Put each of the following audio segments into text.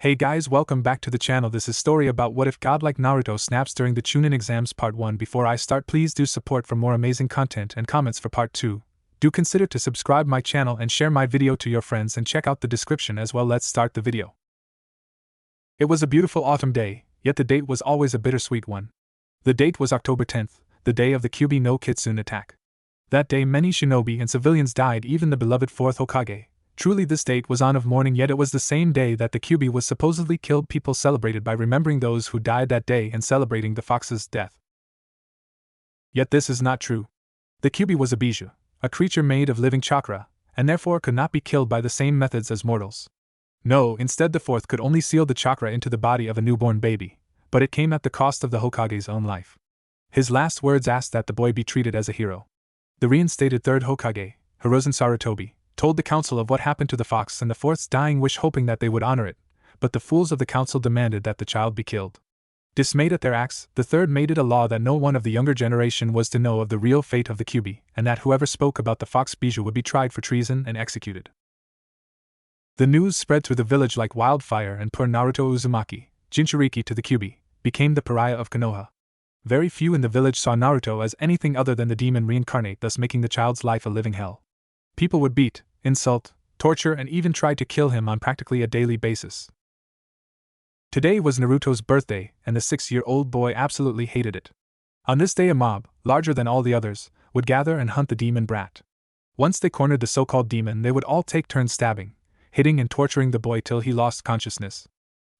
Hey guys, welcome back to the channel. This is story about what if Godlike Naruto snaps during the Chunin exams part 1. Before I start, please do support for more amazing content and comments for part 2. Do consider to subscribe my channel and share my video to your friends and check out the description as well. Let's start the video. It was a beautiful autumn day, yet the date was always a bittersweet one. The date was October 10th, the day of the Kyuubi no Kitsune attack. That day many shinobi and civilians died, even the beloved 4th Hokage. Truly this date was on of mourning, yet it was the same day that the Kyuubi was supposedly killed. People celebrated by remembering those who died that day and celebrating the fox's death. Yet this is not true. The Kyuubi was a bijou, a creature made of living chakra, and therefore could not be killed by the same methods as mortals. No, instead the 4th could only seal the chakra into the body of a newborn baby, but it came at the cost of the Hokage's own life. His last words asked that the boy be treated as a hero. The reinstated 3rd Hokage, Hiruzen Sarutobi, told the council of what happened to the fox and the 4th's dying wish, hoping that they would honor it, but the fools of the council demanded that the child be killed. Dismayed at their acts, the 3rd made it a law that no one of the younger generation was to know of the real fate of the Kyuubi, and that whoever spoke about the fox bijou would be tried for treason and executed. The news spread through the village like wildfire, and poor Naruto Uzumaki, Jinchuriki to the Kyuubi, became the pariah of Konoha. Very few in the village saw Naruto as anything other than the demon reincarnate, thus making the child's life a living hell. People would beat, insult, torture, and even try to kill him on practically a daily basis. Today was Naruto's birthday, and the 6-year-old boy absolutely hated it. On this day a mob, larger than all the others, would gather and hunt the demon brat. Once they cornered the so-called demon, they would all take turns stabbing, hitting and torturing the boy till he lost consciousness.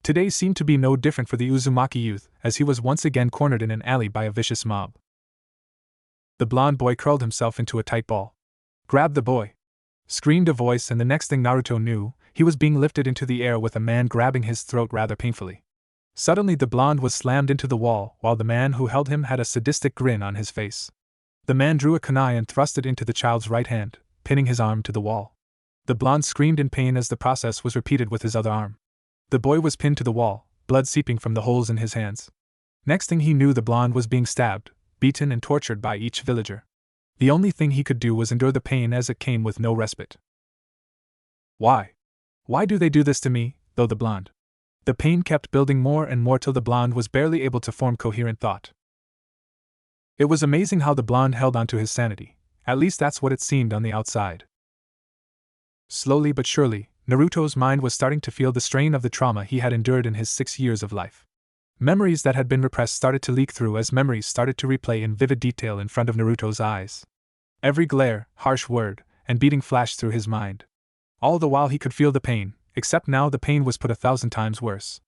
Today seemed to be no different for the Uzumaki youth, as he was once again cornered in an alley by a vicious mob. The blonde boy curled himself into a tight ball. "Grab the boy!" screamed a voice, and the next thing Naruto knew, he was being lifted into the air with a man grabbing his throat rather painfully. Suddenly the blonde was slammed into the wall, while the man who held him had a sadistic grin on his face. The man drew a kunai and thrust it into the child's right hand, pinning his arm to the wall. The blonde screamed in pain as the process was repeated with his other arm. The boy was pinned to the wall, blood seeping from the holes in his hands. Next thing he knew, the blonde was being stabbed, beaten, and tortured by each villager. The only thing he could do was endure the pain as it came with no respite. Why? Why do they do this to me, though the blonde? The pain kept building more and more till the blonde was barely able to form coherent thought. It was amazing how the blonde held on to his sanity, at least that's what it seemed on the outside. Slowly but surely, Naruto's mind was starting to feel the strain of the trauma he had endured in his 6 years of life. Memories that had been repressed started to leak through as memories started to replay in vivid detail in front of Naruto's eyes. Every glare, harsh word, and beating flashed through his mind. All the while he could feel the pain, except now the pain was put 1,000 times worse.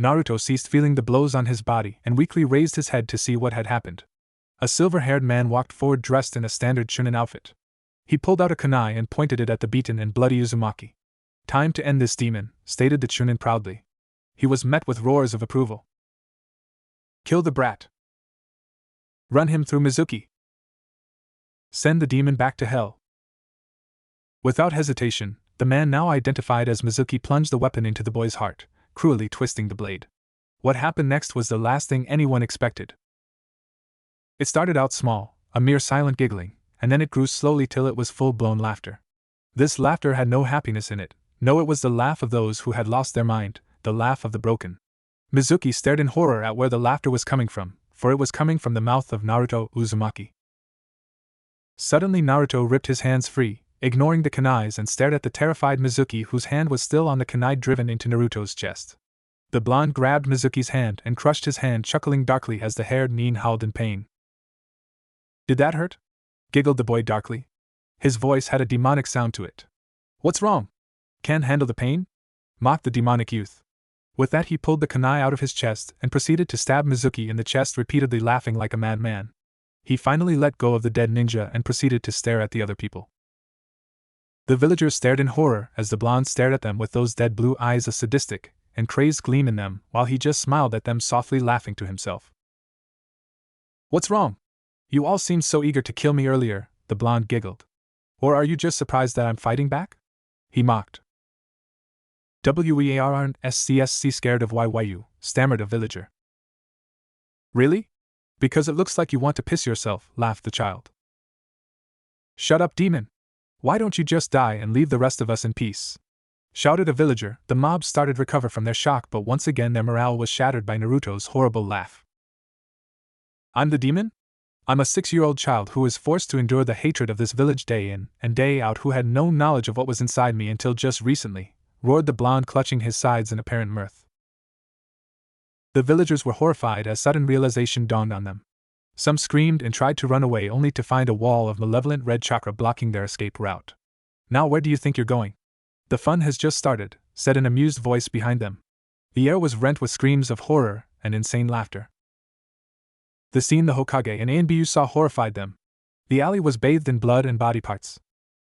Naruto ceased feeling the blows on his body and weakly raised his head to see what had happened. A silver-haired man walked forward dressed in a standard Chunin outfit. He pulled out a kunai and pointed it at the beaten and bloody Uzumaki. "Time to end this demon," stated the Chunin proudly. He was met with roars of approval. "Kill the brat. Run him through Mizuki. Send the demon back to hell." Without hesitation, the man now identified as Mizuki plunged the weapon into the boy's heart, cruelly twisting the blade. What happened next was the last thing anyone expected. It started out small, a mere silent giggling, and then it grew slowly till it was full-blown laughter. This laughter had no happiness in it. No, it was the laugh of those who had lost their mind, the laugh of the broken. Mizuki stared in horror at where the laughter was coming from, for it was coming from the mouth of Naruto Uzumaki. Suddenly Naruto ripped his hands free, ignoring the kunais, and stared at the terrified Mizuki, whose hand was still on the kunai driven into Naruto's chest. The blonde grabbed Mizuki's hand and crushed his hand, chuckling darkly as the haired nin howled in pain. "Did that hurt?" giggled the boy darkly. His voice had a demonic sound to it. "What's wrong? Can't handle the pain?" mocked the demonic youth. With that he pulled the kunai out of his chest and proceeded to stab Mizuki in the chest, repeatedly laughing like a madman. He finally let go of the dead ninja and proceeded to stare at the other people. The villagers stared in horror as the blonde stared at them with those dead blue eyes, a sadistic and crazed gleam in them, while he just smiled at them softly, laughing to himself. "What's wrong? You all seemed so eager to kill me earlier," the blonde giggled. "Or are you just surprised that I'm fighting back?" he mocked. "WEARNSCSC scared of YYU, stammered a villager. "Really? Because it looks like you want to piss yourself," laughed the child. "Shut up, demon! Why don't you just die and leave the rest of us in peace?" shouted a villager. The mob started to recover from their shock, but once again their morale was shattered by Naruto's horrible laugh. I'm the demon? I'm a 6-year-old child who was forced to endure the hatred of this village day in and day out, who had no knowledge of what was inside me until just recently, roared the blonde, clutching his sides in apparent mirth. The villagers were horrified as sudden realization dawned on them. Some screamed and tried to run away, only to find a wall of malevolent red chakra blocking their escape route. Now where do you think you're going? The fun has just started, said an amused voice behind them. The air was rent with screams of horror and insane laughter. The scene the Hokage and Anbu saw horrified them. The alley was bathed in blood and body parts.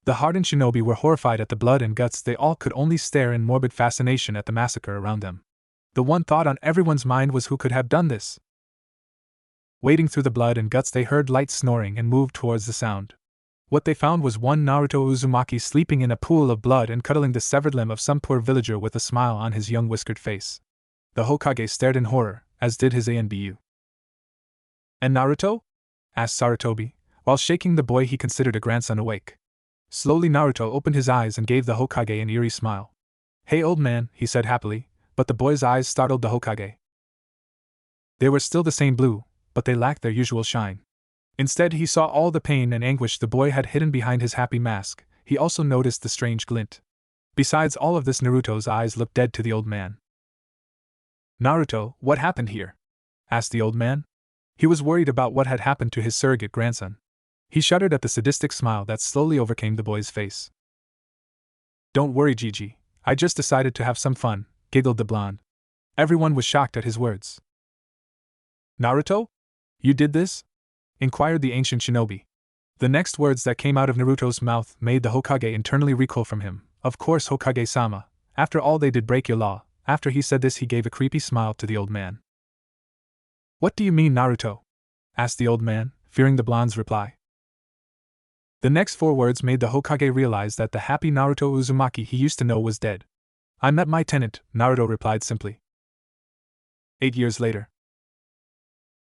The hardened shinobi were horrified at the blood and guts. They all could only stare in morbid fascination at the massacre around them. The one thought on everyone's mind was who could have done this. Wading through the blood and guts, they heard light snoring and moved towards the sound. What they found was one Naruto Uzumaki sleeping in a pool of blood and cuddling the severed limb of some poor villager with a smile on his young whiskered face. The Hokage stared in horror, as did his Anbu. And Naruto? Asked Sarutobi, while shaking the boy he considered a grandson awake. Slowly Naruto opened his eyes and gave the Hokage an eerie smile. Hey old man, he said happily, but the boy's eyes startled the Hokage. They were still the same blue, but they lacked their usual shine. Instead, he saw all the pain and anguish the boy had hidden behind his happy mask. He also noticed the strange glint. Besides all of this, Naruto's eyes looked dead to the old man. Naruto, what happened here? Asked the old man. He was worried about what had happened to his surrogate grandson. He shuddered at the sadistic smile that slowly overcame the boy's face. Don't worry, Gigi. I just decided to have some fun, giggled the blonde. Everyone was shocked at his words. Naruto? You did this? Inquired the ancient shinobi. The next words that came out of Naruto's mouth made the Hokage internally recoil from him. Of course, Hokage-sama. After all, they did break your law. After he said this, he gave a creepy smile to the old man. What do you mean, Naruto? Asked the old man, fearing the blonde's reply. The next 4 words made the Hokage realize that the happy Naruto Uzumaki he used to know was dead. I met my tenant, Naruto replied simply. 8 years later.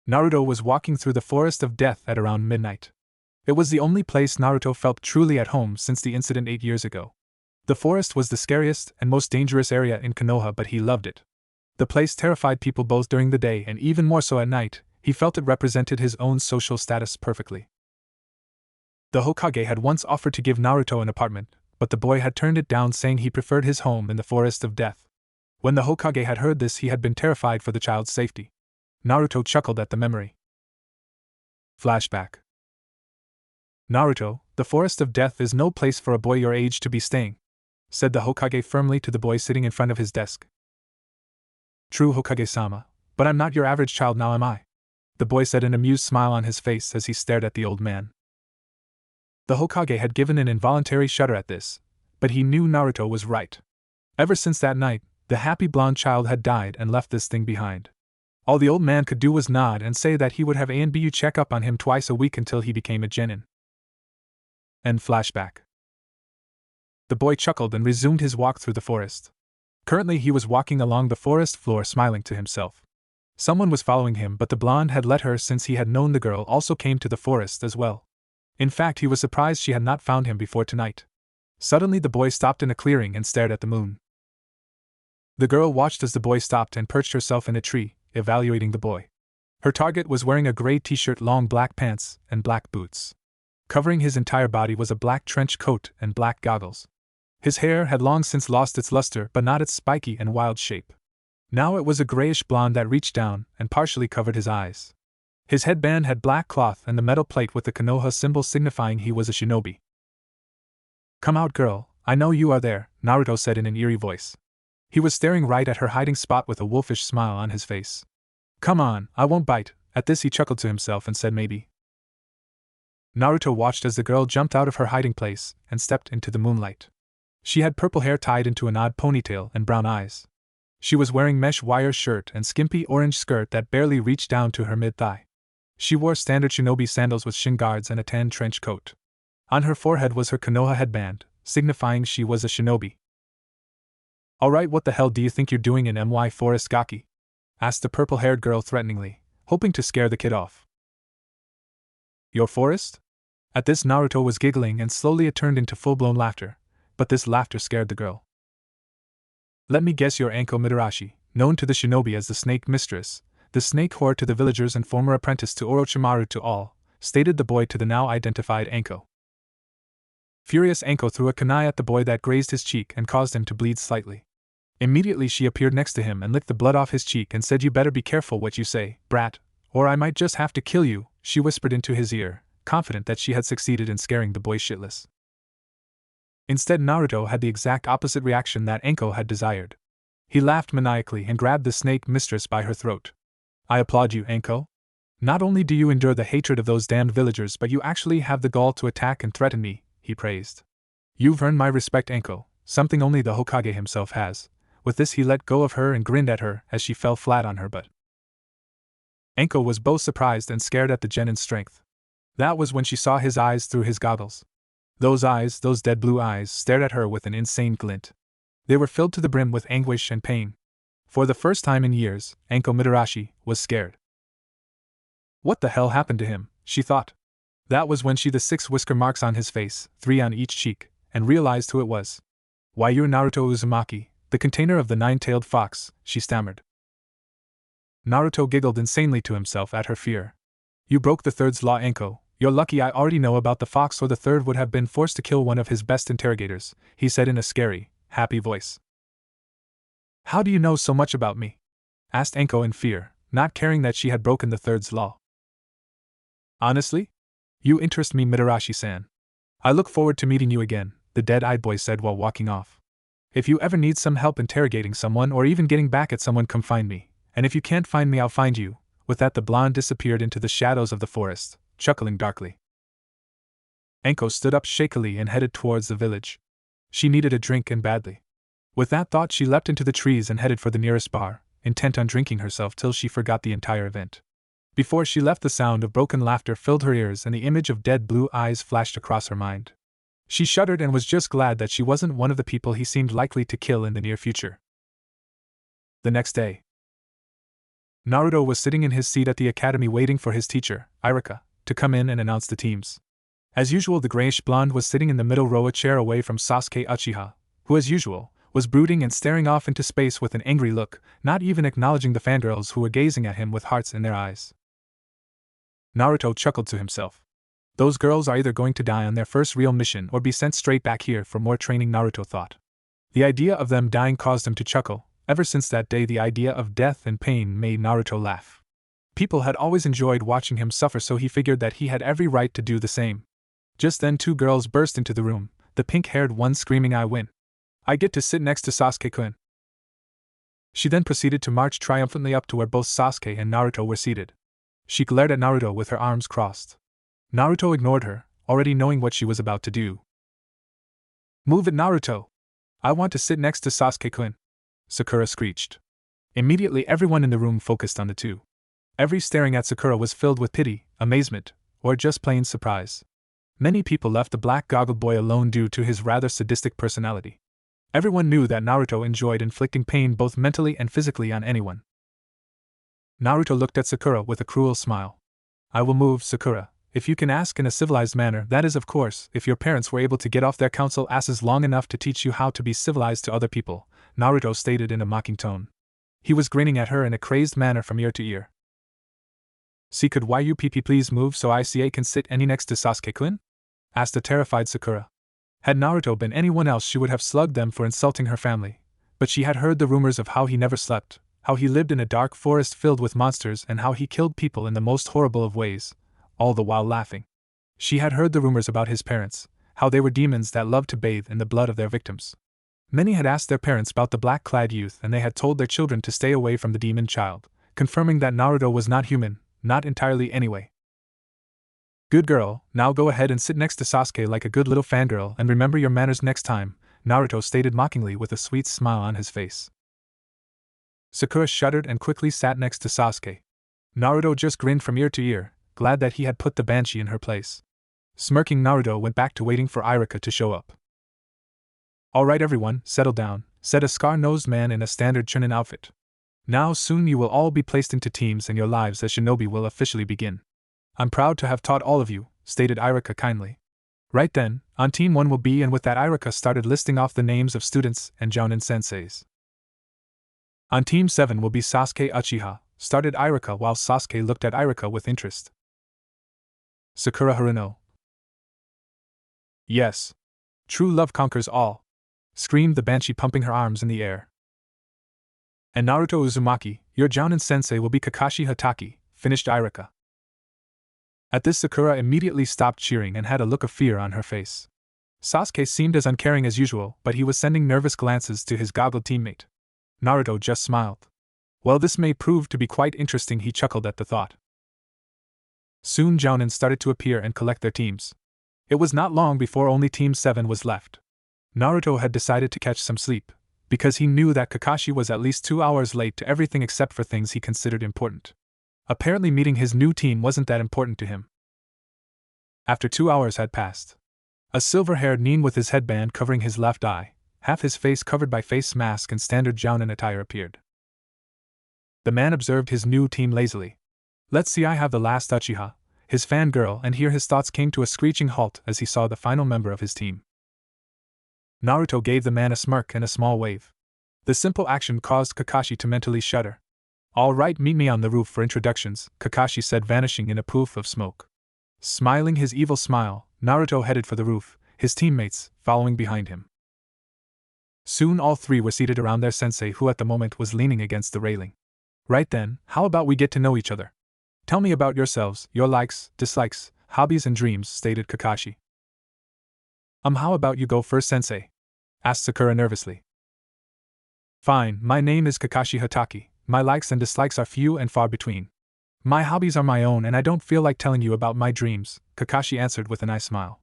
Naruto was walking through the forest of death at around midnight. It was the only place Naruto felt truly at home since the incident 8 years ago. The forest was the scariest and most dangerous area in Konoha, but he loved it. The place terrified people both during the day and even more so at night. He felt it represented his own social status perfectly. The Hokage had once offered to give Naruto an apartment, but the boy had turned it down, saying he preferred his home in the forest of death. When the Hokage had heard this, he had been terrified for the child's safety. Naruto chuckled at the memory. Flashback. Naruto, the forest of death is no place for a boy your age to be staying, said the Hokage firmly to the boy sitting in front of his desk. True, Hokage-sama, but I'm not your average child now, am I? The boy said, an amused smile on his face as he stared at the old man. The Hokage had given an involuntary shudder at this, but he knew Naruto was right. Ever since that night, the happy blonde child had died and left this thing behind. All the old man could do was nod and say that he would have Anbu check up on him twice a week until he became a genin. End flashback. The boy chuckled and resumed his walk through the forest. Currently he was walking along the forest floor smiling to himself. Someone was following him, but the blonde had let her since he had known the girl also came to the forest as well. In fact, he was surprised she had not found him before tonight. Suddenly the boy stopped in a clearing and stared at the moon. The girl watched as the boy stopped and perched herself in a tree, evaluating the boy. Her target was wearing a gray t-shirt, long black pants, and black boots. Covering his entire body was a black trench coat and black goggles. His hair had long since lost its luster but not its spiky and wild shape. Now it was a grayish blonde that reached down and partially covered his eyes. His headband had black cloth and the metal plate with the Konoha symbol signifying he was a shinobi. Come out, girl, I know you are there, Naruto said in an eerie voice. He was staring right at her hiding spot with a wolfish smile on his face. Come on, I won't bite. At this he chuckled to himself and said maybe. Naruto watched as the girl jumped out of her hiding place and stepped into the moonlight. She had purple hair tied into an odd ponytail and brown eyes. She was wearing mesh wire shirt and skimpy orange skirt that barely reached down to her mid-thigh. She wore standard shinobi sandals with shin guards and a tan trench coat. On her forehead was her Konoha headband, signifying she was a shinobi. Alright, what the hell do you think you're doing in my forest, Gaki? Asked the purple-haired girl threateningly, hoping to scare the kid off. Your forest? At this Naruto was giggling and slowly it turned into full-blown laughter, but this laughter scared the girl. Let me guess, you're Anko Mitarashi, known to the shinobi as the Snake Mistress, the snake whore to the villagers and former apprentice to Orochimaru to all, stated the boy to the now identified Anko. Furious Anko threw a kunai at the boy that grazed his cheek and caused him to bleed slightly. Immediately she appeared next to him and licked the blood off his cheek and said, "You better be careful what you say, brat, or I might just have to kill you," she whispered into his ear, confident that she had succeeded in scaring the boy shitless. Instead, Naruto had the exact opposite reaction that Anko had desired. He laughed maniacally and grabbed the snake mistress by her throat. "I applaud you, Anko. Not only do you endure the hatred of those damned villagers, but you actually have the gall to attack and threaten me," he praised. "You've earned my respect, Anko, something only the Hokage himself has." With this he let go of her and grinned at her as she fell flat on her butt. Anko was both surprised and scared at the genin's strength. That was when she saw his eyes through his goggles. Those eyes, those dead blue eyes, stared at her with an insane glint. They were filled to the brim with anguish and pain. For the first time in years, Anko Mitarashi was scared. What the hell happened to him, she thought. That was when she saw the 6 whisker marks on his face, 3 on each cheek, and realized who it was. "Why, you're Naruto Uzumaki, the container of the 9-tailed fox," she stammered. Naruto giggled insanely to himself at her fear. "You broke the third's law, Anko. You're lucky I already know about the fox, or the third would have been forced to kill one of his best interrogators," he said in a scary, happy voice. "How do you know so much about me?" asked Anko in fear, not caring that she had broken the third's law. "Honestly? You interest me, Mitarashi-san. I look forward to meeting you again," the dead-eyed boy said while walking off. "If you ever need some help interrogating someone or even getting back at someone, come find me, and if you can't find me, I'll find you." With that, the blonde disappeared into the shadows of the forest, chuckling darkly. Anko stood up shakily and headed towards the village. She needed a drink, and badly. With that thought, she leapt into the trees and headed for the nearest bar, intent on drinking herself till she forgot the entire event. Before she left, the sound of broken laughter filled her ears and the image of dead blue eyes flashed across her mind. She shuddered and was just glad that she wasn't one of the people he seemed likely to kill in the near future. The next day, Naruto was sitting in his seat at the academy waiting for his teacher, Iruka, to come in and announce the teams. As usual, the grayish blonde was sitting in the middle row, a chair away from Sasuke Uchiha, who as usual, was brooding and staring off into space with an angry look, not even acknowledging the fangirls who were gazing at him with hearts in their eyes. Naruto chuckled to himself. Those girls are either going to die on their first real mission or be sent straight back here for more training, Naruto thought. The idea of them dying caused him to chuckle. Ever since that day, the idea of death and pain made Naruto laugh. People had always enjoyed watching him suffer, so he figured that he had every right to do the same. Just then 2 girls burst into the room, the pink-haired one screaming, "I win! I get to sit next to Sasuke-kun!" She then proceeded to march triumphantly up to where both Sasuke and Naruto were seated. She glared at Naruto with her arms crossed. Naruto ignored her, already knowing what she was about to do. "Move it, Naruto! I want to sit next to Sasuke-kun!" Sakura screeched. Immediately everyone in the room focused on the two. Every staring at Sakura was filled with pity, amazement, or just plain surprise. Many people left the black-goggled boy alone due to his rather sadistic personality. Everyone knew that Naruto enjoyed inflicting pain both mentally and physically on anyone. Naruto looked at Sakura with a cruel smile. "I will move, Sakura, if you can ask in a civilized manner, that is, of course, if your parents were able to get off their council asses long enough to teach you how to be civilized to other people," Naruto stated in a mocking tone. He was grinning at her in a crazed manner from ear to ear. "See, could YUPP please move so ICA can sit any next to Sasuke-kun?" asked a terrified Sakura. Had Naruto been anyone else, she would have slugged them for insulting her family, but she had heard the rumors of how he never slept, how he lived in a dark forest filled with monsters, and how he killed people in the most horrible of ways, all the while laughing. She had heard the rumors about his parents, how they were demons that loved to bathe in the blood of their victims. Many had asked their parents about the black-clad youth, and they had told their children to stay away from the demon child, confirming that Naruto was not human, not entirely anyway. "Good girl, now go ahead and sit next to Sasuke like a good little fangirl, and remember your manners next time," Naruto stated mockingly with a sweet smile on his face. Sakura shuddered and quickly sat next to Sasuke. Naruto just grinned from ear to ear, glad that he had put the banshee in her place. Smirking, Naruto went back to waiting for Iruka to show up. "All right, everyone, settle down," said a scar-nosed man in a standard Chunin outfit. "Now soon you will all be placed into teams and your lives as shinobi will officially begin. I'm proud to have taught all of you," stated Iruka kindly. "Right then, on Team 1 will be," and with that Iruka started listing off the names of students and Jounin senseis. On Team 7 will be Sasuke Uchiha, started Irika while Sasuke looked at Irika with interest. Sakura Haruno. Yes. True love conquers all, screamed the Banshee, pumping her arms in the air. And Naruto Uzumaki, your Jounin sensei will be Kakashi Hatake, finished Irika. At this, Sakura immediately stopped cheering and had a look of fear on her face. Sasuke seemed as uncaring as usual, but he was sending nervous glances to his goggled teammate. Naruto just smiled. Well, this may prove to be quite interesting, he chuckled at the thought. Soon Jounin started to appear and collect their teams. It was not long before only Team 7 was left. Naruto had decided to catch some sleep, because he knew that Kakashi was at least 2 hours late to everything except for things he considered important. Apparently meeting his new team wasn't that important to him. After 2 hours had passed, a silver-haired nin with his headband covering his left eye, half his face covered by face mask and standard Jounin attire appeared. The man observed his new team lazily. Let's see, I have the last Uchiha, his fangirl, and here his thoughts came to a screeching halt as he saw the final member of his team. Naruto gave the man a smirk and a small wave. The simple action caused Kakashi to mentally shudder. All right, meet me on the roof for introductions, Kakashi said, vanishing in a poof of smoke. Smiling his evil smile, Naruto headed for the roof, his teammates following behind him. Soon all three were seated around their sensei, who at the moment was leaning against the railing. Right then, how about we get to know each other? Tell me about yourselves, your likes, dislikes, hobbies and dreams, stated Kakashi. How about you go first, sensei? Asked Sakura nervously. Fine, my name is Kakashi Hatake, my likes and dislikes are few and far between. My hobbies are my own and I don't feel like telling you about my dreams, Kakashi answered with a nice smile.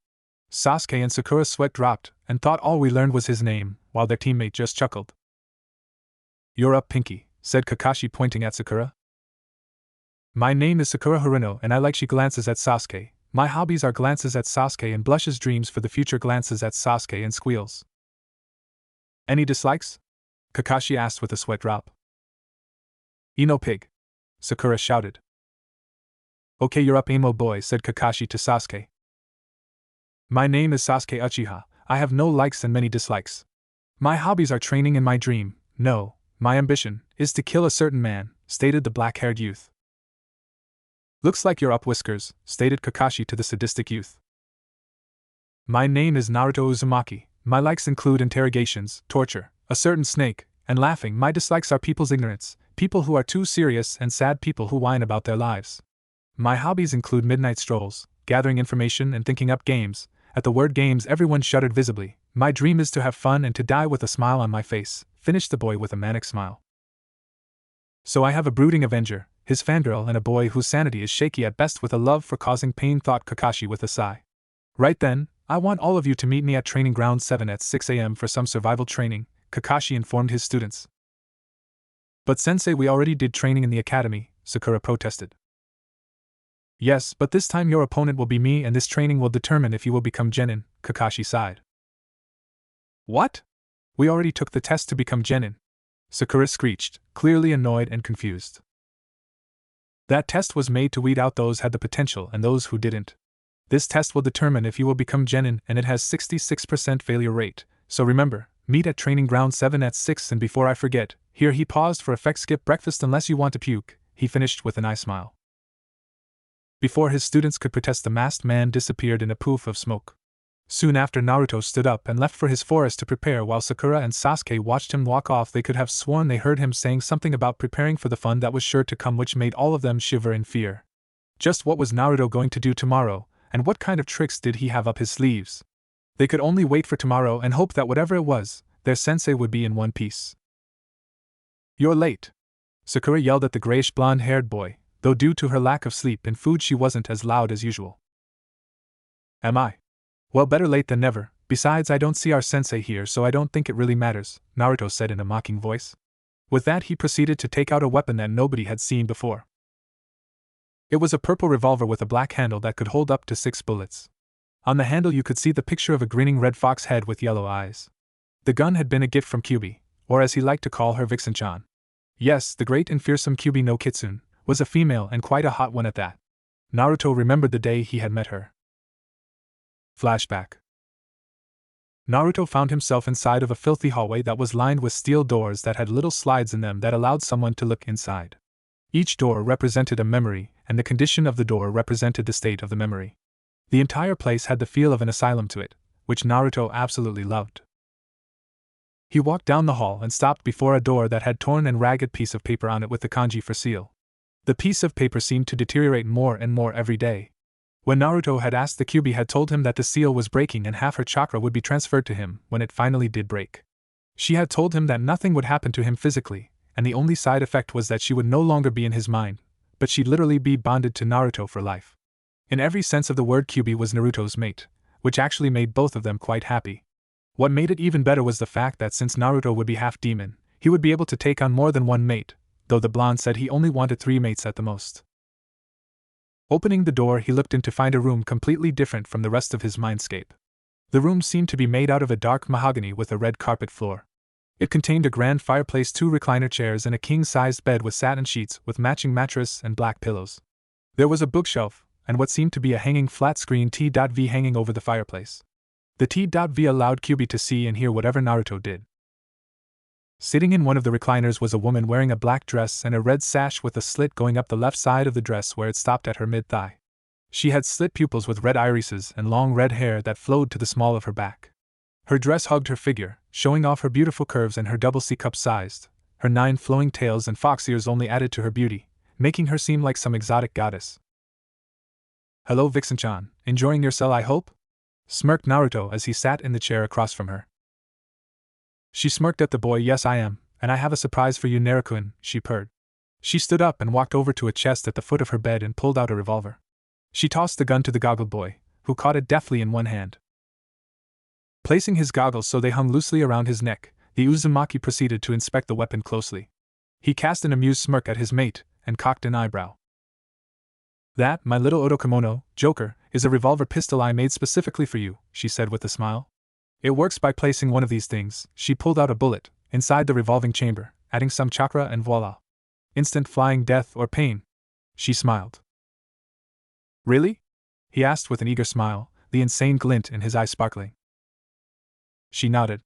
Sasuke and Sakura's sweat dropped and thought all we learned was his name, while their teammate just chuckled. You're up, Pinky, said Kakashi, pointing at Sakura. My name is Sakura Haruno and I like. She glances at Sasuke. My hobbies are glances at Sasuke and blushes, dreams for the future, glances at Sasuke and squeals. Any dislikes? Kakashi asked with a sweat drop. Emo pig, Sakura shouted. Okay, you're up, emo boy, said Kakashi to Sasuke. My name is Sasuke Uchiha. I have no likes and many dislikes. My hobbies are training and my dream, no, my ambition, is to kill a certain man, stated the black-haired youth. Looks like you're up, Whiskers, stated Kakashi to the sadistic youth. My name is Naruto Uzumaki. My likes include interrogations, torture, a certain snake, and laughing. My dislikes are people's ignorance, people who are too serious, and sad people who whine about their lives. My hobbies include midnight strolls, gathering information and thinking up games. At the word games everyone shuddered visibly. My dream is to have fun and to die with a smile on my face, finished the boy with a manic smile. So I have a brooding avenger, his fangirl, and a boy whose sanity is shaky at best with a love for causing pain, thought Kakashi with a sigh. Right then, I want all of you to meet me at Training Ground 7 at 6 a.m. for some survival training, Kakashi informed his students. But sensei, we already did training in the academy, Sakura protested. Yes, but this time your opponent will be me and this training will determine if you will become Genin, Kakashi sighed. What? We already took the test to become Genin, Sakura screeched, clearly annoyed and confused. That test was made to weed out those who had the potential and those who didn't. This test will determine if you will become Genin and it has 66% failure rate, so remember, meet at Training Ground 7 at 6 and before I forget, here he paused for effect, skip breakfast unless you want to puke, he finished with an eye smile. Before his students could protest, the masked man disappeared in a poof of smoke. Soon after, Naruto stood up and left for his forest to prepare while Sakura and Sasuke watched him walk off. They could have sworn they heard him saying something about preparing for the fun that was sure to come, which made all of them shiver in fear. Just what was Naruto going to do tomorrow, and what kind of tricks did he have up his sleeves? They could only wait for tomorrow and hope that whatever it was, their sensei would be in one piece. You're late, Sakura yelled at the grayish blonde-haired boy, though due to her lack of sleep and food she wasn't as loud as usual. Am I? Well, better late than never. Besides, I don't see our sensei here, so I don't think it really matters, Naruto said in a mocking voice. With that, he proceeded to take out a weapon that nobody had seen before. It was a purple revolver with a black handle that could hold up to 6 bullets. On the handle you could see the picture of a grinning red fox head with yellow eyes. The gun had been a gift from Kyubi, or as he liked to call her, Vixen-chan. Yes, the great and fearsome Kyubi no Kitsune was a female and quite a hot one at that. Naruto remembered the day he had met her. Flashback. Naruto found himself inside of a filthy hallway that was lined with steel doors that had little slides in them that allowed someone to look inside. Each door represented a memory, and the condition of the door represented the state of the memory. The entire place had the feel of an asylum to it, which Naruto absolutely loved. He walked down the hall and stopped before a door that had torn and ragged piece of paper on it with the kanji for seal. The piece of paper seemed to deteriorate more and more every day. When Naruto had asked, the Kyuubi had told him that the seal was breaking and half her chakra would be transferred to him when it finally did break. She had told him that nothing would happen to him physically, and the only side effect was that she would no longer be in his mind, but she'd literally be bonded to Naruto for life. In every sense of the word, Kyuubi was Naruto's mate, which actually made both of them quite happy. What made it even better was the fact that since Naruto would be half demon, he would be able to take on more than one mate, though the blonde said he only wanted 3 mates at the most. Opening the door, he looked in to find a room completely different from the rest of his mindscape. The room seemed to be made out of a dark mahogany with a red carpet floor. It contained a grand fireplace, 2 recliner chairs, and a king-sized bed with satin sheets with matching mattress and black pillows. There was a bookshelf, and what seemed to be a hanging flat-screen T.V hanging over the fireplace. The T.V allowed Kyuubi to see and hear whatever Naruto did. Sitting in one of the recliners was a woman wearing a black dress and a red sash with a slit going up the left side of the dress where it stopped at her mid-thigh. She had slit pupils with red irises and long red hair that flowed to the small of her back. Her dress hugged her figure, showing off her beautiful curves and her double C-cup sized. Her 9 flowing tails and fox ears only added to her beauty, making her seem like some exotic goddess. "Hello, Vixen-chan, enjoying yourself, I hope?" smirked Naruto as he sat in the chair across from her. She smirked at the boy. "Yes, I am, and I have a surprise for you, Naruto," she purred. She stood up and walked over to a chest at the foot of her bed and pulled out a revolver. She tossed the gun to the goggled boy, who caught it deftly in one hand. Placing his goggles so they hung loosely around his neck, the Uzumaki proceeded to inspect the weapon closely. He cast an amused smirk at his mate and cocked an eyebrow. "That, my little Otokomono, Joker, is a revolver pistol I made specifically for you," she said with a smile. "It works by placing one of these things." She pulled out a bullet inside the revolving chamber, adding some chakra, and voila! Instant flying death or pain. She smiled. "Really?" he asked with an eager smile, the insane glint in his eye sparkling. She nodded.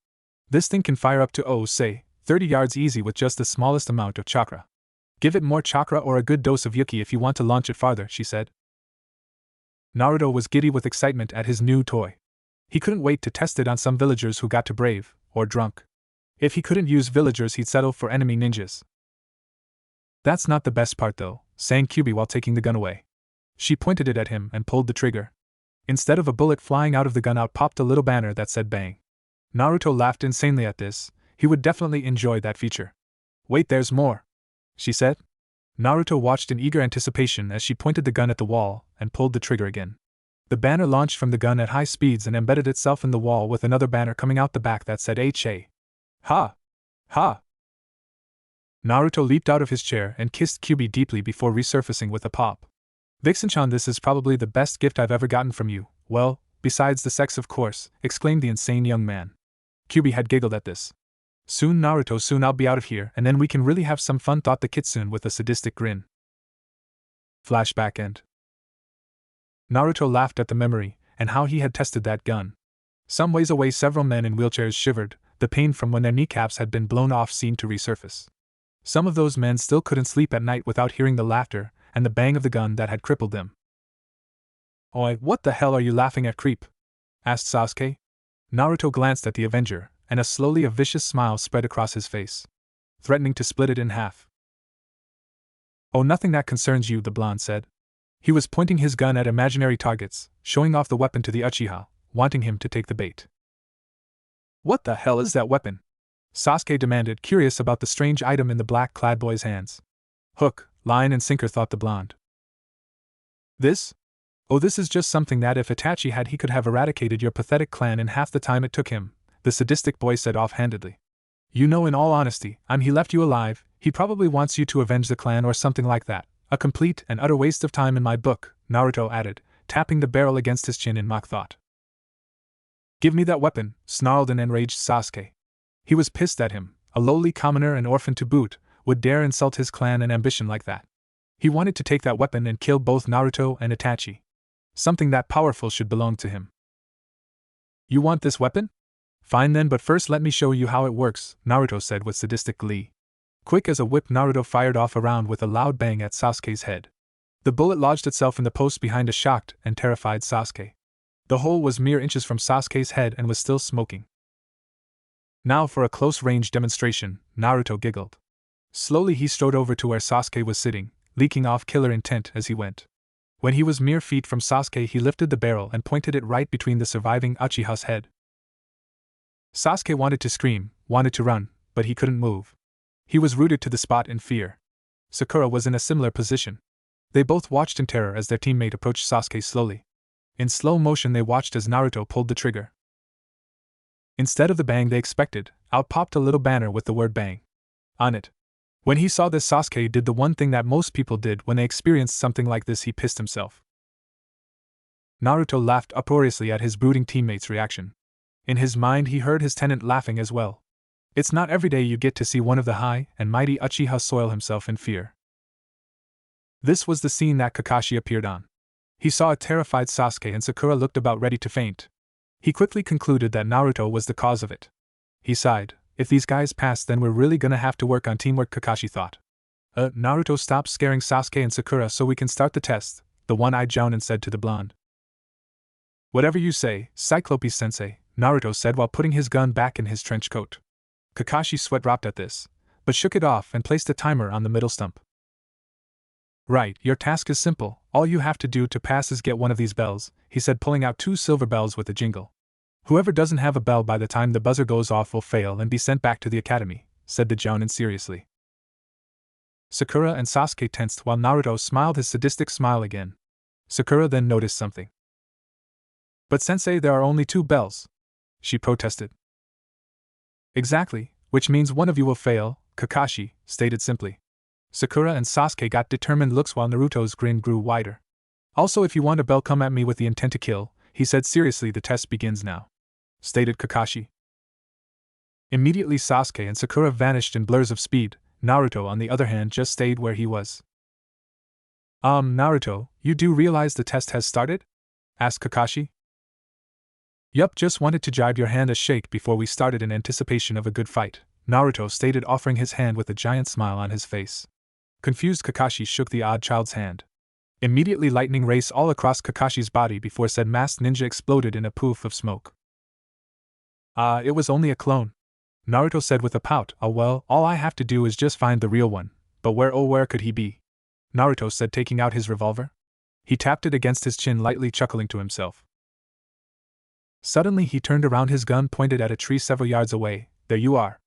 "This thing can fire up to, say, 30 yards easy with just the smallest amount of chakra. Give it more chakra or a good dose of yuki if you want to launch it farther," she said. Naruto was giddy with excitement at his new toy. He couldn't wait to test it on some villagers who got too brave, or drunk. If he couldn't use villagers, he'd settle for enemy ninjas. "That's not the best part though," sang Kyuubi while taking the gun away. She pointed it at him and pulled the trigger. Instead of a bullet flying out of the gun, out popped a little banner that said "bang." Naruto laughed insanely at this. He would definitely enjoy that feature. "Wait, there's more," she said. Naruto watched in eager anticipation as she pointed the gun at the wall and pulled the trigger again. The banner launched from the gun at high speeds and embedded itself in the wall with another banner coming out the back that said "HA." "Ha! Ha!" Naruto leaped out of his chair and kissed Kyuubi deeply before resurfacing with a pop. "Vixen-chan, this is probably the best gift I've ever gotten from you. Well, besides the sex, of course," exclaimed the insane young man. Kyuubi had giggled at this. "Soon, Naruto, soon I'll be out of here, and then we can really have some fun," thought the kitsune with a sadistic grin. Flashback end. Naruto laughed at the memory, and how he had tested that gun. Some ways away, several men in wheelchairs shivered. The pain from when their kneecaps had been blown off seemed to resurface. Some of those men still couldn't sleep at night without hearing the laughter and the bang of the gun that had crippled them. "Oi, what the hell are you laughing at, creep?" asked Sasuke. Naruto glanced at the Avenger, and a vicious smile spread across his face, threatening to split it in half. "Oh, nothing that concerns you," the blonde said. He was pointing his gun at imaginary targets, showing off the weapon to the Uchiha, wanting him to take the bait. "What the hell is that weapon?" Sasuke demanded, curious about the strange item in the black-clad boy's hands. "Hook, line and sinker," thought the blonde. "This? Oh, this is just something that if Itachi had, he could have eradicated your pathetic clan in half the time it took him," the sadistic boy said offhandedly. "You know, in all honesty, he left you alive. He probably wants you to avenge the clan or something like that. A complete and utter waste of time in my book," Naruto added, tapping the barrel against his chin in mock thought. "Give me that weapon," snarled an enraged Sasuke. He was pissed at him. A lowly commoner and orphan to boot would dare insult his clan and ambition like that. He wanted to take that weapon and kill both Naruto and Itachi. Something that powerful should belong to him. "You want this weapon?" Fine then, but first let me show you how it works, Naruto said with sadistic glee. Quick as a whip, Naruto fired off a round with a loud bang at Sasuke's head. The bullet lodged itself in the post behind a shocked and terrified Sasuke. The hole was mere inches from Sasuke's head and was still smoking. Now for a close-range demonstration, Naruto giggled. Slowly he strode over to where Sasuke was sitting, leaking off killer intent as he went. When he was mere feet from Sasuke, he lifted the barrel and pointed it right between the surviving Uchiha's head. Sasuke wanted to scream, wanted to run, but he couldn't move. He was rooted to the spot in fear. Sakura was in a similar position. They both watched in terror as their teammate approached Sasuke slowly. In slow motion they watched as Naruto pulled the trigger. Instead of the bang they expected, out popped a little banner with the word bang on it. When he saw this, Sasuke did the one thing that most people did when they experienced something like this: he pissed himself. Naruto laughed uproariously at his brooding teammate's reaction. In his mind he heard his tenant laughing as well. It's not every day you get to see one of the high and mighty Uchiha soil himself in fear. This was the scene that Kakashi appeared on. He saw a terrified Sasuke and Sakura looked about ready to faint. He quickly concluded that Naruto was the cause of it. He sighed. If these guys pass, then we're really gonna have to work on teamwork, Kakashi thought. Naruto, stop scaring Sasuke and Sakura so we can start the test, the one-eyed Jounin said to the blonde. Whatever you say, Cyclopes-sensei, Naruto said while putting his gun back in his trench coat. Kakashi's sweat dropped at this, but shook it off and placed a timer on the middle stump. Right, your task is simple. All you have to do to pass is get one of these bells, he said, pulling out 2 silver bells with a jingle. Whoever doesn't have a bell by the time the buzzer goes off will fail and be sent back to the academy, said the Jounin seriously. Sakura and Sasuke tensed while Naruto smiled his sadistic smile again. Sakura then noticed something. But sensei, there are only 2 bells, she protested. Exactly, which means one of you will fail, Kakashi stated simply. Sakura and Sasuke got determined looks while Naruto's grin grew wider. Also, if you want a bell, come at me with the intent to kill, he said seriously. The test begins now, stated Kakashi. Immediately Sasuke and Sakura vanished in blurs of speed. Naruto, on the other hand, just stayed where he was. Naruto, you do realize the test has started? Asked Kakashi. Yup, just wanted to jibe your hand a shake before we started in anticipation of a good fight, Naruto stated, offering his hand with a giant smile on his face. Confused Kakashi shook the odd child's hand. Immediately lightning raced all across Kakashi's body before said masked ninja exploded in a poof of smoke. It was only a clone, Naruto said with a pout. Well, all I have to do is just find the real one, but where could he be? Naruto said, taking out his revolver. He tapped it against his chin lightly, chuckling to himself. Suddenly he turned around, his gun pointed at a tree several yards away. There you are,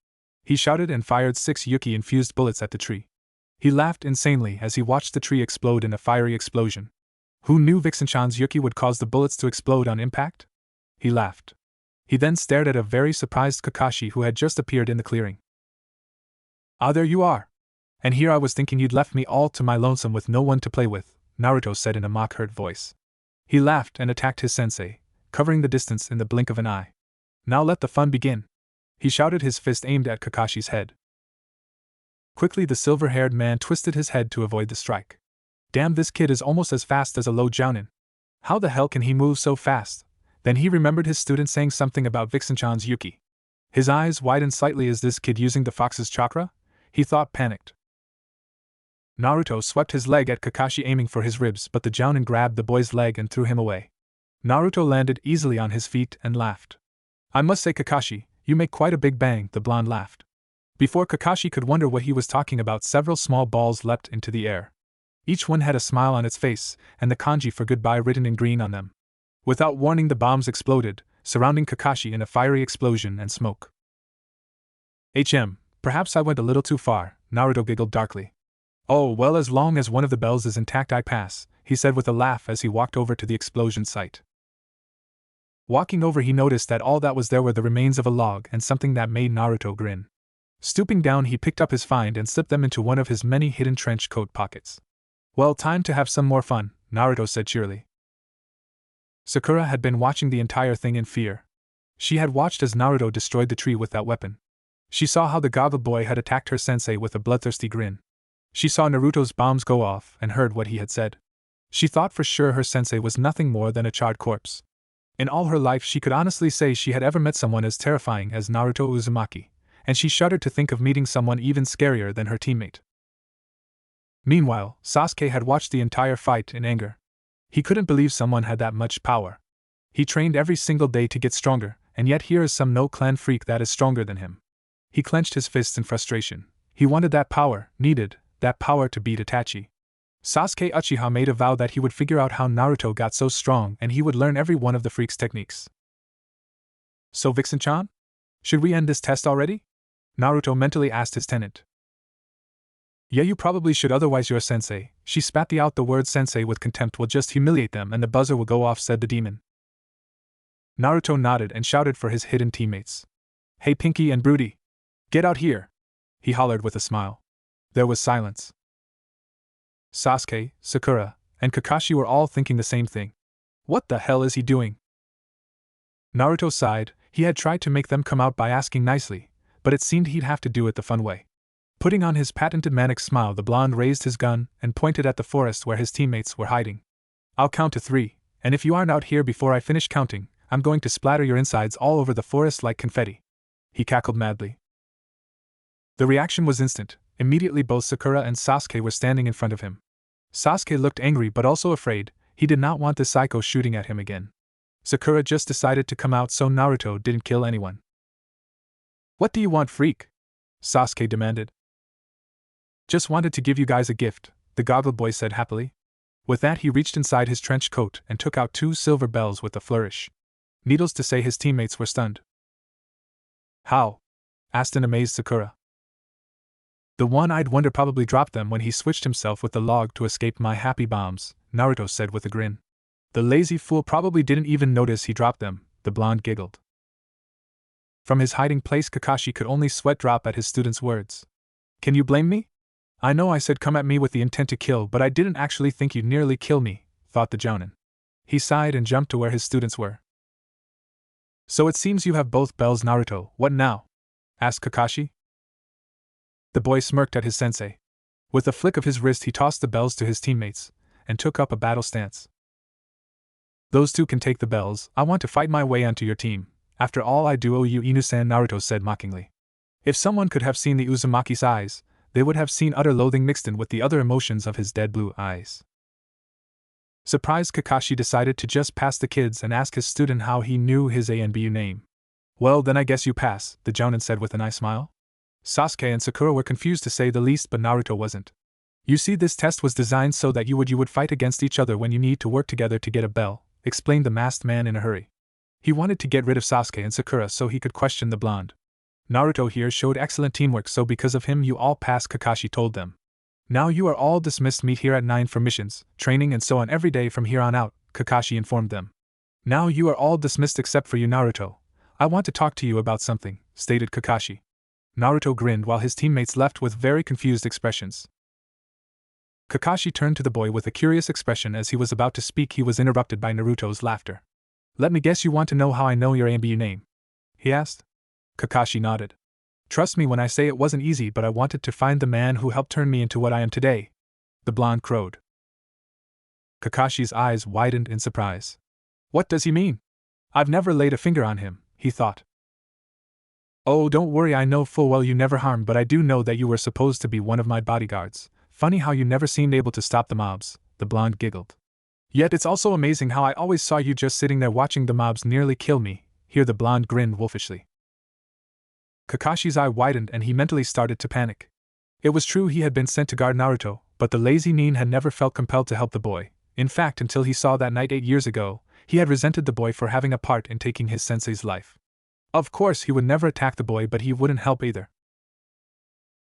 he shouted and fired 6 Yuki-infused bullets at the tree. He laughed insanely as he watched the tree explode in a fiery explosion. Who knew Vixen-chan's Yuki would cause the bullets to explode on impact? He laughed. He then stared at a very surprised Kakashi who had just appeared in the clearing. There you are. And here I was thinking you'd left me all to my lonesome with no one to play with, Naruto said in a mock-hurt voice. He laughed and attacked his sensei, covering the distance in the blink of an eye. Now let the fun begin, he shouted, his fist aimed at Kakashi's head. Quickly the silver-haired man twisted his head to avoid the strike. Damn, this kid is almost as fast as a low Jounin. How the hell can he move so fast? Then he remembered his student saying something about Vixen-chan's Yuki. His eyes widened slightly. Is this kid using the fox's chakra? He thought, panicked. Naruto swept his leg at Kakashi, aiming for his ribs, but the Jounin grabbed the boy's leg and threw him away. Naruto landed easily on his feet and laughed. I must say, Kakashi, you make quite a big bang, the blonde laughed. Before Kakashi could wonder what he was talking about, several small balls leapt into the air. Each one had a smile on its face, and the kanji for goodbye written in green on them. Without warning, the bombs exploded, surrounding Kakashi in a fiery explosion and smoke. Perhaps I went a little too far, Naruto giggled darkly. Oh well, as long as one of the bells is intact I pass, he said with a laugh as he walked over to the explosion site. Walking over, he noticed that all that was there were the remains of a log and something that made Naruto grin. Stooping down, he picked up his find and slipped them into one of his many hidden trench coat pockets. Well, time to have some more fun, Naruto said cheerily. Sakura had been watching the entire thing in fear. She had watched as Naruto destroyed the tree with that weapon. She saw how the goggle boy had attacked her sensei with a bloodthirsty grin. She saw Naruto's bombs go off and heard what he had said. She thought for sure her sensei was nothing more than a charred corpse. In all her life she could honestly say she had ever met someone as terrifying as Naruto Uzumaki, and she shuddered to think of meeting someone even scarier than her teammate. Meanwhile, Sasuke had watched the entire fight in anger. He couldn't believe someone had that much power. He trained every single day to get stronger, and yet here is some no-clan freak that is stronger than him. He clenched his fists in frustration. He wanted that power, needed that power to beat Itachi. Sasuke Uchiha made a vow that he would figure out how Naruto got so strong and he would learn every one of the freak's techniques. So Vixen-chan? Should we end this test already? Naruto mentally asked his tenant. Yeah, you probably should, otherwise your sensei, she spat out the word sensei with contempt, will just humiliate them and the buzzer will go off, said the demon. Naruto nodded and shouted for his hidden teammates. Hey Pinky and Broody! Get out here! He hollered with a smile. There was silence. Sasuke, Sakura, and Kakashi were all thinking the same thing. What the hell is he doing? Naruto sighed. He had tried to make them come out by asking nicely, but it seemed he'd have to do it the fun way. Putting on his patented manic smile, the blonde raised his gun and pointed at the forest where his teammates were hiding. I'll count to 3, and if you aren't out here before I finish counting, I'm going to splatter your insides all over the forest like confetti. He cackled madly. The reaction was instant. Immediately both Sakura and Sasuke were standing in front of him. Sasuke looked angry but also afraid. He did not want the psycho shooting at him again. Sakura just decided to come out so Naruto didn't kill anyone. What do you want, freak? Sasuke demanded. Just wanted to give you guys a gift, the goggle boy said happily. With that he reached inside his trench coat and took out 2 silver bells with a flourish. Needless to say his teammates were stunned. How? Asked an amazed Sakura. The one-eyed wonder probably dropped them when he switched himself with the log to escape my happy bombs, Naruto said with a grin. The lazy fool probably didn't even notice he dropped them, the blonde giggled. From his hiding place Kakashi could only sweat drop at his student's words. Can you blame me? I know I said come at me with the intent to kill, but I didn't actually think you'd nearly kill me, thought the Jounin. He sighed and jumped to where his students were. So it seems you have both bells, Naruto. What now? Asked Kakashi. The boy smirked at his sensei. With a flick of his wrist he tossed the bells to his teammates, and took up a battle stance. Those 2 can take the bells. I want to fight my way onto your team. After all I do owe you, Inu-san, Naruto said mockingly. If someone could have seen the Uzumaki's eyes, they would have seen utter loathing mixed in with the other emotions of his dead blue eyes. Surprised, Kakashi decided to just pass the kids and ask his student how he knew his A and B name. Well, then I guess you pass, the Jounin said with a nice smile. Sasuke and Sakura were confused to say the least, but Naruto wasn't. You see, this test was designed so that you would fight against each other when you need to work together to get a bell, explained the masked man in a hurry. He wanted to get rid of Sasuke and Sakura so he could question the blonde. Naruto here showed excellent teamwork, so because of him you all pass, Kakashi told them. Now you are all dismissed. Meet here at 9 for missions, training and so on every day from here on out, Kakashi informed them. Now you are all dismissed except for you, Naruto. I want to talk to you about something, stated Kakashi. Naruto grinned while his teammates left with very confused expressions. Kakashi turned to the boy with a curious expression. As he was about to speak, he was interrupted by Naruto's laughter. Let me guess, you want to know how I know your A and B name? He asked. Kakashi nodded. Trust me when I say it wasn't easy, but I wanted to find the man who helped turn me into what I am today. The blonde crowed. Kakashi's eyes widened in surprise. What does he mean? I've never laid a finger on him, he thought. Oh, don't worry, I know full well you never harmed, but I do know that you were supposed to be one of my bodyguards. Funny how you never seemed able to stop the mobs, the blonde giggled. Yet it's also amazing how I always saw you just sitting there watching the mobs nearly kill me. Here the blonde grinned wolfishly. Kakashi's eye widened and he mentally started to panic. It was true he had been sent to guard Naruto, but the lazy Nin had never felt compelled to help the boy. In fact, until he saw that night 8 years ago, he had resented the boy for having a part in taking his sensei's life. Of course he would never attack the boy, but he wouldn't help either.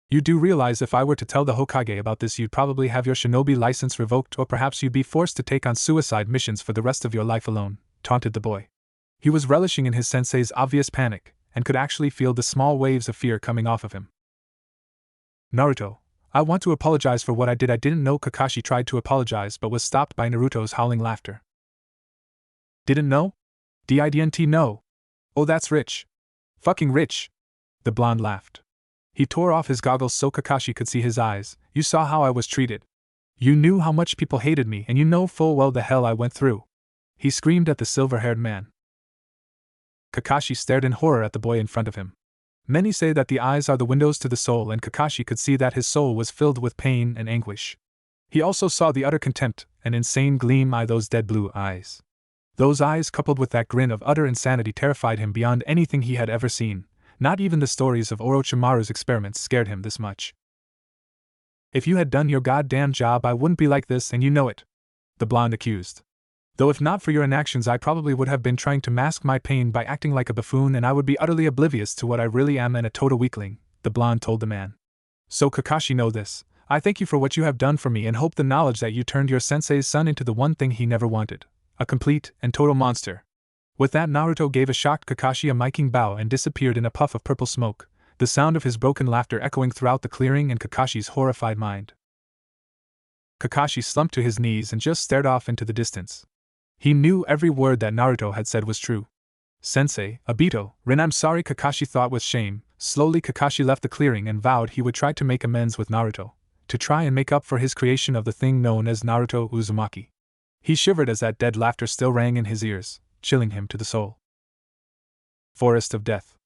You do realize if I were to tell the Hokage about this, you'd probably have your shinobi license revoked, or perhaps you'd be forced to take on suicide missions for the rest of your life alone, taunted the boy. He was relishing in his sensei's obvious panic, and could actually feel the small waves of fear coming off of him. Naruto, I want to apologize for what I did. I didn't know. Kakashi tried to apologize but was stopped by Naruto's howling laughter. Didn't know? Didn't know? Oh, that's rich. Fucking rich. The blonde laughed. He tore off his goggles so Kakashi could see his eyes. You saw how I was treated. You knew how much people hated me, and you know full well the hell I went through. He screamed at the silver-haired man. Kakashi stared in horror at the boy in front of him. Many say that the eyes are the windows to the soul, and Kakashi could see that his soul was filled with pain and anguish. He also saw the utter contempt and insane gleam in those dead blue eyes. Those eyes, coupled with that grin of utter insanity, terrified him beyond anything he had ever seen. Not even the stories of Orochimaru's experiments scared him this much. "If you had done your goddamn job, I wouldn't be like this, and you know it," the blonde accused. "Though if not for your inactions, I probably would have been trying to mask my pain by acting like a buffoon, and I would be utterly oblivious to what I really am and a total weakling," the blonde told the man. "So Kakashi, know this. I thank you for what you have done for me and hope the knowledge that you turned your sensei's son into the one thing he never wanted, a complete and total monster." With that, Naruto gave a shocked Kakashi a miming bow and disappeared in a puff of purple smoke, the sound of his broken laughter echoing throughout the clearing in Kakashi's horrified mind. Kakashi slumped to his knees and just stared off into the distance. He knew every word that Naruto had said was true. "Sensei, Obito, Rin, I'm sorry," Kakashi thought with shame. Slowly Kakashi left the clearing and vowed he would try to make amends with Naruto, to try and make up for his creation of the thing known as Naruto Uzumaki. He shivered as that dead laughter still rang in his ears, chilling him to the soul. Forest of Death.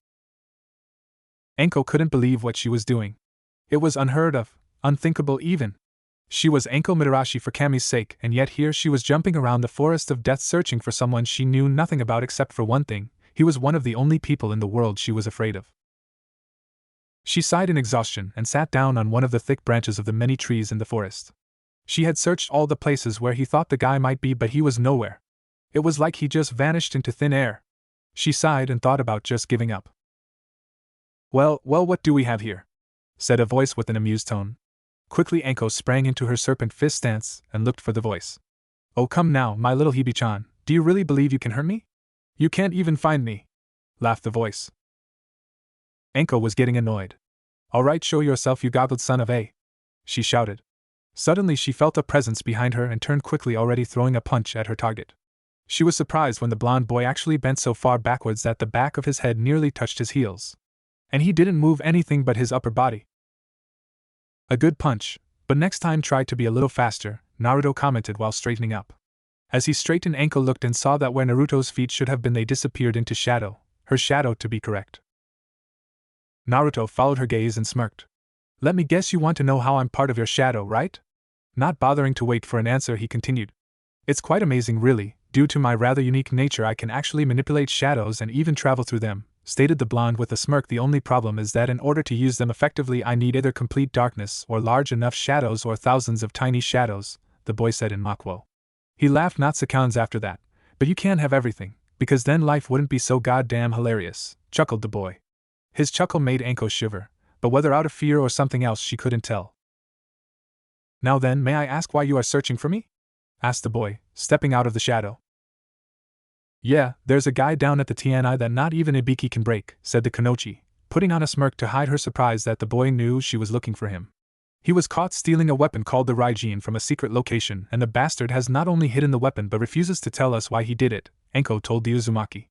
Anko couldn't believe what she was doing. It was unheard of, unthinkable even. She was Anko Mitarashi for Kami's sake, and yet here she was jumping around the forest of death searching for someone she knew nothing about except for one thing: he was one of the only people in the world she was afraid of. She sighed in exhaustion and sat down on one of the thick branches of the many trees in the forest. She had searched all the places where he thought the guy might be, but he was nowhere. It was like he just vanished into thin air. She sighed and thought about just giving up. Well, what do we have here?" said a voice with an amused tone. Quickly Anko sprang into her serpent fist stance and looked for the voice. "Oh, come now, my little Hibi-chan, do you really believe you can hurt me? You can't even find me," laughed the voice. Anko was getting annoyed. "All right, show yourself, you goggled son of a," she shouted. Suddenly she felt a presence behind her and turned quickly, already throwing a punch at her target. She was surprised when the blonde boy actually bent so far backwards that the back of his head nearly touched his heels. And he didn't move anything but his upper body. "A good punch, but next time try to be a little faster," Naruto commented while straightening up. As he straightened, Anko looked and saw that where Naruto's feet should have been, they disappeared into shadow, her shadow to be correct. Naruto followed her gaze and smirked. "Let me guess, you want to know how I'm part of your shadow, right?" Not bothering to wait for an answer, he continued. "It's quite amazing, really. Due to my rather unique nature, I can actually manipulate shadows and even travel through them," stated the blonde with a smirk. "The only problem is that in order to use them effectively, I need either complete darkness or large enough shadows or thousands of tiny shadows," the boy said in mock woe. He laughed not seconds after that. "But you can't have everything, because then life wouldn't be so goddamn hilarious," chuckled the boy. His chuckle made Anko shiver, but whether out of fear or something else she couldn't tell. "Now then, may I ask why you are searching for me?" asked the boy, stepping out of the shadow. "Yeah, there's a guy down at the TNI that not even Ibiki can break," said the Kunoichi, putting on a smirk to hide her surprise that the boy knew she was looking for him. "He was caught stealing a weapon called the Raijin from a secret location, and the bastard has not only hidden the weapon but refuses to tell us why he did it," Anko told the Uzumaki.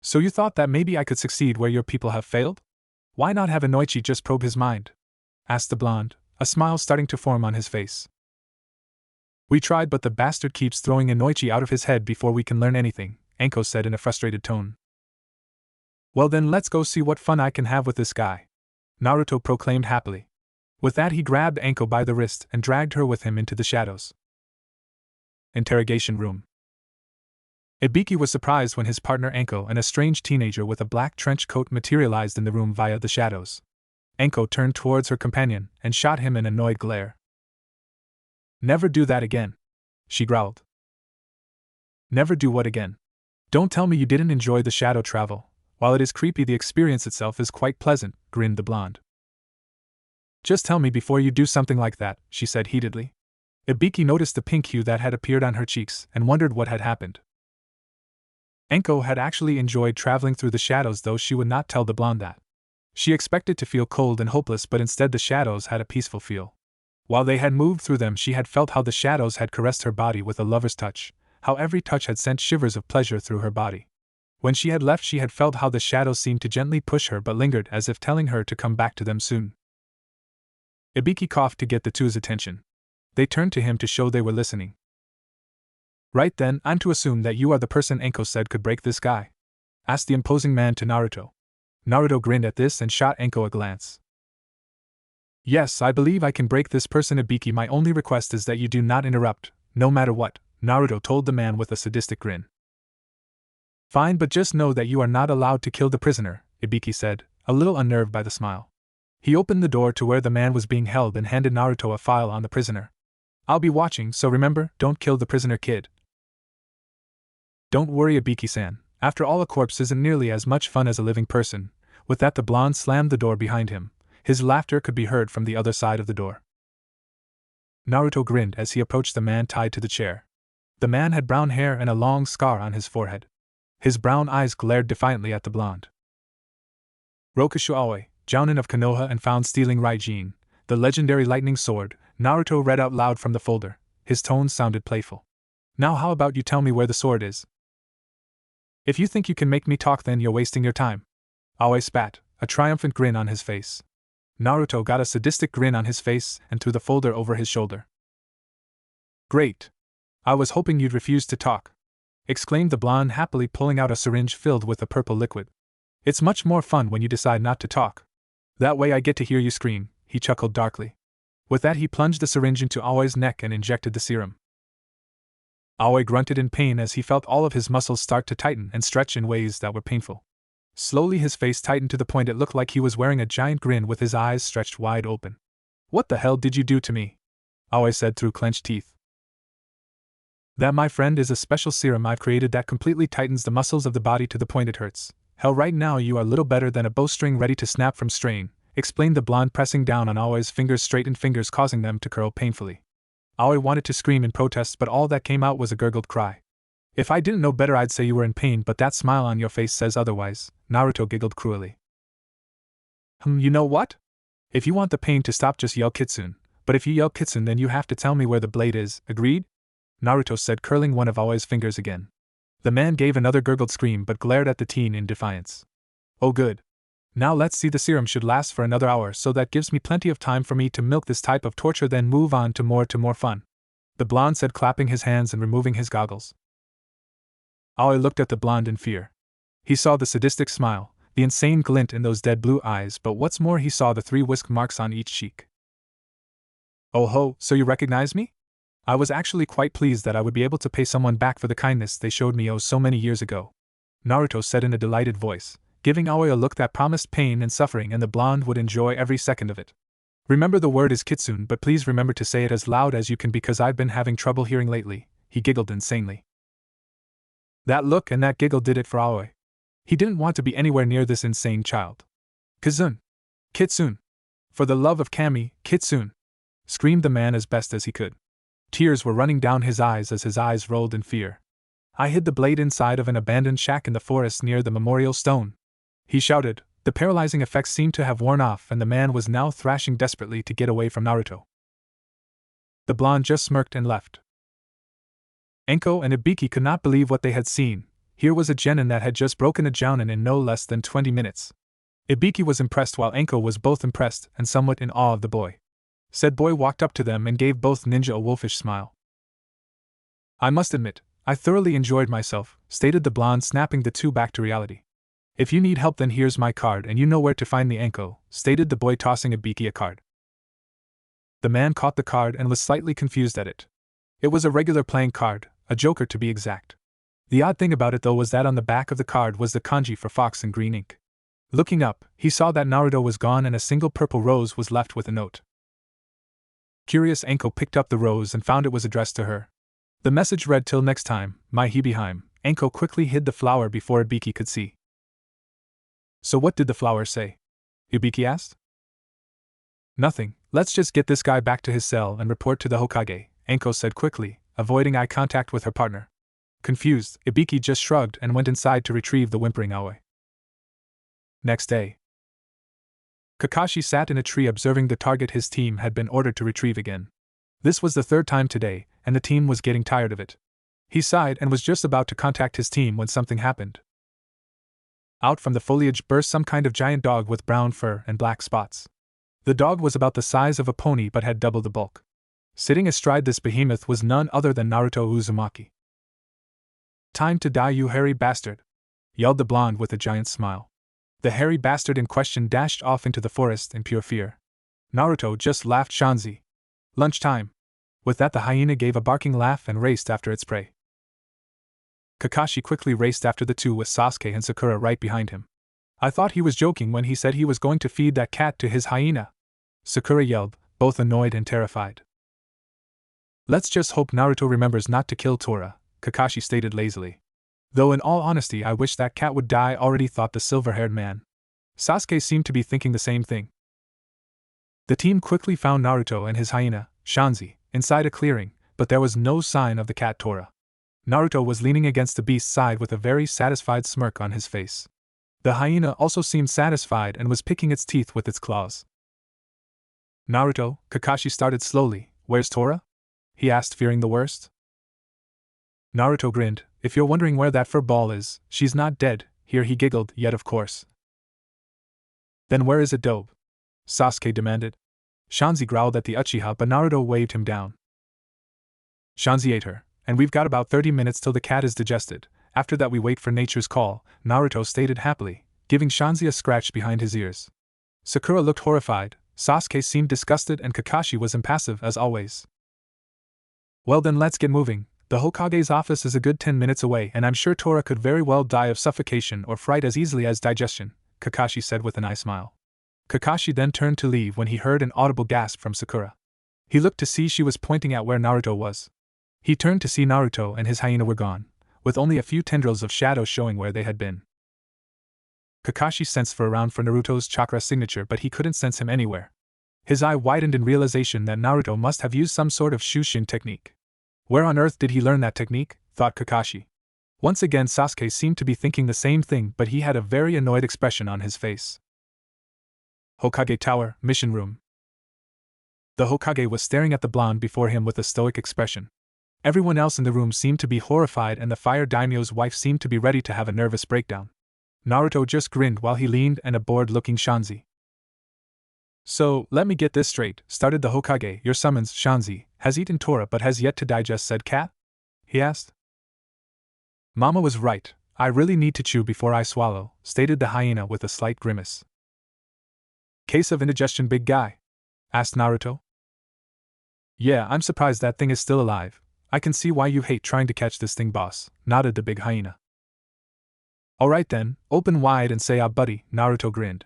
"So you thought that maybe I could succeed where your people have failed? Why not have Inoichi just probe his mind?" asked the blonde, a smile starting to form on his face. "We tried, but the bastard keeps throwing Inoichi out of his head before we can learn anything," Anko said in a frustrated tone. "Well then, let's go see what fun I can have with this guy," Naruto proclaimed happily. With that, he grabbed Anko by the wrist and dragged her with him into the shadows. Interrogation room. Ibiki was surprised when his partner Anko and a strange teenager with a black trench coat materialized in the room via the shadows. Anko turned towards her companion and shot him an annoyed glare. "Never do that again," she growled. "Never do what again? Don't tell me you didn't enjoy the shadow travel. While it is creepy, the experience itself is quite pleasant," grinned the blonde. "Just tell me before you do something like that," she said heatedly. Ibiki noticed the pink hue that had appeared on her cheeks and wondered what had happened. Anko had actually enjoyed traveling through the shadows, though she would not tell the blonde that. She expected to feel cold and hopeless, but instead the shadows had a peaceful feel. While they had moved through them, she had felt how the shadows had caressed her body with a lover's touch, how every touch had sent shivers of pleasure through her body. When she had left, she had felt how the shadows seemed to gently push her but lingered, as if telling her to come back to them soon. Ibiki coughed to get the two's attention. They turned to him to show they were listening. "Right then, I'm to assume that you are the person Anko said could break this guy?" asked the imposing man to Naruto. Naruto grinned at this and shot Anko a glance. Yes, I believe I can break this person Ibiki. My only request is that you do not interrupt, no matter what, Naruto told the man with a sadistic grin. Fine, but just know that you are not allowed to kill the prisoner, Ibiki said, a little unnerved by the smile. He opened the door to where the man was being held and handed Naruto a file on the prisoner. I'll be watching, so remember, don't kill the prisoner, kid. Don't worry, Ibiki-san. After all, a corpse isn't nearly as much fun as a living person. With that, the blonde slammed the door behind him. His laughter could be heard from the other side of the door. Naruto grinned as he approached the man tied to the chair. The man had brown hair and a long scar on his forehead. His brown eyes glared defiantly at the blonde. Rokushu Aoi, Jounin of Konoha and found stealing Raijin, the legendary lightning sword, Naruto read out loud from the folder. His tone sounded playful. Now how about you tell me where the sword is? If you think you can make me talk, then you're wasting your time. Aoi spat, a triumphant grin on his face. Naruto got a sadistic grin on his face and threw the folder over his shoulder. Great. I was hoping you'd refuse to talk, exclaimed the blonde, happily pulling out a syringe filled with a purple liquid. It's much more fun when you decide not to talk. That way I get to hear you scream, he chuckled darkly. With that, he plunged the syringe into Aoi's neck and injected the serum. Aoi grunted in pain as he felt all of his muscles start to tighten and stretch in ways that were painful. Slowly his face tightened to the point it looked like he was wearing a giant grin with his eyes stretched wide open. What the hell did you do to me? Aoi said through clenched teeth. That, my friend, is a special serum I've created that completely tightens the muscles of the body to the point it hurts. Hell, right now you are little better than a bowstring ready to snap from strain, explained the blonde, pressing down on Aoi's fingers, straightened fingers causing them to curl painfully. Aoi wanted to scream in protest, but all that came out was a gurgled cry. If I didn't know better, I'd say you were in pain, but that smile on your face says otherwise, Naruto giggled cruelly. You know what? If you want the pain to stop, just yell Kitsune, but if you yell Kitsune, then you have to tell me where the blade is, agreed? Naruto said, curling one of Aoi's fingers again. The man gave another gurgled scream but glared at the teen in defiance. Oh good. Now let's see, the serum should last for another hour, so that gives me plenty of time for me to milk this type of torture, then move on to more fun. The blonde said, clapping his hands and removing his goggles. Aoi looked at the blonde in fear. He saw the sadistic smile, the insane glint in those dead blue eyes, but what's more, he saw the 3 whisk marks on each cheek. Oh ho, so you recognize me? I was actually quite pleased that I would be able to pay someone back for the kindness they showed me so many years ago, Naruto said in a delighted voice, giving Aoi a look that promised pain and suffering, and the blonde would enjoy every second of it. Remember, the word is Kitsune, but please remember to say it as loud as you can because I've been having trouble hearing lately, he giggled insanely. That look and that giggle did it for Aoi. He didn't want to be anywhere near this insane child. Kazun! Kitsune! For the love of Kami, Kitsune! Screamed the man as best as he could. Tears were running down his eyes as his eyes rolled in fear. I hid the blade inside of an abandoned shack in the forest near the memorial stone, he shouted. The paralyzing effects seemed to have worn off, and the man was now thrashing desperately to get away from Naruto. The blonde just smirked and left. Anko and Ibiki could not believe what they had seen. Here was a genin that had just broken a jounin in no less than 20 minutes. Ibiki was impressed while Anko was both impressed and somewhat in awe of the boy. Said boy walked up to them and gave both ninja a wolfish smile. I must admit, I thoroughly enjoyed myself, stated the blonde, snapping the two back to reality. If you need help, then here's my card and you know where to find me, Anko, stated the boy, tossing Ibiki a card. The man caught the card and was slightly confused at it. It was a regular playing card, a joker to be exact. The odd thing about it though was that on the back of the card was the kanji for fox in green ink. Looking up, he saw that Naruto was gone and a single purple rose was left with a note. Curious, Anko picked up the rose and found it was addressed to her. The message read, "Till next time, my Hibiheim." Anko quickly hid the flower before Ibiki could see. So what did the flower say? Ibiki asked. Nothing, let's just get this guy back to his cell and report to the Hokage, Anko said quickly, avoiding eye contact with her partner. Confused, Ibiki just shrugged and went inside to retrieve the whimpering Aoi. Next day, Kakashi sat in a tree observing the target his team had been ordered to retrieve again. This was the 3rd time today, and the team was getting tired of it. He sighed and was just about to contact his team when something happened. Out from the foliage burst some kind of giant dog with brown fur and black spots. The dog was about the size of a pony but had double the bulk. Sitting astride this behemoth was none other than Naruto Uzumaki. Time to die, you hairy bastard! yelled the blonde with a giant smile. The hairy bastard in question dashed off into the forest in pure fear. Naruto just laughed. Shanzi. Lunchtime. With that, the hyena gave a barking laugh and raced after its prey. Kakashi quickly raced after the two with Sasuke and Sakura right behind him. I thought he was joking when he said he was going to feed that cat to his hyena, Sakura yelled, both annoyed and terrified. Let's just hope Naruto remembers not to kill Tora, Kakashi stated lazily. Though in all honesty I wish that cat would die already, thought the silver-haired man. Sasuke seemed to be thinking the same thing. The team quickly found Naruto and his hyena, Shanzi, inside a clearing, but there was no sign of the cat Tora. Naruto was leaning against the beast's side with a very satisfied smirk on his face. The hyena also seemed satisfied and was picking its teeth with its claws. Naruto, Kakashi started slowly. Where's Tora? He asked, fearing the worst. Naruto grinned. If you're wondering where that fur ball is, she's not dead. Here, he giggled. Yet of course. Then where is Adobe? Sasuke demanded. Shanzi growled at the Uchiha, but Naruto waved him down. Shanzi ate her, and we've got about 30 minutes till the cat is digested. After that we wait for nature's call, Naruto stated happily, giving Shanzi a scratch behind his ears. Sakura looked horrified, Sasuke seemed disgusted, and Kakashi was impassive as always. Well then, let's get moving. The Hokage's office is a good 10 minutes away, and I'm sure Tora could very well die of suffocation or fright as easily as digestion, Kakashi said with an eye smile. Kakashi then turned to leave when he heard an audible gasp from Sakura. He looked to see she was pointing at where Naruto was. He turned to see Naruto and his hyena were gone, with only a few tendrils of shadow showing where they had been. Kakashi sensed around for Naruto's chakra signature, but he couldn't sense him anywhere. His eye widened in realization that Naruto must have used some sort of Shushin technique. Where on earth did he learn that technique? Thought Kakashi. Once again Sasuke seemed to be thinking the same thing, but he had a very annoyed expression on his face. Hokage Tower, Mission Room. The Hokage was staring at the blonde before him with a stoic expression. Everyone else in the room seemed to be horrified, and the fire daimyo's wife seemed to be ready to have a nervous breakdown. Naruto just grinned while he leaned and a bored-looking Shanzi. So, let me get this straight, started the Hokage. Your summons, Shanzi, has eaten Tora but has yet to digest said cat? He asked. Mama was right, I really need to chew before I swallow, stated the hyena with a slight grimace. Case of indigestion, big guy? Asked Naruto. Yeah, I'm surprised that thing is still alive. I can see why you hate trying to catch this thing, boss, nodded the big hyena. Alright then, open wide and say ah buddy, Naruto grinned.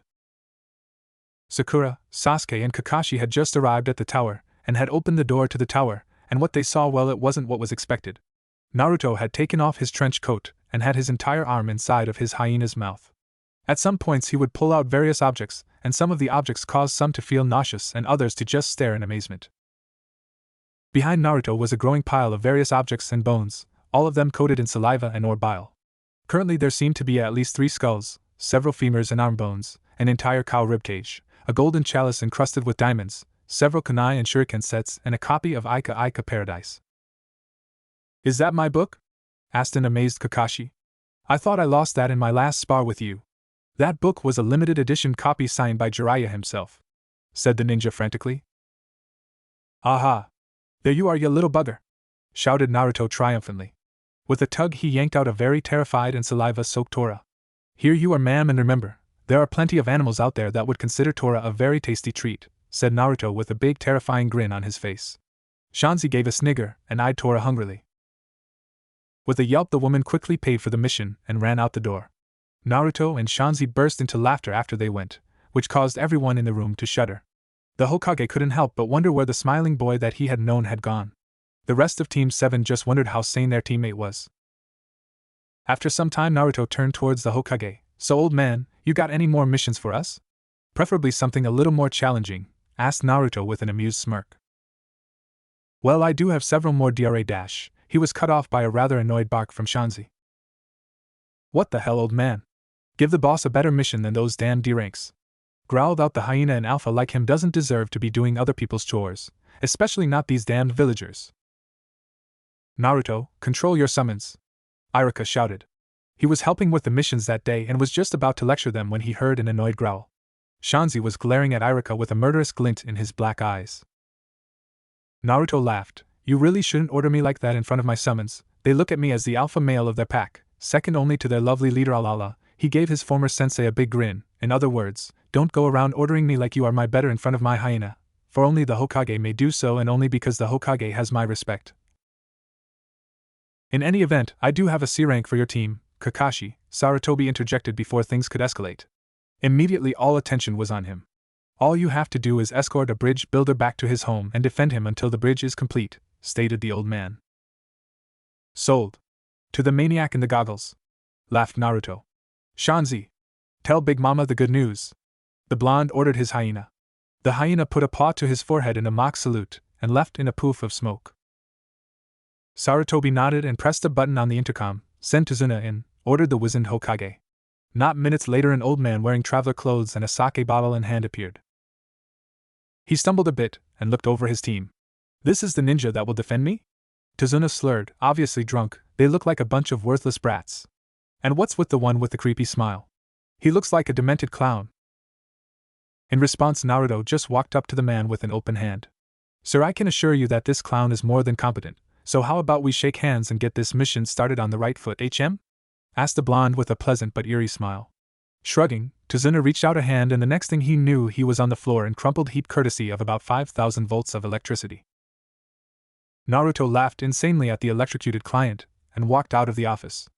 Sakura, Sasuke and Kakashi had just arrived at the tower, and had opened the door to the tower, and what they saw, well, it wasn't what was expected. Naruto had taken off his trench coat, and had his entire arm inside of his hyena's mouth. At some points he would pull out various objects, and some of the objects caused some to feel nauseous and others to just stare in amazement. Behind Naruto was a growing pile of various objects and bones, all of them coated in saliva and or bile. Currently there seemed to be at least 3 skulls, several femurs and arm bones, an entire cow ribcage, a golden chalice encrusted with diamonds, several kunai and shuriken sets, and a copy of Ika Ika Paradise. Is that my book? Asked an amazed Kakashi. I thought I lost that in my last spar with you. That book was a limited edition copy signed by Jiraiya himself, said the ninja frantically. Aha! There you are, you little bugger! Shouted Naruto triumphantly. With a tug he yanked out a very terrified and saliva-soaked Tora. Here you are, ma'am, and remember, there are plenty of animals out there that would consider Tora a very tasty treat, said Naruto with a big terrifying grin on his face. Shanzi gave a snigger and eyed Tora hungrily. With a yelp the woman quickly paid for the mission and ran out the door. Naruto and Shanzi burst into laughter after they went, which caused everyone in the room to shudder. The Hokage couldn't help but wonder where the smiling boy that he had known had gone. The rest of Team 7 just wondered how sane their teammate was. After some time Naruto turned towards the Hokage. So old man, you got any more missions for us? Preferably something a little more challenging, asked Naruto with an amused smirk. Well, I do have several more DRA dash. He was cut off by a rather annoyed bark from Shanzi. What the hell, old man? Give the boss a better mission than those damn D-ranks. Growled out the hyena. An alpha like him doesn't deserve to be doing other people's chores, especially not these damned villagers. Naruto, control your summons, Iruka shouted. He was helping with the missions that day and was just about to lecture them when he heard an annoyed growl. Shanzi was glaring at Iruka with a murderous glint in his black eyes. Naruto laughed. You really shouldn't order me like that in front of my summons. They look at me as the alpha male of their pack, second only to their lovely leader Alala, he gave his former sensei a big grin. In other words, don't go around ordering me like you are my better in front of my hyena, for only the Hokage may do so and only because the Hokage has my respect. In any event, I do have a C rank for your team, Kakashi, Sarutobi interjected before things could escalate. Immediately all attention was on him. All you have to do is escort a bridge builder back to his home and defend him until the bridge is complete, stated the old man. Sold. To the maniac in the goggles, laughed Naruto. Shanzi, tell Big Mama the good news. The blonde ordered his hyena. The hyena put a paw to his forehead in a mock salute, and left in a poof of smoke. Sarutobi nodded and pressed a button on the intercom. Send Tazuna in, ordered the wizened Hokage. Not minutes later an old man wearing traveler clothes and a sake bottle in hand appeared. He stumbled a bit, and looked over his team. This is the ninja that will defend me? Tazuna slurred, obviously drunk. They look like a bunch of worthless brats. And what's with the one with the creepy smile? He looks like a demented clown. In response, Naruto just walked up to the man with an open hand. Sir, I can assure you that this clown is more than competent, so how about we shake hands and get this mission started on the right foot, HM? Asked the blonde with a pleasant but eerie smile. Shrugging, Tazuna reached out a hand and the next thing he knew he was on the floor in crumpled heap courtesy of about 5,000 volts of electricity. Naruto laughed insanely at the electrocuted client, and walked out of the office.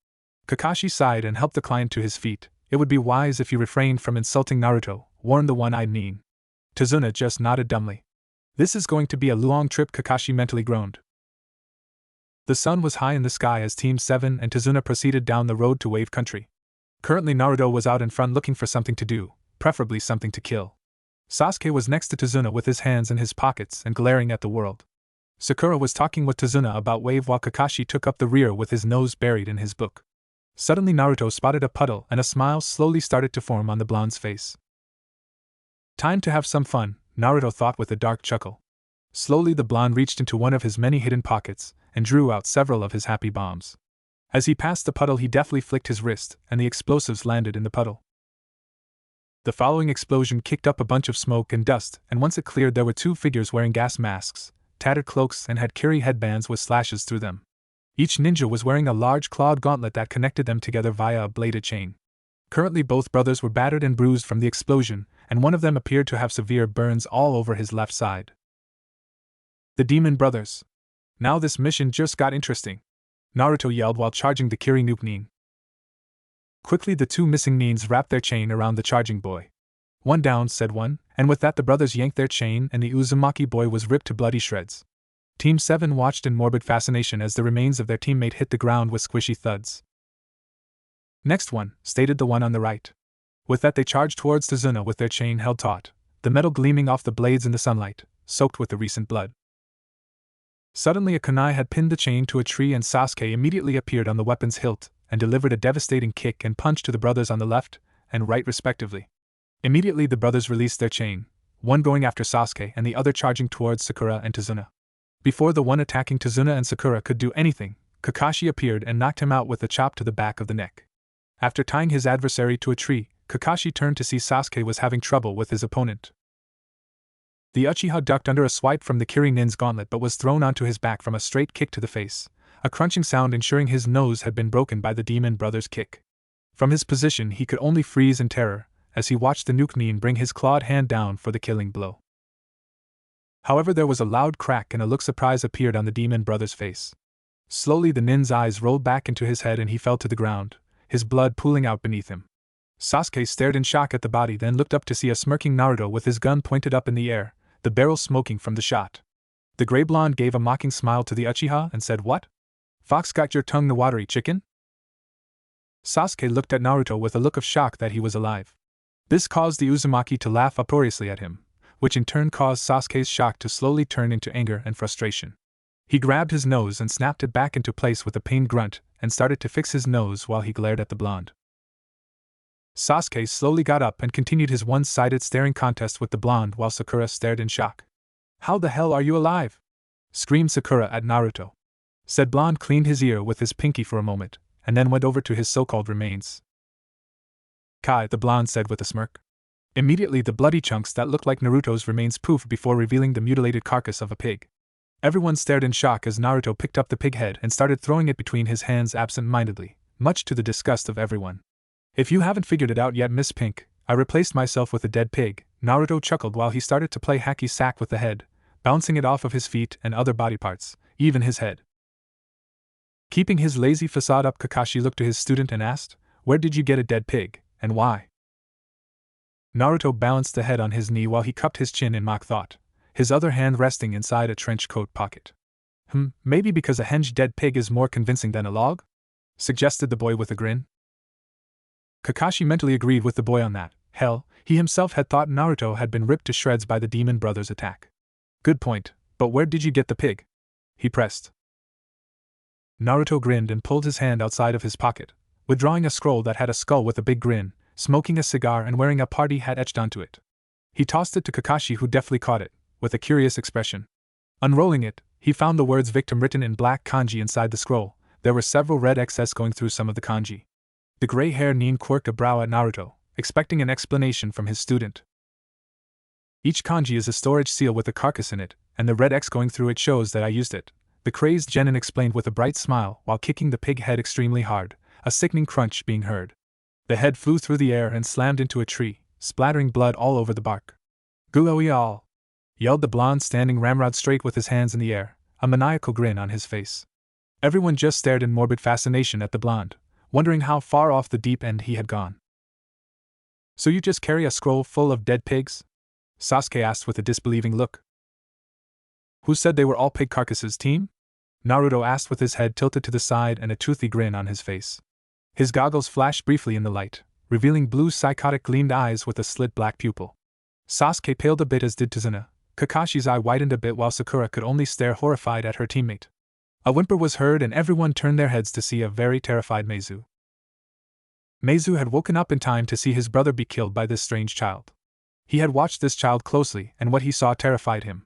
Kakashi sighed and helped the client to his feet. It would be wise if you refrained from insulting Naruto, warned the one-eyed Nin. Tazuna just nodded dumbly. This is going to be a long trip, Kakashi mentally groaned. The sun was high in the sky as Team 7 and Tazuna proceeded down the road to Wave Country. Currently Naruto was out in front looking for something to do, preferably something to kill. Sasuke was next to Tazuna with his hands in his pockets and glaring at the world. Sakura was talking with Tazuna about Wave while Kakashi took up the rear with his nose buried in his book. Suddenly Naruto spotted a puddle and a smile slowly started to form on the blonde's face. Time to have some fun, Naruto thought with a dark chuckle. Slowly the blonde reached into one of his many hidden pockets and drew out several of his happy bombs. As he passed the puddle he deftly flicked his wrist and the explosives landed in the puddle. The following explosion kicked up a bunch of smoke and dust, and once it cleared there were two figures wearing gas masks, tattered cloaks and had kiri headbands with slashes through them. Each ninja was wearing a large clawed gauntlet that connected them together via a bladed chain. Currently both brothers were battered and bruised from the explosion, and one of them appeared to have severe burns all over his left side. The Demon Brothers. Now this mission just got interesting, Naruto yelled while charging the Kiri Nuke Nin. Quickly the two missing Nins wrapped their chain around the charging boy. One down, said one, and with that the brothers yanked their chain and the Uzumaki boy was ripped to bloody shreds. Team 7 watched in morbid fascination as the remains of their teammate hit the ground with squishy thuds. Next one, stated the one on the right. With that they charged towards Tazuna with their chain held taut, the metal gleaming off the blades in the sunlight, soaked with the recent blood. Suddenly a kunai had pinned the chain to a tree and Sasuke immediately appeared on the weapon's hilt and delivered a devastating kick and punch to the brothers on the left and right respectively. Immediately the brothers released their chain, one going after Sasuke and the other charging towards Sakura and Tazuna. Before the one attacking Tazuna and Sakura could do anything, Kakashi appeared and knocked him out with a chop to the back of the neck. After tying his adversary to a tree, Kakashi turned to see Sasuke was having trouble with his opponent. The Uchiha ducked under a swipe from the Kiri Nin's gauntlet but was thrown onto his back from a straight kick to the face, a crunching sound ensuring his nose had been broken by the Demon Brother's kick. From his position he could only freeze in terror as he watched the Nuke Nin bring his clawed hand down for the killing blow. However, there was a loud crack and a look of surprise appeared on the Demon Brother's face. Slowly the Nin's eyes rolled back into his head and he fell to the ground, his blood pooling out beneath him. Sasuke stared in shock at the body, then looked up to see a smirking Naruto with his gun pointed up in the air, the barrel smoking from the shot. The gray blonde gave a mocking smile to the Uchiha and said, "What? Fox got your tongue the watery chicken?" Sasuke looked at Naruto with a look of shock that he was alive. This caused the Uzumaki to laugh uproariously at him, which in turn caused Sasuke's shock to slowly turn into anger and frustration. He grabbed his nose and snapped it back into place with a pained grunt and started to fix his nose while he glared at the blonde. Sasuke slowly got up and continued his one-sided staring contest with the blonde while Sakura stared in shock. "How the hell are you alive?" screamed Sakura at Naruto. Said blonde cleaned his ear with his pinky for a moment, and then went over to his so-called remains. "Kai," the blonde said with a smirk. Immediately the bloody chunks that looked like Naruto's remains poofed before revealing the mutilated carcass of a pig. Everyone stared in shock as Naruto picked up the pig head and started throwing it between his hands absent-mindedly, much to the disgust of everyone. If you haven't figured it out yet, Miss Pink, I replaced myself with a dead pig, Naruto chuckled while he started to play hacky sack with the head, bouncing it off of his feet and other body parts, even his head. Keeping his lazy facade up, Kakashi looked to his student and asked, "Where did you get a dead pig, and why?" Naruto balanced the head on his knee while he cupped his chin in mock thought, his other hand resting inside a trench coat pocket. Maybe because a henge dead pig is more convincing than a log? Suggested the boy with a grin. Kakashi mentally agreed with the boy on that. Hell, he himself had thought Naruto had been ripped to shreds by the demon brother's attack. Good point, but where did you get the pig? He pressed. Naruto grinned and pulled his hand outside of his pocket, withdrawing a scroll that had a skull with a big grin, smoking a cigar and wearing a party hat etched onto it. He tossed it to Kakashi, who deftly caught it, with a curious expression. Unrolling it, he found the words victim written in black kanji inside the scroll. There were several red X's going through some of the kanji. The gray-haired Nin quirked a brow at Naruto, expecting an explanation from his student. Each kanji is a storage seal with a carcass in it, and the red X going through it shows that I used it, the crazed genin explained with a bright smile while kicking the pig head extremely hard, a sickening crunch being heard. The head flew through the air and slammed into a tree, splattering blood all over the bark. "Goo-oh-ee-all!" yelled the blonde, standing ramrod straight with his hands in the air, a maniacal grin on his face. Everyone just stared in morbid fascination at the blonde, wondering how far off the deep end he had gone. "So you just carry a scroll full of dead pigs?" Sasuke asked with a disbelieving look. "Who said they were all pig carcasses, team?" Naruto asked with his head tilted to the side and a toothy grin on his face. His goggles flashed briefly in the light, revealing blue psychotic gleamed eyes with a slit black pupil. Sasuke paled a bit, as did Tazuna. Kakashi's eye widened a bit while Sakura could only stare horrified at her teammate. A whimper was heard and everyone turned their heads to see a very terrified Meizu. Meizu had woken up in time to see his brother be killed by this strange child. He had watched this child closely, and what he saw terrified him.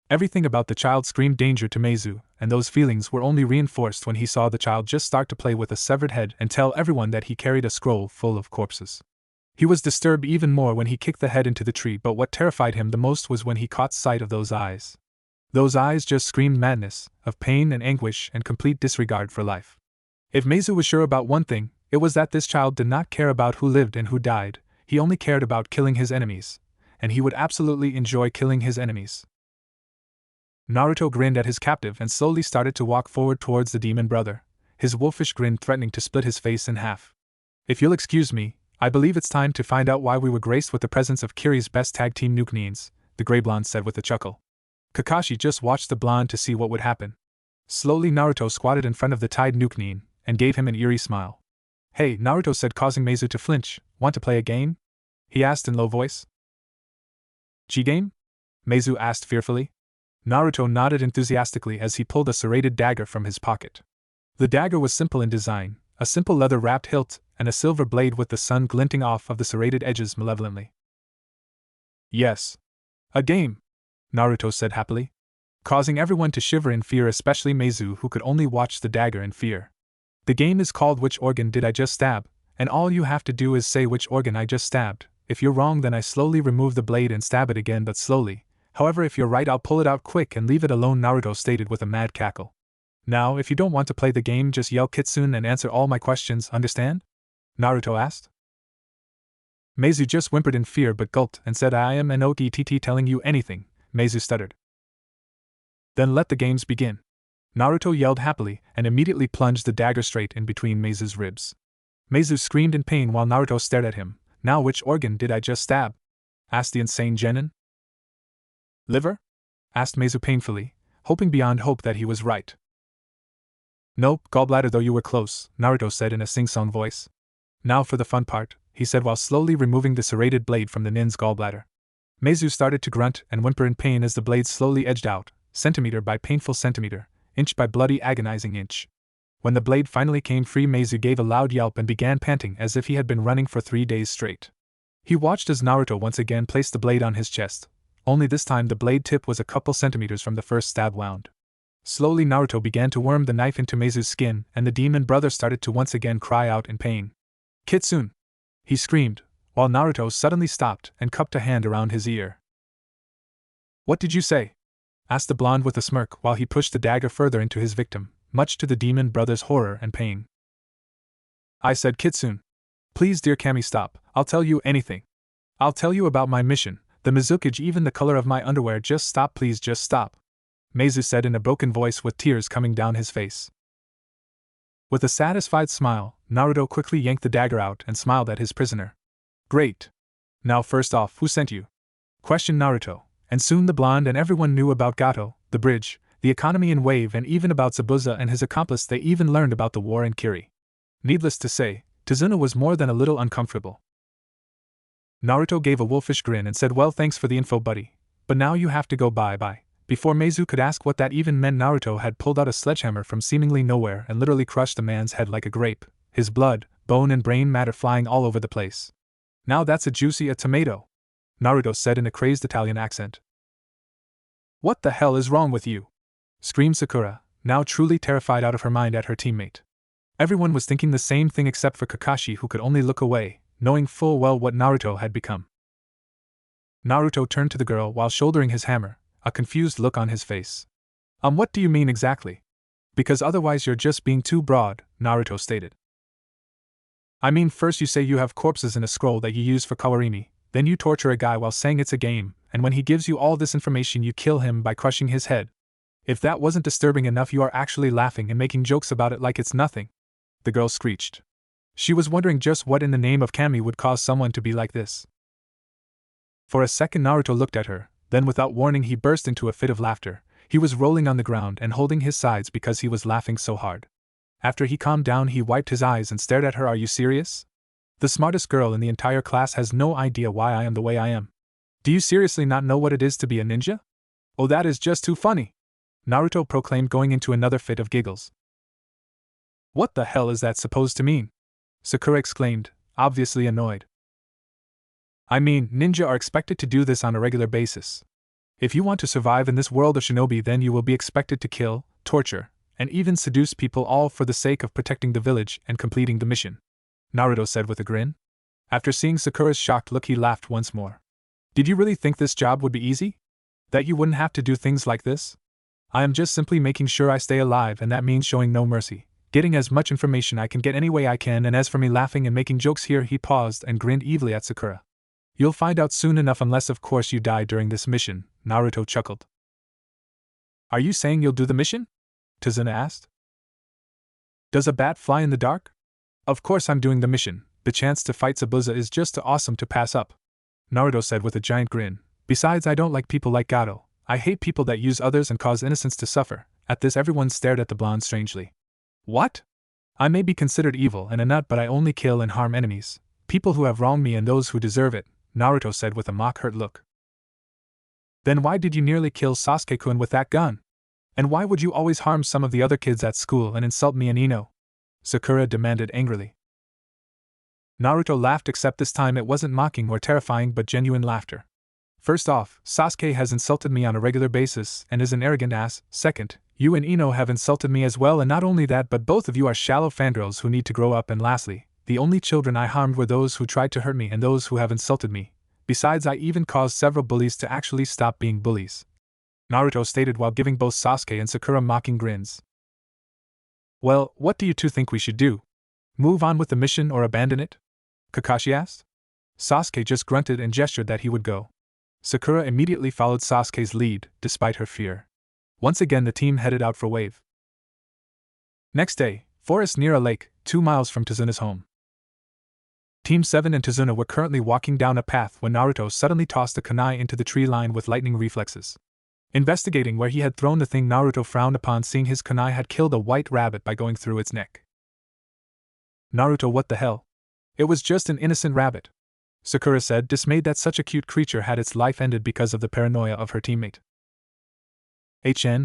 Everything about the child screamed danger to Meizu, and those feelings were only reinforced when he saw the child just start to play with a severed head and tell everyone that he carried a scroll full of corpses. He was disturbed even more when he kicked the head into the tree, but what terrified him the most was when he caught sight of those eyes. Those eyes just screamed madness, of pain and anguish and complete disregard for life. If Meizu was sure about one thing, it was that this child did not care about who lived and who died, he only cared about killing his enemies, and he would absolutely enjoy killing his enemies. Naruto grinned at his captive and slowly started to walk forward towards the demon brother, his wolfish grin threatening to split his face in half. "If you'll excuse me, I believe it's time to find out why we were graced with the presence of Kiri's best tag team Nuke-Nins," the gray blonde said with a chuckle. Kakashi just watched the blonde to see what would happen. Slowly Naruto squatted in front of the tied Nuke-Nin and gave him an eerie smile. "Hey," Naruto said, causing Meizu to flinch. "Want to play a game?" he asked in low voice. "G-game?" Meizu asked fearfully. Naruto nodded enthusiastically as he pulled a serrated dagger from his pocket. The dagger was simple in design, a simple leather-wrapped hilt, and a silver blade with the sun glinting off of the serrated edges malevolently. "Yes. A game," Naruto said happily, causing everyone to shiver in fear, especially Meizu, who could only watch the dagger in fear. "The game is called Which Organ Did I Just Stab?, and all you have to do is say which organ I just stabbed. If you're wrong, then I slowly remove the blade and stab it again, but slowly. However, if you're right, I'll pull it out quick and leave it alone," Naruto stated with a mad cackle. "Now, if you don't want to play the game, just yell Kitsune and answer all my questions, understand?" Naruto asked. Meizu just whimpered in fear but gulped and said, "I am not telling you anything," Meizu stuttered. "Then let the games begin," Naruto yelled happily and immediately plunged the dagger straight in between Meizu's ribs. Meizu screamed in pain while Naruto stared at him. "Now which organ did I just stab?" asked the insane genin. "Liver?" asked Meizu painfully, hoping beyond hope that he was right. "Nope, gallbladder, though you were close," Naruto said in a sing-song voice. "Now for the fun part," he said while slowly removing the serrated blade from the nin's gallbladder. Meizu started to grunt and whimper in pain as the blade slowly edged out, centimeter by painful centimeter, inch by bloody agonizing inch. When the blade finally came free, Meizu gave a loud yelp and began panting as if he had been running for 3 days straight. He watched as Naruto once again placed the blade on his chest, only this time the blade tip was a couple centimeters from the first stab wound. Slowly Naruto began to worm the knife into Meizu's skin, and the demon brother started to once again cry out in pain. "Kitsune!" he screamed, while Naruto suddenly stopped and cupped a hand around his ear. "What did you say?" asked the blonde with a smirk while he pushed the dagger further into his victim, much to the demon brother's horror and pain. I said Kitsune. Please dear Kami stop, I'll tell you anything. I'll tell you about my mission, the Mizukage, even the color of my underwear. Just stop, please just stop. Meizu said in a broken voice with tears coming down his face. With a satisfied smile, Naruto quickly yanked the dagger out and smiled at his prisoner. Great. Now first off, who sent you? Questioned Naruto, and soon the blonde and everyone knew about Gato, the bridge, the economy in Wave, and even about Zabuza and his accomplice. They even learned about the war in Kiri. Needless to say, Tazuna was more than a little uncomfortable. Naruto gave a wolfish grin and said, well, thanks for the info, buddy, but now you have to go bye-bye. Before Meizu could ask what that even meant, Naruto had pulled out a sledgehammer from seemingly nowhere and literally crushed the man's head like a grape, his blood, bone and brain matter flying all over the place. Now that's a juicy a tomato, Naruto said in a crazed Italian accent. What the hell is wrong with you? Screamed Sakura, now truly terrified out of her mind at her teammate. Everyone was thinking the same thing except for Kakashi, who could only look away, knowing full well what Naruto had become. Naruto turned to the girl while shouldering his hammer, a confused look on his face. What do you mean exactly? Because otherwise you're just being too broad, Naruto stated. I mean, first you say you have corpses in a scroll that you use for kawarimi, then you torture a guy while saying it's a game, and when he gives you all this information you kill him by crushing his head. If that wasn't disturbing enough, you are actually laughing and making jokes about it like it's nothing. The girl screeched. She was wondering just what in the name of Kami would cause someone to be like this. For a second Naruto looked at her, then without warning he burst into a fit of laughter. He was rolling on the ground and holding his sides because he was laughing so hard. After he calmed down he wiped his eyes and stared at her. Are you serious? The smartest girl in the entire class has no idea why I am the way I am. Do you seriously not know what it is to be a ninja? Oh, that is just too funny, Naruto proclaimed, going into another fit of giggles. What the hell is that supposed to mean? Sakura exclaimed, obviously annoyed. I mean, ninja are expected to do this on a regular basis. If you want to survive in this world of shinobi, then you will be expected to kill, torture, and even seduce people, all for the sake of protecting the village and completing the mission, Naruto said with a grin. After seeing Sakura's shocked look he laughed once more. Did you really think this job would be easy? That you wouldn't have to do things like this? I am just simply making sure I stay alive, and that means showing no mercy, getting as much information I can get any way I can, and as for me laughing and making jokes here, he paused and grinned evilly at Sakura. You'll find out soon enough, unless of course you die during this mission, Naruto chuckled. Are you saying you'll do the mission? Tazuna asked. Does a bat fly in the dark? Of course I'm doing the mission. The chance to fight Zabuza is just too awesome to pass up, Naruto said with a giant grin. Besides, I don't like people like Gato. I hate people that use others and cause innocents to suffer. At this everyone stared at the blonde strangely. What? I may be considered evil and a nut, but I only kill and harm enemies, people who have wronged me and those who deserve it, Naruto said with a mock-hurt look. Then why did you nearly kill Sasuke-kun with that gun? And why would you always harm some of the other kids at school and insult me and Ino? Sakura demanded angrily. Naruto laughed, except this time it wasn't mocking or terrifying but genuine laughter. First off, Sasuke has insulted me on a regular basis and is an arrogant ass. Second, you and Ino have insulted me as well, and not only that, but both of you are shallow fangirls who need to grow up. And lastly, the only children I harmed were those who tried to hurt me and those who have insulted me. Besides, I even caused several bullies to actually stop being bullies, Naruto stated while giving both Sasuke and Sakura mocking grins. Well, what do you two think we should do? Move on with the mission or abandon it? Kakashi asked. Sasuke just grunted and gestured that he would go. Sakura immediately followed Sasuke's lead, despite her fear. Once again the team headed out for Wave. Next day, forest near a lake, 2 miles from Tazuna's home. Team 7 and Tazuna were currently walking down a path when Naruto suddenly tossed a kunai into the tree line with lightning reflexes. Investigating where he had thrown the thing, Naruto frowned upon seeing his kunai had killed a white rabbit by going through its neck. Naruto, what the hell? It was just an innocent rabbit, Sakura said, dismayed that such a cute creature had its life ended because of the paranoia of her teammate.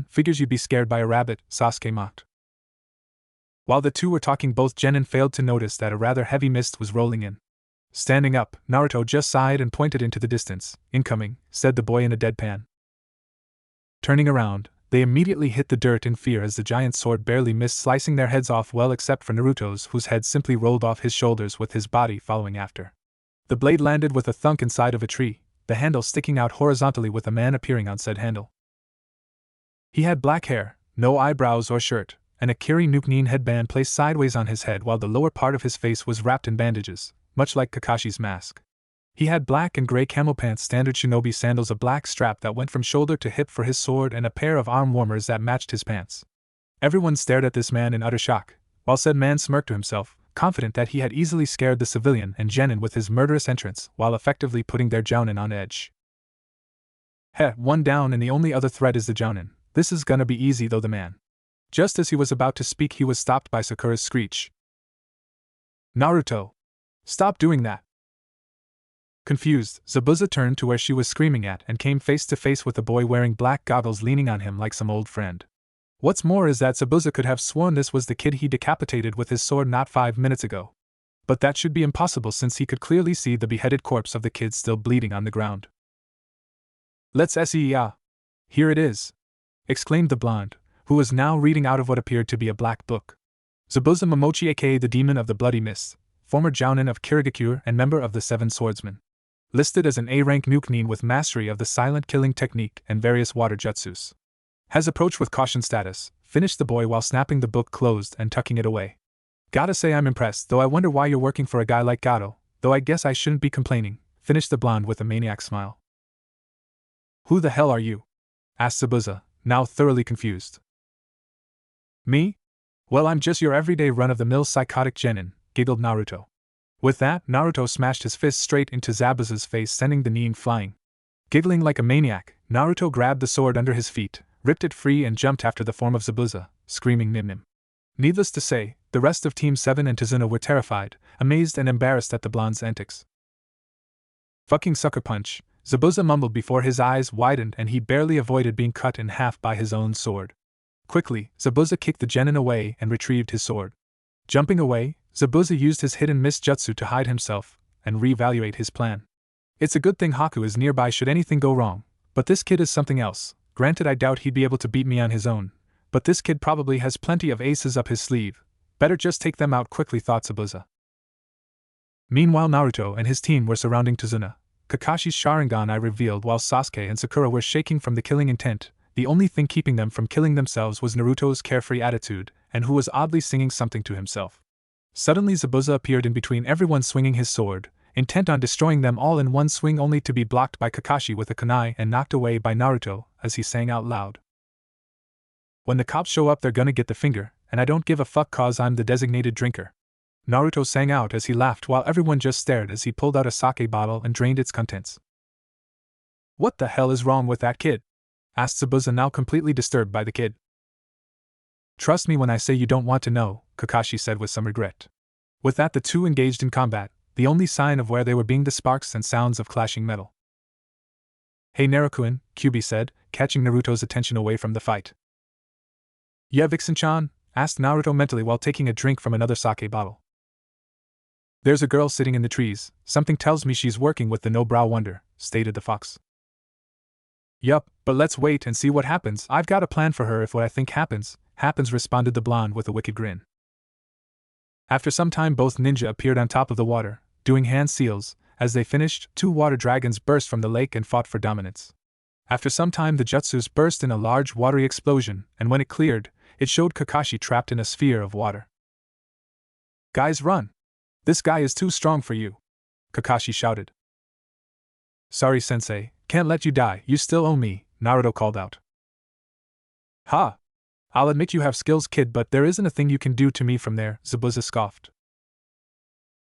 Figures you'd be scared by a rabbit, Sasuke mocked. While the two were talking, both Genin failed to notice that a rather heavy mist was rolling in. Standing up, Naruto just sighed and pointed into the distance. Incoming, said the boy in a deadpan. Turning around, they immediately hit the dirt in fear as the giant sword barely missed slicing their heads off, well except for Naruto's, whose head simply rolled off his shoulders with his body following after. The blade landed with a thunk inside of a tree, the handle sticking out horizontally with a man appearing on said handle. He had black hair, no eyebrows or shirt, and a Kiri Nuke-Nin headband placed sideways on his head while the lower part of his face was wrapped in bandages, much like Kakashi's mask. He had black and gray camel pants, standard shinobi sandals, a black strap that went from shoulder to hip for his sword, and a pair of arm warmers that matched his pants. Everyone stared at this man in utter shock, while said man smirked to himself, confident that he had easily scared the civilian and genin with his murderous entrance while effectively putting their jounin on edge. Heh, one down and the only other threat is the jounin. This is gonna be easy though. The man. Just as he was about to speak, he was stopped by Sakura's screech. Naruto! Stop doing that! Confused, Zabuza turned to where she was screaming at and came face to face with a boy wearing black goggles leaning on him like some old friend. What's more is that Zabuza could have sworn this was the kid he decapitated with his sword not 5 minutes ago. But that should be impossible since he could clearly see the beheaded corpse of the kid still bleeding on the ground. Let's see. Here it is! Exclaimed the blonde, who was now reading out of what appeared to be a black book. Zabuza Momochi, aka the Demon of the Bloody Mist, former jounin of Kirigakure and member of the Seven Swordsmen. Listed as an A-rank Nuke-Nin with mastery of the silent killing technique and various water jutsus. Has approach with caution status, finished the boy while snapping the book closed and tucking it away. Gotta say I'm impressed, though I wonder why you're working for a guy like Gato, though I guess I shouldn't be complaining, finished the blonde with a maniac smile. Who the hell are you? Asked Zabuza, now thoroughly confused. Me? Well, I'm just your everyday run-of-the-mill psychotic genin, giggled Naruto. With that, Naruto smashed his fist straight into Zabuza's face, sending the nin flying. Giggling like a maniac, Naruto grabbed the sword under his feet, ripped it free and jumped after the form of Zabuza, screaming Nim Nim. Needless to say, the rest of Team 7 and Tazuna were terrified, amazed and embarrassed at the blonde's antics. Fucking sucker punch, Zabuza mumbled before his eyes widened and he barely avoided being cut in half by his own sword. Quickly, Zabuza kicked the genin away and retrieved his sword. Jumping away, Zabuza used his hidden mist jutsu to hide himself and reevaluate his plan. It's a good thing Haku is nearby should anything go wrong, but this kid is something else. Granted, I doubt he'd be able to beat me on his own, but this kid probably has plenty of aces up his sleeve. Better just take them out quickly, thought Zabuza. Meanwhile, Naruto and his team were surrounding Tazuna. Kakashi's Sharingan I revealed while Sasuke and Sakura were shaking from the killing intent. The only thing keeping them from killing themselves was Naruto's carefree attitude, and who was oddly singing something to himself. Suddenly Zabuza appeared in between everyone swinging his sword, intent on destroying them all in one swing, only to be blocked by Kakashi with a kunai and knocked away by Naruto as he sang out loud. When the cops show up they're gonna get the finger, and I don't give a fuck cause I'm the designated drinker. Naruto sang out as he laughed while everyone just stared as he pulled out a sake bottle and drained its contents. What the hell is wrong with that kid? Asked Zabuza, now completely disturbed by the kid. Trust me when I say you don't want to know, Kakashi said with some regret. With that the two engaged in combat, the only sign of where they were being the sparks and sounds of clashing metal. Hey Naruto-kun, Kyubi said, catching Naruto's attention away from the fight. Yeah, Vixen-chan? Asked Naruto mentally while taking a drink from another sake bottle. There's a girl sitting in the trees, something tells me she's working with the No-Brow Wonder, stated the fox. Yup, but let's wait and see what happens. I've got a plan for her if what I think happens, responded the blonde with a wicked grin. After some time both ninja appeared on top of the water, doing hand seals. As they finished, 2 water dragons burst from the lake and fought for dominance. After some time the jutsus burst in a large watery explosion, and when it cleared, it showed Kakashi trapped in a sphere of water. Guys, run! This guy is too strong for you! Kakashi shouted. Sorry sensei, can't let you die, you still owe me, Naruto called out. Ha! I'll admit you have skills, kid, but there isn't a thing you can do to me from there, Zabuza scoffed.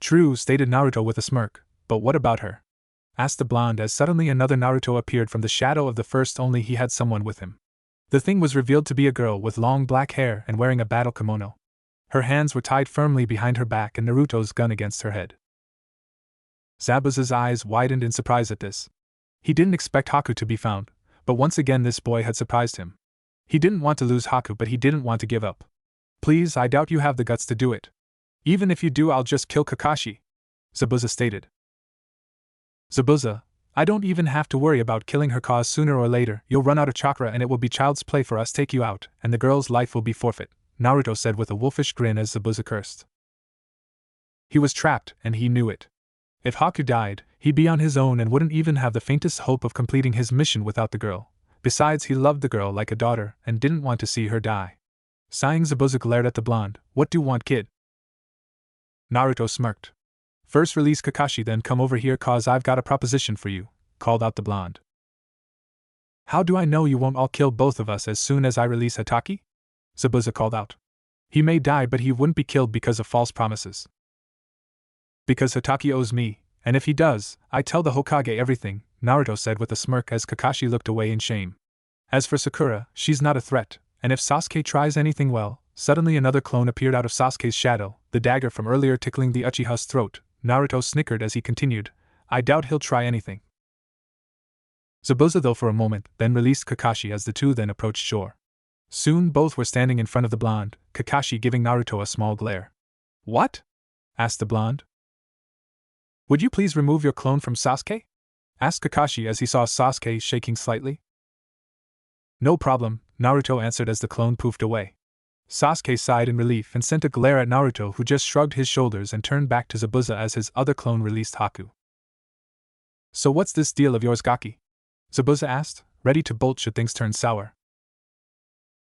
True, stated Naruto with a smirk, but what about her? Asked the blonde as suddenly another Naruto appeared from the shadow of the first, only he had someone with him. The thing was revealed to be a girl with long black hair and wearing a battle kimono. Her hands were tied firmly behind her back and Naruto's gun against her head. Zabuza's eyes widened in surprise at this. He didn't expect Haku to be found, but once again this boy had surprised him. He didn't want to lose Haku, but he didn't want to give up. Please, I doubt you have the guts to do it. Even if you do, I'll just kill Kakashi, Zabuza stated. Zabuza, I don't even have to worry about killing her, cause sooner or later you'll run out of chakra and it will be child's play for us take you out, and the girl's life will be forfeit, Naruto said with a wolfish grin as Zabuza cursed. He was trapped, and he knew it. If Haku died, he'd be on his own and wouldn't even have the faintest hope of completing his mission without the girl. Besides, he loved the girl like a daughter and didn't want to see her die. Sighing, Zabuza glared at the blonde. What do you want, kid? Naruto smirked. First release Kakashi, then come over here cause I've got a proposition for you, called out the blonde. How do I know you won't all kill both of us as soon as I release Hataki? Zabuza called out. He may die, but he wouldn't be killed because of false promises. Because Hataki owes me, and if he does, I tell the Hokage everything, Naruto said with a smirk as Kakashi looked away in shame. As for Sakura, she's not a threat, and if Sasuke tries anything, well, suddenly another clone appeared out of Sasuke's shadow, the dagger from earlier tickling the Uchiha's throat. Naruto snickered as he continued, I doubt he'll try anything. Zabuza though for a moment, then released Kakashi as the two then approached shore. Soon both were standing in front of the blonde, Kakashi giving Naruto a small glare. What? Asked the blonde. Would you please remove your clone from Sasuke? Asked Kakashi as he saw Sasuke shaking slightly. No problem, Naruto answered as the clone poofed away. Sasuke sighed in relief and sent a glare at Naruto, who just shrugged his shoulders and turned back to Zabuza as his other clone released Haku. So what's this deal of yours, Gaki? Zabuza asked, ready to bolt should things turn sour.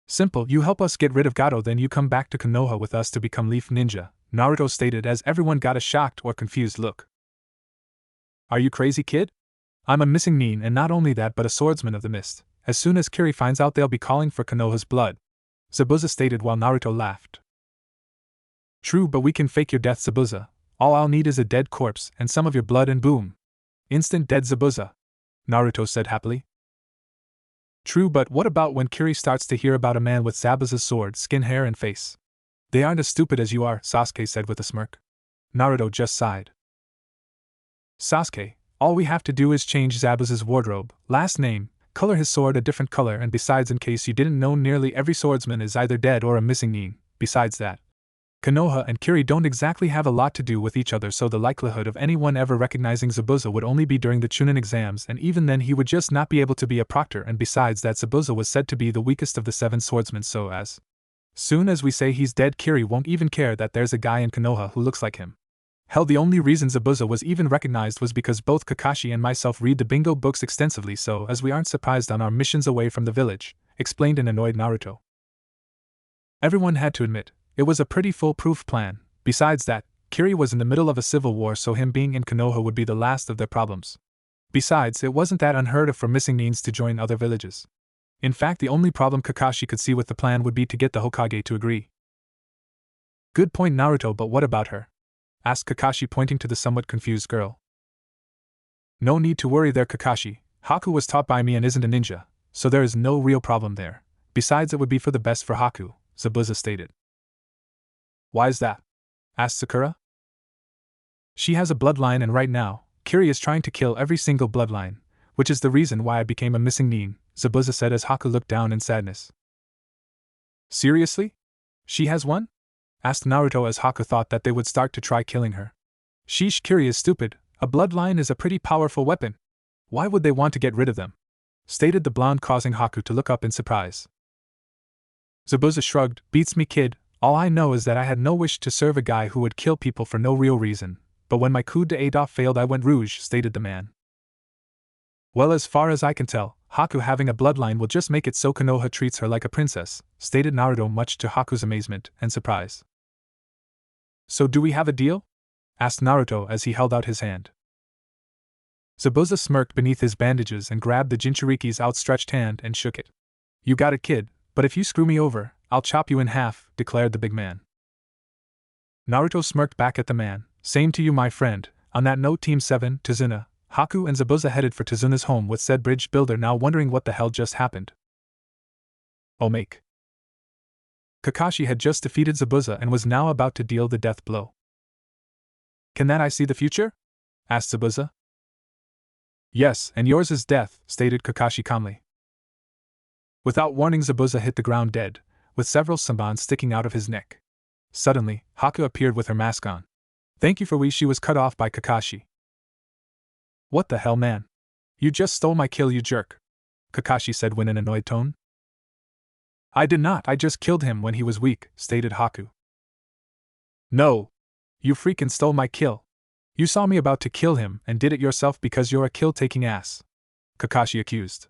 Simple, you help us get rid of Gato, then you come back to Konoha with us to become Leaf Ninja, Naruto stated as everyone got a shocked or confused look. Are you crazy, kid? I'm a missing nin, and not only that but a swordsman of the mist. As soon as Kiri finds out, they'll be calling for Konoha's blood, Zabuza stated while Naruto laughed. True, but we can fake your death, Zabuza. All I'll need is a dead corpse and some of your blood and boom. Instant dead, Zabuza, Naruto said happily. True, but what about when Kiri starts to hear about a man with Zabuza's sword, skin, hair, and face? They aren't as stupid as you are, Sasuke said with a smirk. Naruto just sighed. Sasuke, all we have to do is change Zabuza's wardrobe, last name, color his sword a different color, and besides, in case you didn't know, nearly every swordsman is either dead or a missing nin. Besides that, Konoha and Kiri don't exactly have a lot to do with each other, so the likelihood of anyone ever recognizing Zabuza would only be during the Chunin exams, and even then he would just not be able to be a proctor, and besides that, Zabuza was said to be the weakest of the 7 swordsmen, so as soon as we say he's dead, Kiri won't even care that there's a guy in Konoha who looks like him. Hell, the only reason Zabuza was even recognized was because both Kakashi and myself read the bingo books extensively, so as we aren't surprised on our missions away from the village, explained an annoyed Naruto. Everyone had to admit, it was a pretty foolproof plan. Besides that, Kiri was in the middle of a civil war, so him being in Konoha would be the last of their problems. Besides, it wasn't that unheard of for missing nins to join other villages. In fact, the only problem Kakashi could see with the plan would be to get the Hokage to agree. Good point, Naruto, but what about her? Asked Kakashi, pointing to the somewhat confused girl. No need to worry there, Kakashi. Haku was taught by me and isn't a ninja, so there is no real problem there. Besides, it would be for the best for Haku, Zabuza stated. Why's that? Asked Sakura. She has a bloodline, and right now, Kiri is trying to kill every single bloodline, which is the reason why I became a missing nin, Zabuza said as Haku looked down in sadness. Seriously? She has one? Asked Naruto as Haku thought that they would start to try killing her. Sheesh, Kiri is stupid. A bloodline is a pretty powerful weapon. Why would they want to get rid of them? Stated the blonde, causing Haku to look up in surprise. Zabuza shrugged. Beats me, kid. All I know is that I had no wish to serve a guy who would kill people for no real reason, but when my coup d'état failed I went rouge, stated the man. Well, as far as I can tell, Haku having a bloodline will just make it so Konoha treats her like a princess, stated Naruto, much to Haku's amazement and surprise. So do we have a deal? Asked Naruto as he held out his hand. Zabuza smirked beneath his bandages and grabbed the Jinchuriki's outstretched hand and shook it. You got it, kid, but if you screw me over, I'll chop you in half, declared the big man. Naruto smirked back at the man. Same to you, my friend. On that note, Team 7, Tazuna, Haku and Zabuza headed for Tazuna's home with said bridge builder, now wondering what the hell just happened. Oh, make. Kakashi had just defeated Zabuza and was now about to deal the death blow. Can that I see the future? Asked Zabuza. Yes, and yours is death, stated Kakashi calmly. Without warning, Zabuza hit the ground dead, with several sanbans sticking out of his neck. Suddenly, Haku appeared with her mask on. Thank you for we, she was cut off by Kakashi. What the hell, man? You just stole my kill, you jerk, Kakashi said in an annoyed tone. I did not, I just killed him when he was weak, stated Haku. No! You freaking stole my kill. You saw me about to kill him and did it yourself because you're a kill-taking ass, Kakashi accused.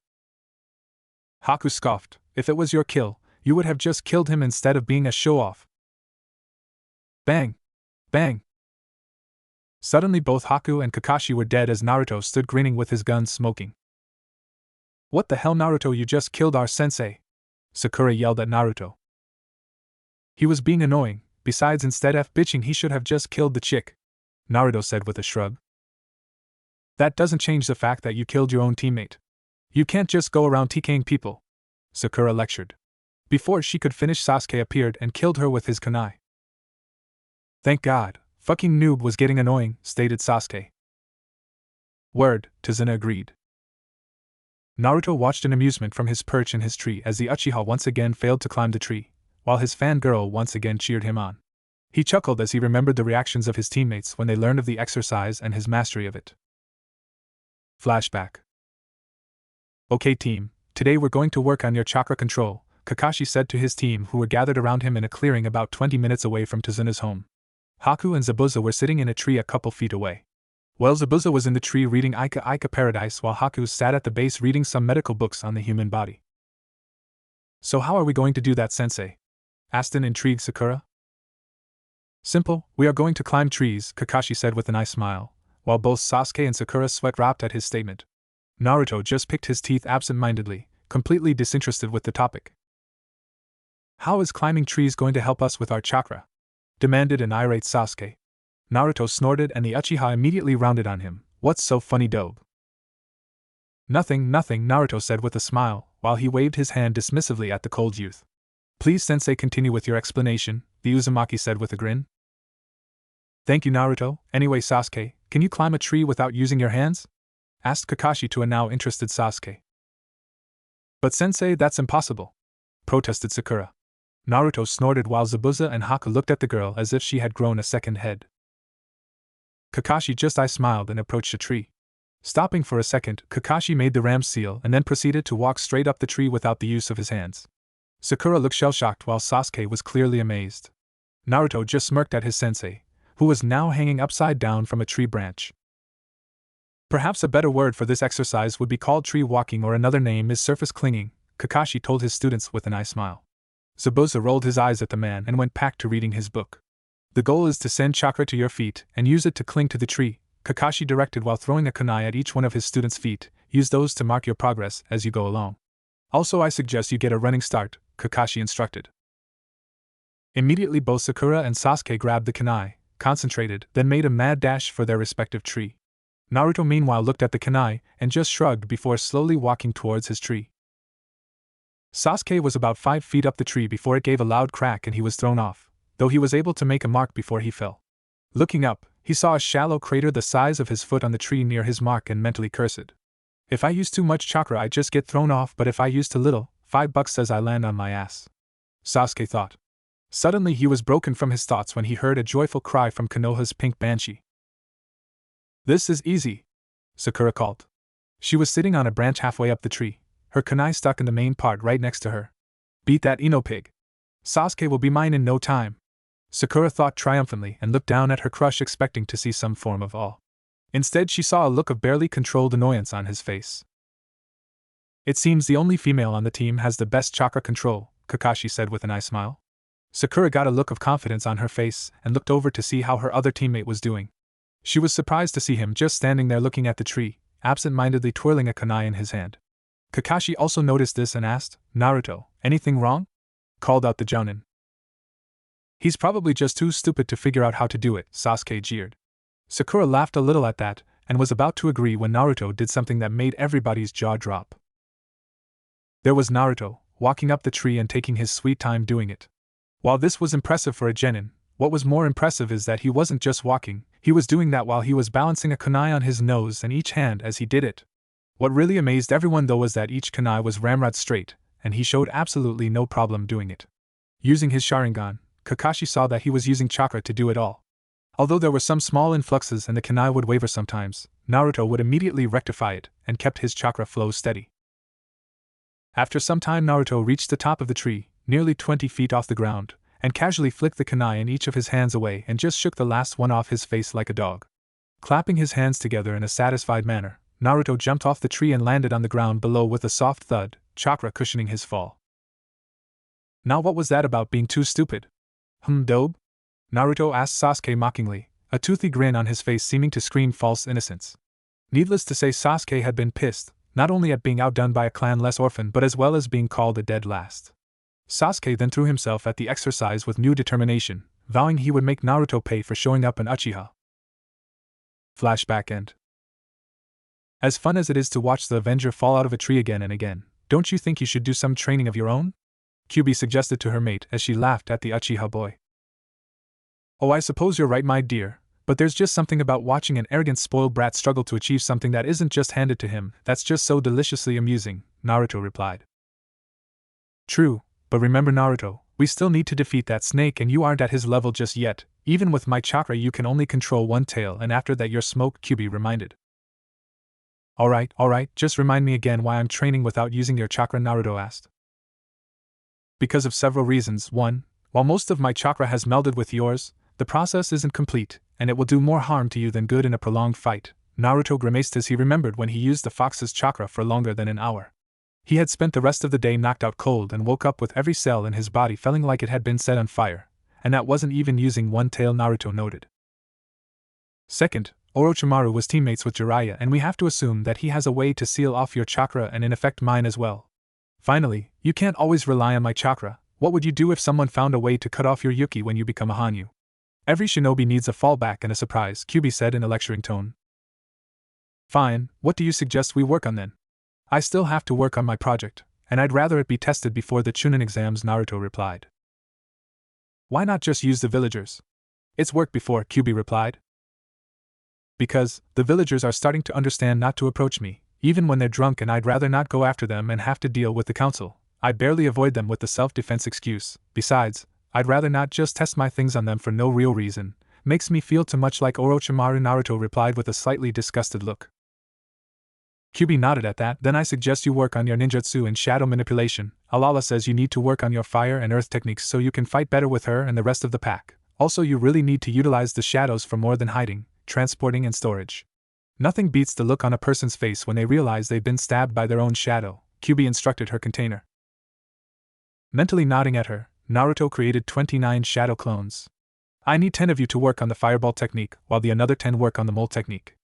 Haku scoffed. If it was your kill, You would have just killed him instead of being a show-off. Bang! Bang! Suddenly both Haku and Kakashi were dead as Naruto stood grinning with his gun smoking. What the hell, Naruto, you just killed our sensei! Sakura yelled at Naruto. He was being annoying, besides instead of bitching he should have just killed the chick, Naruto said with a shrug. That doesn't change the fact that you killed your own teammate. You can't just go around TKing people, Sakura lectured. Before she could finish, Sasuke appeared and killed her with his kunai. Thank God, fucking noob was getting annoying, stated Sasuke. Word, Tazuna agreed. Naruto watched in amusement from his perch in his tree as the Uchiha once again failed to climb the tree, while his fangirl once again cheered him on. He chuckled as he remembered the reactions of his teammates when they learned of the exercise and his mastery of it. Flashback. Okay team, today we're going to work on your chakra control, Kakashi said to his team who were gathered around him in a clearing about 20 minutes away from Tazuna's home. Haku and Zabuza were sitting in a tree a couple feet away. Well, Zabuza was in the tree reading Aika Aika Paradise while Haku sat at the base reading some medical books on the human body. So how are we going to do that, sensei? Asked an intrigued Sakura. Simple, we are going to climb trees, Kakashi said with a nice smile, while both Sasuke and Sakura sweat-wrapped at his statement. Naruto just picked his teeth absent-mindedly, completely disinterested with the topic. How is climbing trees going to help us with our chakra? Demanded an irate Sasuke. Naruto snorted and the Uchiha immediately rounded on him. What's so funny, dope? Nothing, Naruto said with a smile, while he waved his hand dismissively at the cold youth. Please sensei, continue with your explanation, the Uzumaki said with a grin. Thank you, Naruto. Anyway, Sasuke, can you climb a tree without using your hands? Asked Kakashi to a now interested Sasuke. But sensei, that's impossible, protested Sakura. Naruto snorted while Zabuza and Haku looked at the girl as if she had grown a second head. Kakashi just smiled and approached a tree. Stopping for a second, Kakashi made the ram seal and then proceeded to walk straight up the tree without the use of his hands. Sakura looked shell-shocked while Sasuke was clearly amazed. Naruto just smirked at his sensei, who was now hanging upside down from a tree branch. Perhaps a better word for this exercise would be called tree walking, or another name is surface clinging, Kakashi told his students with an eye smile. Zabuza rolled his eyes at the man and went back to reading his book. The goal is to send chakra to your feet and use it to cling to the tree, Kakashi directed while throwing a kunai at each one of his students' feet. Use those to mark your progress as you go along. Also, I suggest you get a running start, Kakashi instructed. Immediately both Sakura and Sasuke grabbed the kunai, concentrated, then made a mad dash for their respective tree. Naruto meanwhile looked at the kunai and just shrugged before slowly walking towards his tree. Sasuke was about 5 feet up the tree before it gave a loud crack and he was thrown off, though he was able to make a mark before he fell. Looking up, he saw a shallow crater the size of his foot on the tree near his mark and mentally cursed. If I use too much chakra I just get thrown off, but if I use too little, $5 says I land on my ass, Sasuke thought. Suddenly he was broken from his thoughts when he heard a joyful cry from Konoha's pink banshee. This is easy, Sakura called. She was sitting on a branch halfway up the tree, her kunai stuck in the main part right next to her. Beat that Ino pig. Sasuke will be mine in no time, Sakura thought triumphantly and looked down at her crush expecting to see some form of awe. Instead she saw a look of barely controlled annoyance on his face. It seems the only female on the team has the best chakra control, Kakashi said with an eye smile. Sakura got a look of confidence on her face and looked over to see how her other teammate was doing. She was surprised to see him just standing there looking at the tree, absent-mindedly twirling a kunai in his hand. Kakashi also noticed this and asked, Naruto, anything wrong? Called out the Chunin. He's probably just too stupid to figure out how to do it, Sasuke jeered. Sakura laughed a little at that, and was about to agree when Naruto did something that made everybody's jaw drop. There was Naruto, walking up the tree and taking his sweet time doing it. While this was impressive for a genin, what was more impressive is that he wasn't just walking, he was doing that while he was balancing a kunai on his nose and each hand as he did it. What really amazed everyone though was that each kunai was ramrod straight, and he showed absolutely no problem doing it. Using his Sharingan, Kakashi saw that he was using chakra to do it all. Although there were some small influxes and the kunai would waver sometimes, Naruto would immediately rectify it and kept his chakra flow steady. After some time Naruto reached the top of the tree, nearly 20 feet off the ground, and casually flicked the kunai in each of his hands away and just shook the last one off his face like a dog. Clapping his hands together in a satisfied manner, Naruto jumped off the tree and landed on the ground below with a soft thud, chakra cushioning his fall. Now what was that about being too stupid? Dobe? Naruto asked Sasuke mockingly, a toothy grin on his face seeming to scream false innocence. Needless to say, Sasuke had been pissed, not only at being outdone by a clan-less orphan but as well as being called a dead last. Sasuke then threw himself at the exercise with new determination, vowing he would make Naruto pay for showing up in Uchiha. Flashback end. As fun as it is to watch the Avenger fall out of a tree again and again, don't you think you should do some training of your own? Kyuubi suggested to her mate as she laughed at the Uchiha boy. Oh, I suppose you're right, my dear, but there's just something about watching an arrogant spoiled brat struggle to achieve something that isn't just handed to him that's just so deliciously amusing, Naruto replied. True, but remember Naruto, we still need to defeat that snake and you aren't at his level just yet. Even with my chakra you can only control one tail and after that you're smoke, Kyuubi reminded. Alright, just remind me again why I'm training without using your chakra, Naruto asked. Because of several reasons. 1. While most of my chakra has melded with yours, the process isn't complete, and it will do more harm to you than good in a prolonged fight. Naruto grimaced as he remembered when he used the fox's chakra for longer than an hour. He had spent the rest of the day knocked out cold and woke up with every cell in his body feeling like it had been set on fire, and that wasn't even using one tail, Naruto noted. Second, Orochimaru was teammates with Jiraiya and we have to assume that he has a way to seal off your chakra and in effect mine as well. Finally, you can't always rely on my chakra. What would you do if someone found a way to cut off your Yuki when you become a Hanyu? Every shinobi needs a fallback and a surprise, Kyuubi said in a lecturing tone. Fine, what do you suggest we work on then? I still have to work on my project, and I'd rather it be tested before the Chunin exams, Naruto replied. Why not just use the villagers? It's worked before, Kyuubi replied. Because the villagers are starting to understand not to approach me, even when they're drunk, and I'd rather not go after them and have to deal with the council. I barely avoid them with the self-defense excuse. Besides, I'd rather not just test my things on them for no real reason. Makes me feel too much like Orochimaru, Naruto replied with a slightly disgusted look. Kyuubi nodded at that. Then I suggest you work on your ninjutsu and shadow manipulation. Alala says you need to work on your fire and earth techniques so you can fight better with her and the rest of the pack. Also, you really need to utilize the shadows for more than hiding, transporting and storage. Nothing beats the look on a person's face when they realize they've been stabbed by their own shadow, Kyuubi instructed her container. Mentally nodding at her, Naruto created 29 shadow clones. I need 10 of you to work on the fireball technique, while the another 10 work on the mole technique.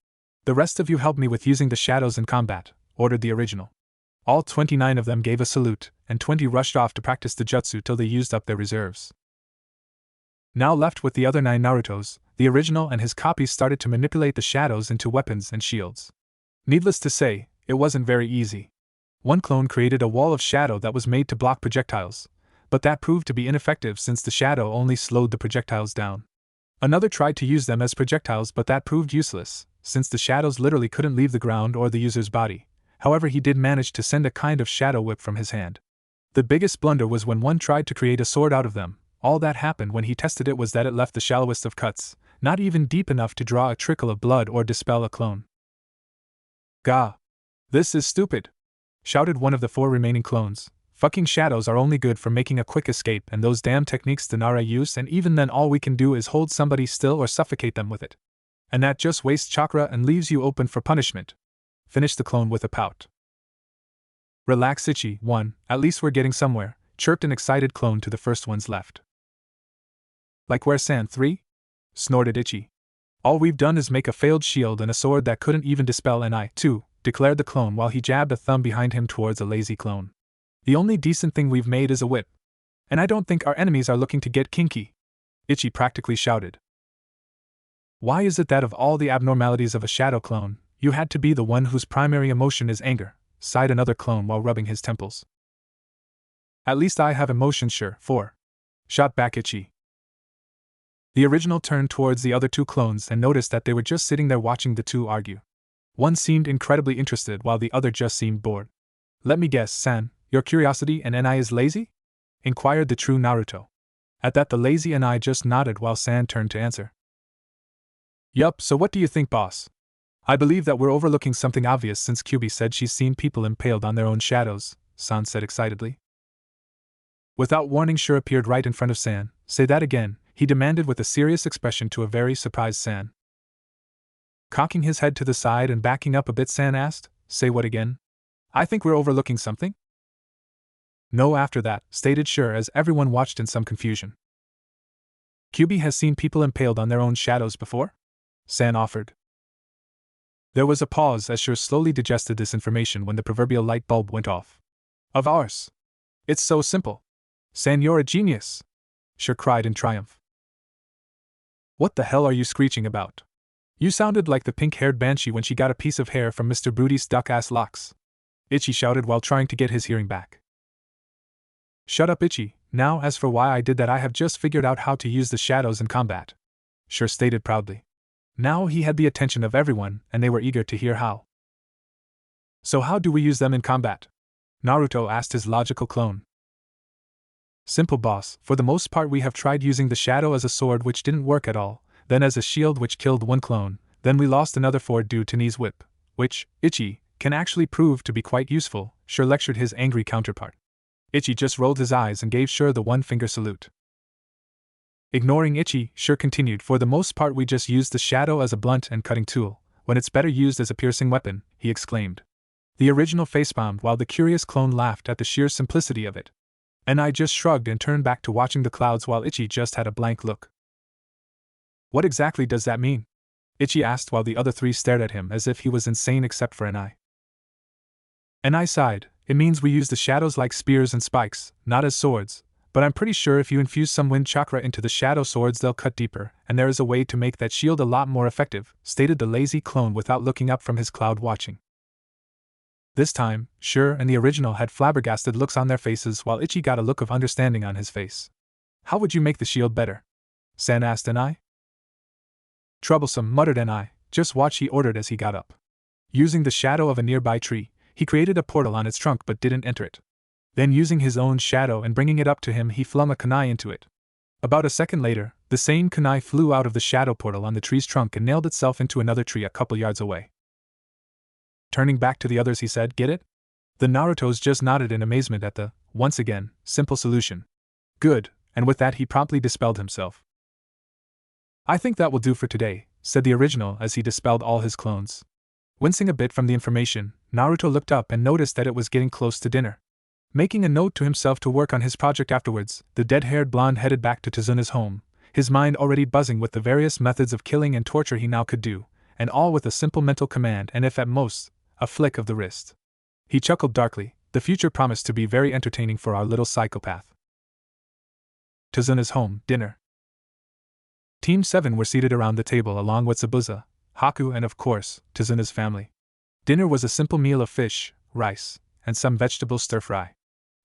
The rest of you help me with using the shadows in combat, ordered the original. All 29 of them gave a salute, and 20 rushed off to practice the jutsu till they used up their reserves. Now left with the other 9 Narutos, the original and his copies started to manipulate the shadows into weapons and shields. Needless to say, it wasn't very easy. One clone created a wall of shadow that was made to block projectiles, but that proved to be ineffective since the shadow only slowed the projectiles down. Another tried to use them as projectiles, but that proved useless, since the shadows literally couldn't leave the ground or the user's body. However, he did manage to send a kind of shadow whip from his hand. The biggest blunder was when one tried to create a sword out of them. All that happened when he tested it was that it left the shallowest of cuts, not even deep enough to draw a trickle of blood or dispel a clone. Gah! This is stupid! Shouted one of the 4 remaining clones. Fucking shadows are only good for making a quick escape, and those damn techniques Denara use, and even then all we can do is hold somebody still or suffocate them with it. And that just wastes chakra and leaves you open for punishment. Finished the clone with a pout. Relax, Ichi, 1, at least we're getting somewhere, chirped an excited clone to the first one's left. Like where, San? 3? Snorted Ichi. All we've done is make a failed shield and a sword that couldn't even dispel an eye, too, declared the clone while he jabbed a thumb behind him towards a lazy clone. The only decent thing we've made is a whip. And I don't think our enemies are looking to get kinky, Ichi practically shouted. Why is it that of all the abnormalities of a shadow clone, you had to be the one whose primary emotion is anger, sighed another clone while rubbing his temples. At least I have emotion, sure, 4. Shot back Ichi. The original turned towards the other 2 clones and noticed that they were just sitting there watching the 2 argue. One seemed incredibly interested while the other just seemed bored. Let me guess, San, your curiosity and Ni is lazy? Inquired the true Naruto. At that the lazy Ni just nodded while San turned to answer. Yup, so what do you think, boss? I believe that we're overlooking something obvious since Kyuubi said she's seen people impaled on their own shadows, San said excitedly. Without warning, Sure appeared right in front of San. Say that again, he demanded with a serious expression to a very surprised San. Cocking his head to the side and backing up a bit, San asked, Say what again? I think we're overlooking something? No after that, stated Sure as everyone watched in some confusion. QB has seen people impaled on their own shadows before? San offered. There was a pause as Sure slowly digested this information when the proverbial light bulb went off. Of ours. It's so simple. San, you're a genius! Sure cried in triumph. What the hell are you screeching about? You sounded like the pink-haired banshee when she got a piece of hair from Mr. Brody's duck-ass locks. Itchy shouted while trying to get his hearing back. Shut up, Itchy. Now, as for why I did that, I have just figured out how to use the shadows in combat. Sure stated proudly. Now he had the attention of everyone, and they were eager to hear how. So how do we use them in combat? Naruto asked his logical clone. Simple, boss. For the most part we have tried using the shadow as a sword, which didn't work at all, then as a shield, which killed one clone, then we lost another for it due to Knee's whip, which, Itchy, can actually prove to be quite useful, Sure lectured his angry counterpart. Itchy just rolled his eyes and gave Sure the one-finger salute. Ignoring Itchy, Sure continued, for the most part we just used the shadow as a blunt and cutting tool, when it's better used as a piercing weapon, he exclaimed. The original facepalmed while the curious clone laughed at the sheer simplicity of it. And I just shrugged and turned back to watching the clouds while Itchy just had a blank look. What exactly does that mean? Itchy asked while the other three stared at him as if he was insane except for an eye. And I sighed. It means we use the shadows like spears and spikes, not as swords, but I'm pretty sure if you infuse some wind chakra into the shadow swords they'll cut deeper, and there is a way to make that shield a lot more effective, stated the lazy clone without looking up from his cloud watching. This time, Sure and the original had flabbergasted looks on their faces while Itchy got a look of understanding on his face. How would you make the shield better? San asked an eye. Troublesome, muttered an eye. Just watch, he ordered as he got up. Using the shadow of a nearby tree, he created a portal on its trunk but didn't enter it. Then using his own shadow and bringing it up to him, he flung a kunai into it. About a second later, the same kunai flew out of the shadow portal on the tree's trunk and nailed itself into another tree a couple yards away. Turning back to the others he said, "Get it?" The Narutos just nodded in amazement at the, once again, simple solution. Good, and with that he promptly dispelled himself. I think that will do for today, said the original as he dispelled all his clones. Wincing a bit from the information, Naruto looked up and noticed that it was getting close to dinner. Making a note to himself to work on his project afterwards, the dead-haired blonde headed back to Tazuna's home, his mind already buzzing with the various methods of killing and torture he now could do, and all with a simple mental command and, if at most, a flick of the wrist. He chuckled darkly. The future promised to be very entertaining for our little psychopath. Tazuna's home, dinner. Team 7 were seated around the table along with Zabuza, Haku and of course, Tazuna's family. Dinner was a simple meal of fish, rice, and some vegetable stir-fry.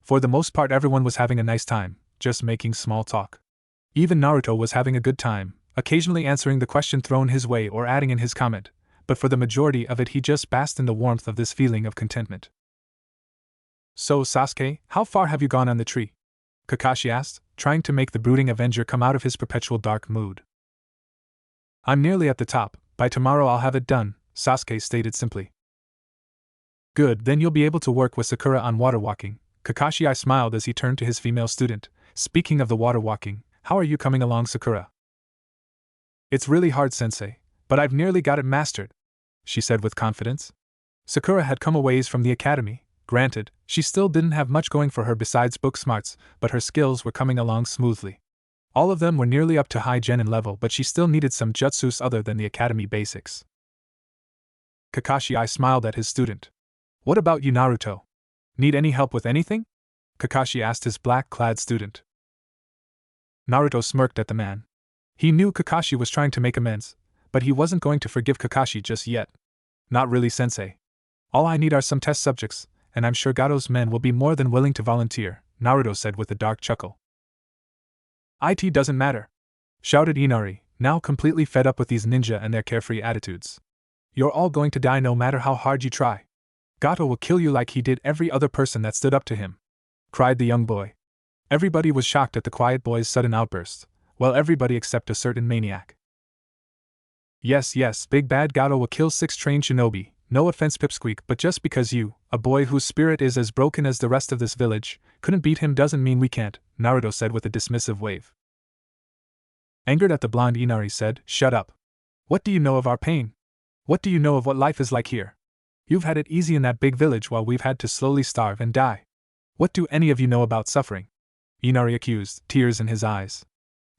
For the most part everyone was having a nice time, just making small talk. Even Naruto was having a good time, occasionally answering the question thrown his way or adding in his comment, but for the majority of it he just basked in the warmth of this feeling of contentment. So Sasuke, how far have you gone on the tree? Kakashi asked, trying to make the brooding Avenger come out of his perpetual dark mood. I'm nearly at the top. By tomorrow I'll have it done, Sasuke stated simply. Good, then you'll be able to work with Sakura on water walking. Kakashi smiled as he turned to his female student. Speaking of the water walking, how are you coming along, Sakura? It's really hard, sensei, but I've nearly got it mastered, she said with confidence. Sakura had come a ways from the academy. Granted, she still didn't have much going for her besides book smarts, but her skills were coming along smoothly. All of them were nearly up to high genin level, but she still needed some jutsus other than the academy basics. Kakashi smiled at his student. What about you, Naruto? Need any help with anything? Kakashi asked his black-clad student. Naruto smirked at the man. He knew Kakashi was trying to make amends, but he wasn't going to forgive Kakashi just yet. Not really, sensei. All I need are some test subjects, and I'm sure Gato's men will be more than willing to volunteer, Naruto said with a dark chuckle. It doesn't matter, shouted Inari, now completely fed up with these ninja and their carefree attitudes. You're all going to die no matter how hard you try. Gato will kill you like he did every other person that stood up to him, cried the young boy. Everybody was shocked at the quiet boy's sudden outburst, well, everybody except a certain maniac. Yes, Big Bad Gato will kill 6 trained shinobi, no offense Pipsqueak, but just because you, a boy whose spirit is as broken as the rest of this village, couldn't beat him doesn't mean we can't, Naruto said with a dismissive wave. Angered at the blonde, Inari said, Shut up. What do you know of our pain? What do you know of what life is like here? You've had it easy in that big village while we've had to slowly starve and die. What do any of you know about suffering? Inari accused, tears in his eyes.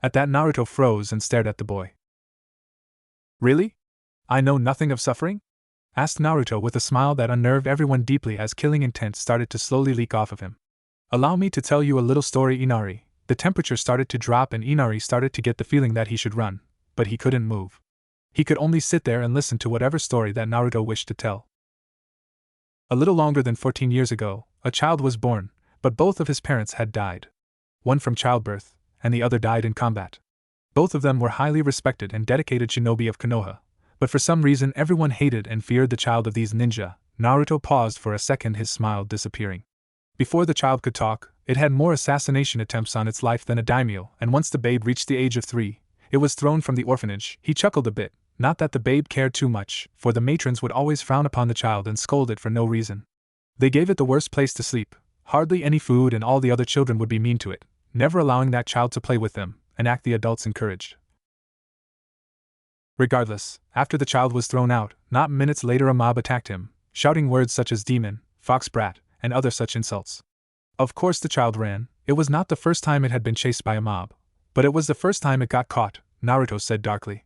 At that, Naruto froze and stared at the boy. Really? I know nothing of suffering? Asked Naruto with a smile that unnerved everyone deeply as killing intent started to slowly leak off of him. Allow me to tell you a little story, Inari. The temperature started to drop and Inari started to get the feeling that he should run, but he couldn't move. He could only sit there and listen to whatever story that Naruto wished to tell. A little longer than 14 years ago, a child was born, but both of his parents had died. One from childbirth, and the other died in combat. Both of them were highly respected and dedicated shinobi of Konoha, but for some reason everyone hated and feared the child of these ninja. Naruto paused for a second, his smile disappearing. Before the child could talk, it had more assassination attempts on its life than a daimyo, and once the babe reached the age of 3, it was thrown from the orphanage. He chuckled a bit, not that the babe cared too much, for the matrons would always frown upon the child and scold it for no reason. They gave it the worst place to sleep, hardly any food, and all the other children would be mean to it, never allowing that child to play with them, an act the adults encouraged. Regardless, after the child was thrown out, not minutes later a mob attacked him, shouting words such as demon, fox brat, and other such insults. Of course the child ran. It was not the first time it had been chased by a mob, but it was the first time it got caught, Naruto said darkly.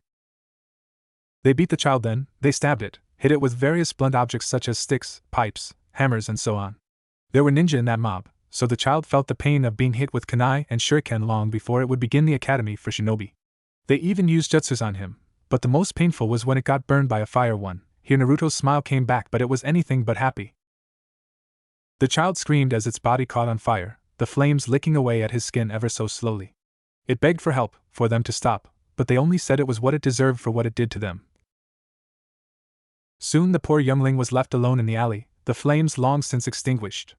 They beat the child, then they stabbed it, hit it with various blunt objects such as sticks, pipes, hammers, and so on. There were ninja in that mob, so the child felt the pain of being hit with kunai and shuriken long before it would begin the academy for shinobi. They even used jutsus on him, but the most painful was when it got burned by a fire one. Here Naruto's smile came back, but it was anything but happy. The child screamed as its body caught on fire, the flames licking away at his skin ever so slowly. It begged for help, for them to stop, but they only said it was what it deserved for what it did to them. Soon the poor youngling was left alone in the alley, the flames long since extinguished.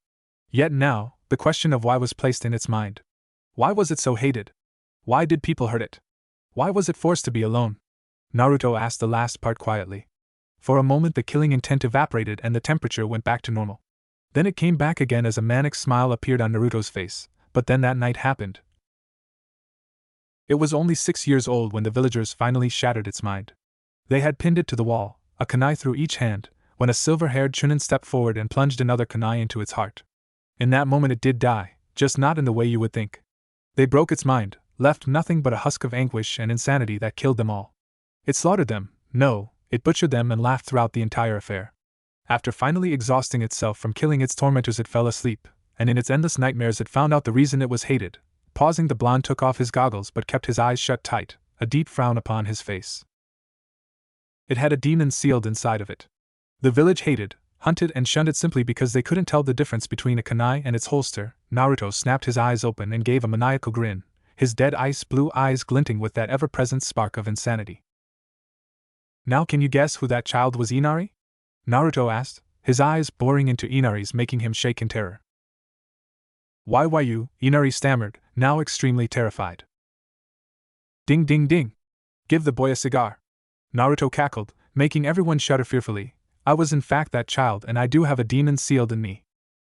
Yet now, the question of why was placed in its mind. Why was it so hated? Why did people hurt it? Why was it forced to be alone? Naruto asked the last part quietly. For a moment the killing intent evaporated and the temperature went back to normal. Then it came back again as a manic smile appeared on Naruto's face, but then that night happened. It was only 6 years old when the villagers finally shattered its mind. They had pinned it to the wall, a kunai through each hand, when a silver-haired Chunin stepped forward and plunged another kunai into its heart. In that moment it did die, just not in the way you would think. They broke its mind, left nothing but a husk of anguish and insanity that killed them all. It slaughtered them, no, it butchered them and laughed throughout the entire affair. After finally exhausting itself from killing its tormentors it fell asleep, and in its endless nightmares it found out the reason it was hated. Pausing, the blonde took off his goggles but kept his eyes shut tight, a deep frown upon his face. It had a demon sealed inside of it. The village hated, hunted and shunned it simply because they couldn't tell the difference between a kunai and its holster. Naruto snapped his eyes open and gave a maniacal grin, his dead ice blue eyes glinting with that ever-present spark of insanity. Now can you guess who that child was, Inari? Naruto asked, his eyes boring into Inari's, making him shake in terror. Why you? Inari stammered, now extremely terrified. Ding ding ding! Give the boy a cigar! Naruto cackled, making everyone shudder fearfully. I was in fact that child, and I do have a demon sealed in me.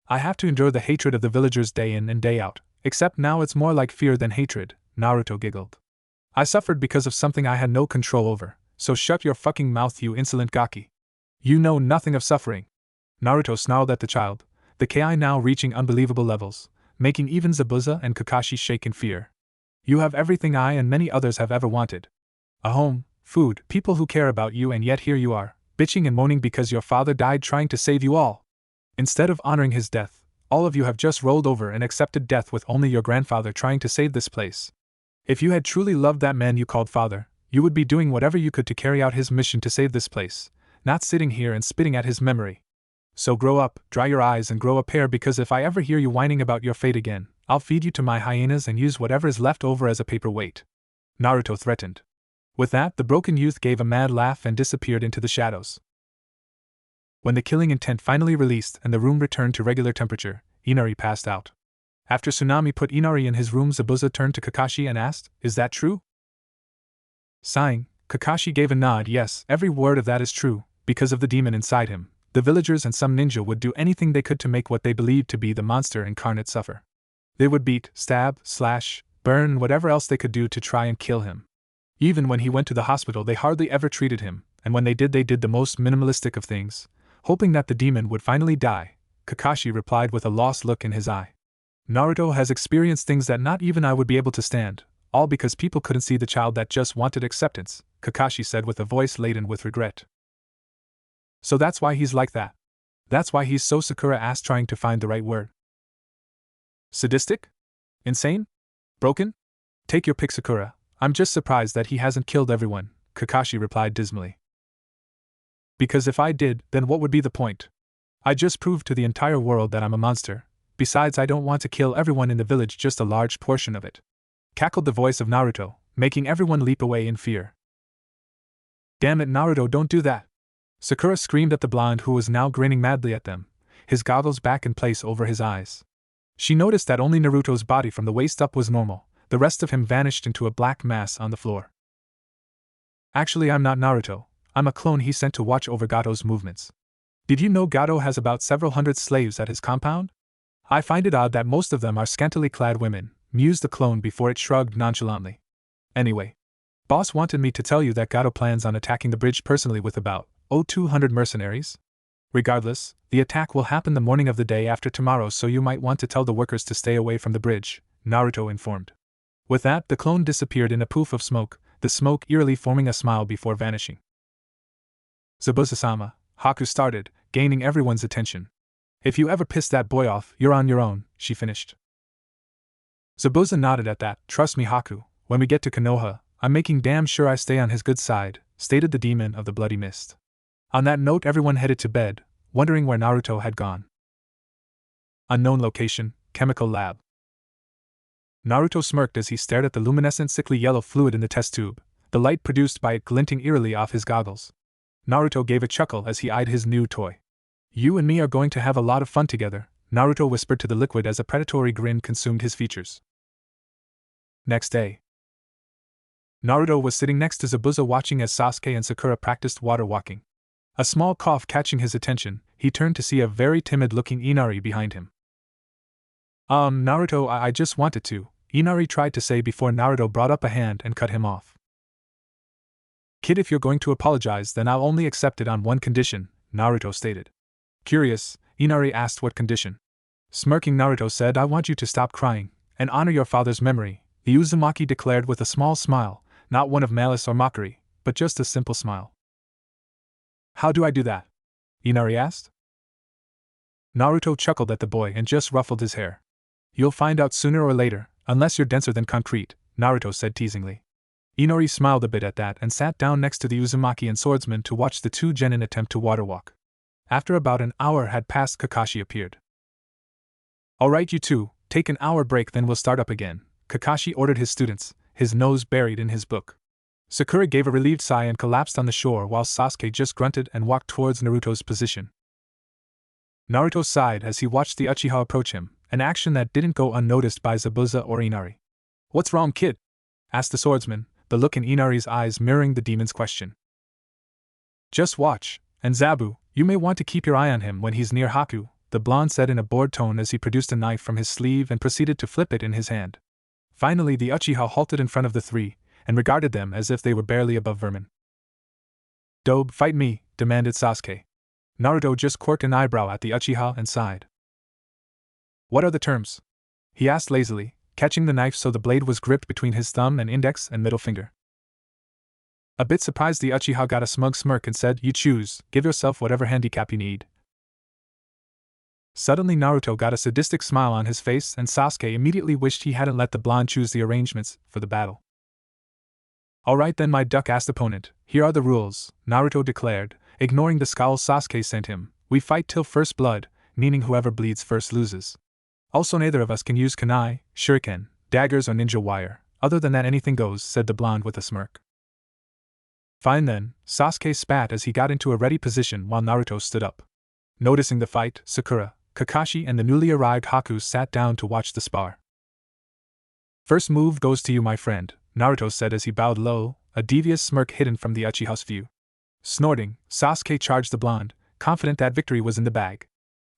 I have to endure the hatred of the villagers day in and day out, except now it's more like fear than hatred, Naruto giggled. I suffered because of something I had no control over, so shut your fucking mouth, you insolent gaki. You know nothing of suffering. Naruto snarled at the child, the ki now reaching unbelievable levels, making even Zabuza and Kakashi shake in fear. You have everything I and many others have ever wanted. A home, food, people who care about you, and yet here you are, bitching and moaning because your father died trying to save you all. Instead of honoring his death, all of you have just rolled over and accepted death with only your grandfather trying to save this place. If you had truly loved that man you called father, you would be doing whatever you could to carry out his mission to save this place, not sitting here and spitting at his memory. So grow up, dry your eyes and grow a pair, because if I ever hear you whining about your fate again, I'll feed you to my hyenas and use whatever is left over as a paperweight. Naruto threatened. With that, the broken youth gave a mad laugh and disappeared into the shadows. When the killing intent finally released and the room returned to regular temperature, Inari passed out. After Tsunami put Inari in his room, Zabuza turned to Kakashi and asked, "Is that true?" Sighing, Kakashi gave a nod. Yes, every word of that is true. Because of the demon inside him, the villagers and some ninja would do anything they could to make what they believed to be the monster incarnate suffer. They would beat, stab, slash, burn, and whatever else they could do to try and kill him. Even when he went to the hospital, they hardly ever treated him, and when they did the most minimalistic of things, hoping that the demon would finally die. Kakashi replied with a lost look in his eye. Naruto has experienced things that not even I would be able to stand, all because people couldn't see the child that just wanted acceptance, Kakashi said with a voice laden with regret. So that's why he's like that. That's why he's so, Sakura asked, trying to find the right word. Sadistic? Insane? Broken? Take your pick, Sakura. I'm just surprised that he hasn't killed everyone, Kakashi replied dismally. Because if I did, then what would be the point? I just proved to the entire world that I'm a monster. Besides, I don't want to kill everyone in the village, just a large portion of it. Cackled the voice of Naruto, making everyone leap away in fear. Damn it, Naruto, don't do that! Sakura screamed at the blonde, who was now grinning madly at them, his goggles back in place over his eyes. She noticed that only Naruto's body from the waist up was normal, the rest of him vanished into a black mass on the floor. Actually, I'm not Naruto, I'm a clone he sent to watch over Gato's movements. Did you know Gato has about several hundred slaves at his compound? I find it odd that most of them are scantily clad women, mused the clone before it shrugged nonchalantly. Anyway, boss wanted me to tell you that Gato plans on attacking the bridge personally with about 200 mercenaries. Regardless, the attack will happen the morning of the day after tomorrow, so you might want to tell the workers to stay away from the bridge, Naruto informed. With that, the clone disappeared in a poof of smoke, the smoke eerily forming a smile before vanishing. Zabuza-sama, Haku started, gaining everyone's attention. If you ever piss that boy off, you're on your own, she finished. Zabuza nodded at that. Trust me, Haku, when we get to Konoha, I'm making damn sure I stay on his good side, stated the demon of the bloody mist. On that note, everyone headed to bed, wondering where Naruto had gone. Unknown location, chemical lab. Naruto smirked as he stared at the luminescent sickly yellow fluid in the test tube, the light produced by it glinting eerily off his goggles. Naruto gave a chuckle as he eyed his new toy. You and me are going to have a lot of fun together, Naruto whispered to the liquid as a predatory grin consumed his features. Next day. Naruto was sitting next to Zabuza watching as Sasuke and Sakura practiced water walking. A small cough catching his attention, he turned to see a very timid-looking Inari behind him. Naruto, I just wanted to, Inari tried to say before Naruto brought up a hand and cut him off. Kid, if you're going to apologize, then I'll only accept it on one condition, Naruto stated. Curious, Inari asked what condition. Smirking, Naruto said, I want you to stop crying, and honor your father's memory, the Uzumaki declared with a small smile, not one of malice or mockery, but just a simple smile. How do I do that? Inari asked. Naruto chuckled at the boy and just ruffled his hair. You'll find out sooner or later, unless you're denser than concrete, Naruto said teasingly. Inari smiled a bit at that and sat down next to the Uzumaki and swordsman to watch the two genin attempt to water walk. After about an hour had passed, Kakashi appeared. Alright, you two, take an hour break, then we'll start up again, Kakashi ordered his students, his nose buried in his book. Sakura gave a relieved sigh and collapsed on the shore while Sasuke just grunted and walked towards Naruto's position. Naruto sighed as he watched the Uchiha approach him, an action that didn't go unnoticed by Zabuza or Inari. What's wrong, kid? Asked the swordsman, the look in Inari's eyes mirroring the demon's question. Just watch, and Zabu, you may want to keep your eye on him when he's near Haku, the blonde said in a bored tone as he produced a knife from his sleeve and proceeded to flip it in his hand. Finally, the Uchiha halted in front of the three, and regarded them as if they were barely above vermin. Dobe, fight me, demanded Sasuke. Naruto just quirked an eyebrow at the Uchiha and sighed. What are the terms? He asked lazily, catching the knife so the blade was gripped between his thumb and index and middle finger. A bit surprised, the Uchiha got a smug smirk and said, You choose, give yourself whatever handicap you need. Suddenly Naruto got a sadistic smile on his face and Sasuke immediately wished he hadn't let the blonde choose the arrangements for the battle. Alright then, my duck-assed opponent, here are the rules, Naruto declared, ignoring the scowl Sasuke sent him. We fight till first blood, meaning whoever bleeds first loses. Also, neither of us can use kunai, shuriken, daggers or ninja wire. Other than that, anything goes, said the blonde with a smirk. Fine then, Sasuke spat as he got into a ready position while Naruto stood up. Noticing the fight, Sakura, Kakashi and the newly arrived Haku sat down to watch the spar. First move goes to you, my friend, Naruto said as he bowed low, a devious smirk hidden from the Uchiha's view. Snorting, Sasuke charged the blonde, confident that victory was in the bag.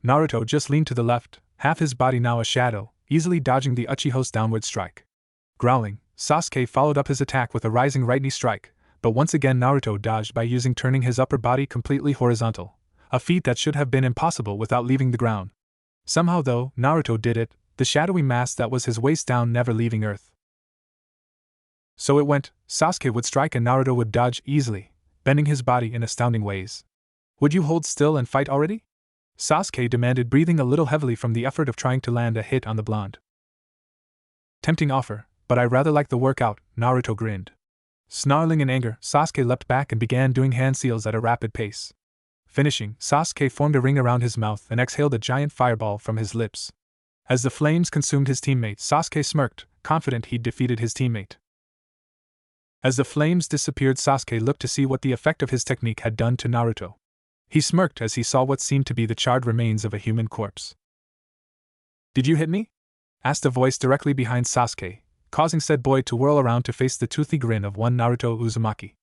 Naruto just leaned to the left, half his body now a shadow, easily dodging the Uchiha's downward strike. Growling, Sasuke followed up his attack with a rising right knee strike, but once again Naruto dodged by turning his upper body completely horizontal, a feat that should have been impossible without leaving the ground. Somehow though, Naruto did it, the shadowy mass that was his waist down never leaving Earth. So it went, Sasuke would strike and Naruto would dodge easily, bending his body in astounding ways. Would you hold still and fight already? Sasuke demanded, breathing a little heavily from the effort of trying to land a hit on the blonde. Tempting offer, but I rather like the workout, Naruto grinned. Snarling in anger, Sasuke leapt back and began doing hand seals at a rapid pace. Finishing, Sasuke formed a ring around his mouth and exhaled a giant fireball from his lips. As the flames consumed his teammate, Sasuke smirked, confident he'd defeated his teammate. As the flames disappeared, Sasuke looked to see what the effect of his technique had done to Naruto. He smirked as he saw what seemed to be the charred remains of a human corpse. "Did you hit me?" asked a voice directly behind Sasuke, causing said boy to whirl around to face the toothy grin of one Naruto Uzumaki.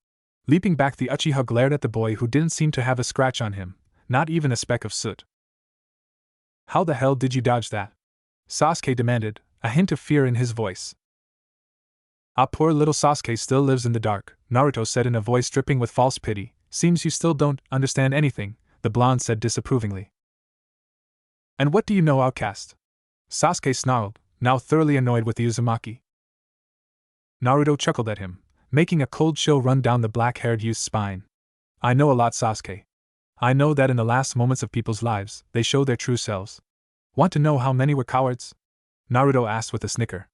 Leaping back, the Uchiha glared at the boy who didn't seem to have a scratch on him, not even a speck of soot. "How the hell did you dodge that?" Sasuke demanded, a hint of fear in his voice. "Ah, poor little Sasuke still lives in the dark," Naruto said in a voice dripping with false pity. "Seems you still don't understand anything," the blonde said disapprovingly. "And what do you know, outcast?" Sasuke snarled, now thoroughly annoyed with the Uzumaki. Naruto chuckled at him, making a cold chill run down the black-haired youth's spine. "I know a lot, Sasuke. I know that in the last moments of people's lives, they show their true selves. Want to know how many were cowards?" Naruto asked with a snicker.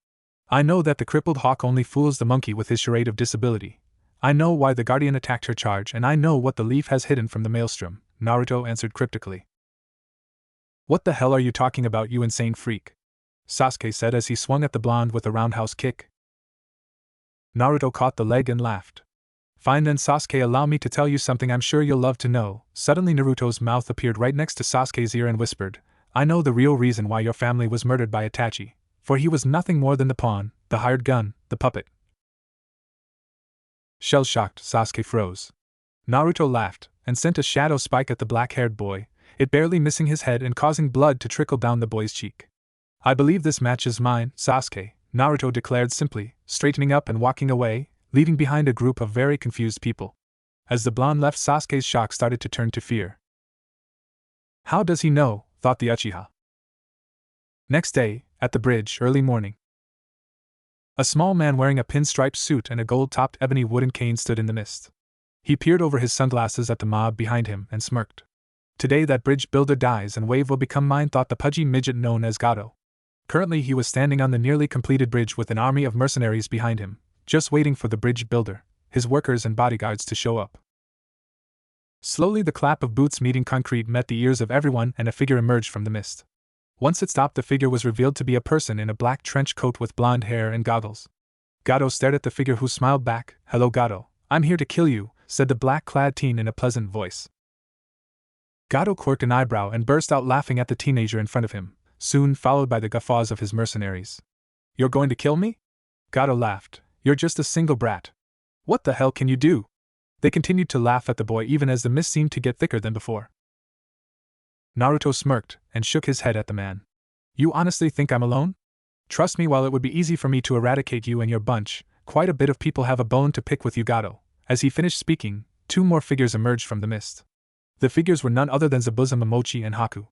"I know that the crippled hawk only fools the monkey with his charade of disability. I know why the guardian attacked her charge, and I know what the leaf has hidden from the maelstrom," Naruto answered cryptically. "What the hell are you talking about, you insane freak?" Sasuke said as he swung at the blonde with a roundhouse kick. Naruto caught the leg and laughed. "Fine then, Sasuke, allow me to tell you something I'm sure you'll love to know." Suddenly Naruto's mouth appeared right next to Sasuke's ear and whispered, "I know the real reason why your family was murdered by Itachi, for he was nothing more than the pawn, the hired gun, the puppet." Shell-shocked, Sasuke froze. Naruto laughed, and sent a shadow spike at the black-haired boy, it barely missing his head and causing blood to trickle down the boy's cheek. "I believe this match is mine, Sasuke," Naruto declared simply, straightening up and walking away, leaving behind a group of very confused people. As the blonde left, Sasuke's shock started to turn to fear. How does he know, thought the Uchiha. Next day, at the bridge, early morning. A small man wearing a pinstripe suit and a gold-topped ebony wooden cane stood in the mist. He peered over his sunglasses at the mob behind him and smirked. "Today that bridge builder dies and wave will become mine," thought the pudgy midget known as Gato. Currently he was standing on the nearly completed bridge with an army of mercenaries behind him, just waiting for the bridge builder, his workers and bodyguards to show up. Slowly the clap of boots meeting concrete met the ears of everyone and a figure emerged from the mist. Once it stopped, the figure was revealed to be a person in a black trench coat with blonde hair and goggles. Gato stared at the figure, who smiled back. "Hello Gato, I'm here to kill you," said the black-clad teen in a pleasant voice. Gato quirked an eyebrow and burst out laughing at the teenager in front of him, soon followed by the guffaws of his mercenaries. "You're going to kill me?" Gato laughed. "You're just a single brat. What the hell can you do?" They continued to laugh at the boy even as the mist seemed to get thicker than before. Naruto smirked and shook his head at the man. "You honestly think I'm alone? Trust me, while it would be easy for me to eradicate you and your bunch, quite a bit of people have a bone to pick with you, Gato." As he finished speaking, two more figures emerged from the mist. The figures were none other than Zabuza, Momochi, and Haku.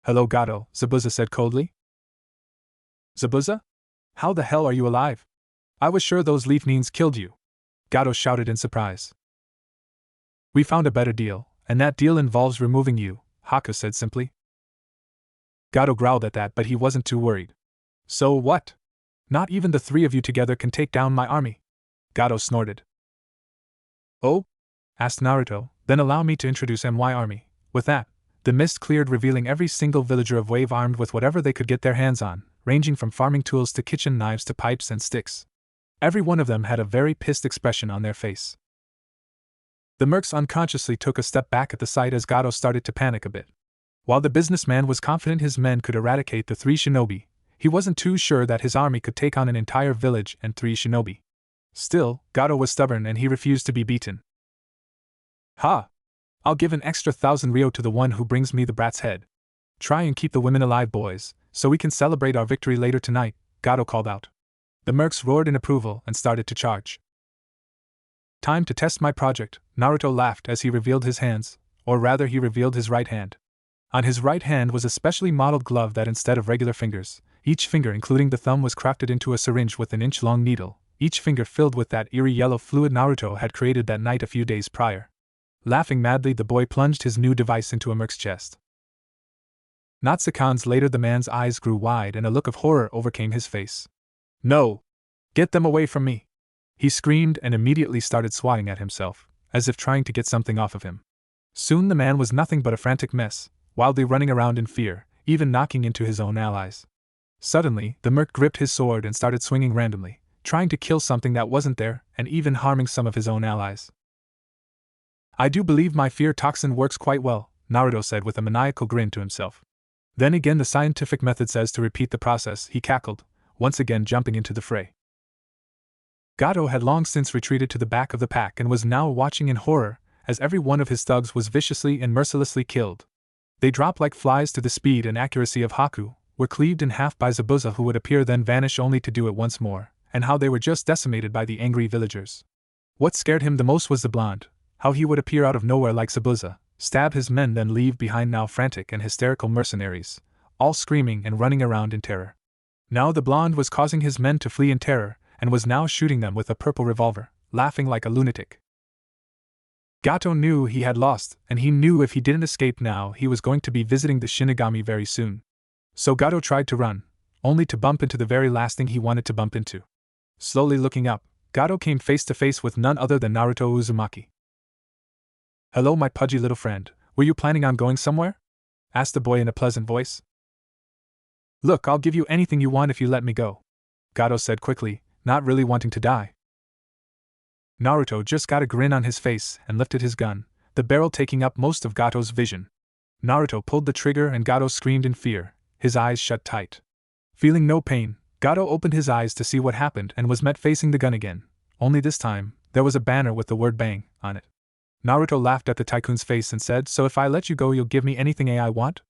"Hello Gato," Zabuza said coldly. "Zabuza? How the hell are you alive? I was sure those leaf nians killed you," Gato shouted in surprise. "We found a better deal, and that deal involves removing you," Haku said simply. Gato growled at that, but he wasn't too worried. "So what? Not even the three of you together can take down my army?" Gato snorted. "Oh?" asked Naruto. "Then allow me to introduce my army." With that, the mist cleared, revealing every single villager of Wave armed with whatever they could get their hands on, ranging from farming tools to kitchen knives to pipes and sticks. Every one of them had a very pissed expression on their face. The mercs unconsciously took a step back at the sight as Gato started to panic a bit. While the businessman was confident his men could eradicate the three shinobi, he wasn't too sure that his army could take on an entire village and three shinobi. Still, Gato was stubborn and he refused to be beaten. "Ha! I'll give an extra 1,000 ryo to the one who brings me the brat's head. Try and keep the women alive, boys, so we can celebrate our victory later tonight," Gato called out. The mercs roared in approval and started to charge. "Time to test my project," Naruto laughed as he revealed his hands, or rather he revealed his right hand. On his right hand was a specially modeled glove that instead of regular fingers, each finger including the thumb was crafted into a syringe with an inch-long needle, each finger filled with that eerie yellow fluid Naruto had created that night a few days prior. Laughing madly, the boy plunged his new device into a merc's chest. Not seconds later the man's eyes grew wide and a look of horror overcame his face. "No! Get them away from me!" he screamed and immediately started swatting at himself, as if trying to get something off of him. Soon the man was nothing but a frantic mess, wildly running around in fear, even knocking into his own allies. Suddenly, the merc gripped his sword and started swinging randomly, trying to kill something that wasn't there, and even harming some of his own allies. "I do believe my fear toxin works quite well," Naruto said with a maniacal grin to himself. "Then again the scientific method says to repeat the process," he cackled, once again jumping into the fray. Gato had long since retreated to the back of the pack and was now watching in horror, as every one of his thugs was viciously and mercilessly killed. They dropped like flies to the speed and accuracy of Haku, were cleaved in half by Zabuza who would appear then vanish only to do it once more, and how they were just decimated by the angry villagers. What scared him the most was the blonde, how he would appear out of nowhere like Zabuza, stab his men then leave behind now frantic and hysterical mercenaries, all screaming and running around in terror. Now the blonde was causing his men to flee in terror, and was now shooting them with a purple revolver, laughing like a lunatic. Gato knew he had lost, and he knew if he didn't escape now he was going to be visiting the Shinigami very soon. So Gato tried to run, only to bump into the very last thing he wanted to bump into. Slowly looking up, Gato came face to face with none other than Naruto Uzumaki. "Hello, my pudgy little friend, were you planning on going somewhere?" asked the boy in a pleasant voice. "Look, I'll give you anything you want if you let me go," Gato said quickly, not really wanting to die. Naruto just got a grin on his face and lifted his gun, the barrel taking up most of Gato's vision. Naruto pulled the trigger and Gato screamed in fear, his eyes shut tight. Feeling no pain, Gato opened his eyes to see what happened and was met facing the gun again, only this time, there was a banner with the word "bang" on it. Naruto laughed at the tycoon's face and said, "So if I let you go you'll give me anything I want?"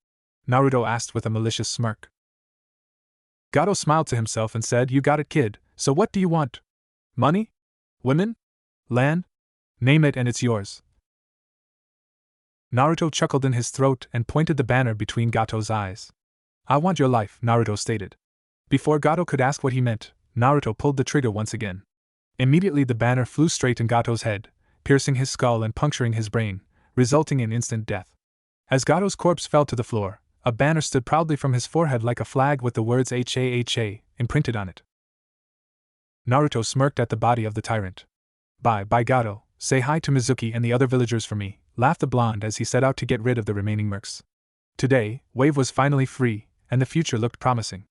Naruto asked with a malicious smirk. Gato smiled to himself and said, "You got it, kid, so what do you want? Money? Women? Land? Name it and it's yours." Naruto chuckled in his throat and pointed the banner between Gato's eyes. "I want your life," Naruto stated. Before Gato could ask what he meant, Naruto pulled the trigger once again. Immediately the banner flew straight in Gato's head, piercing his skull and puncturing his brain, resulting in instant death. As Gato's corpse fell to the floor, a banner stood proudly from his forehead like a flag with the words "HAHA" imprinted on it. Naruto smirked at the body of the tyrant. Bye Gato, say hi to Mizuki and the other villagers for me," laughed the blonde as he set out to get rid of the remaining mercs. Today, Wave was finally free, and the future looked promising.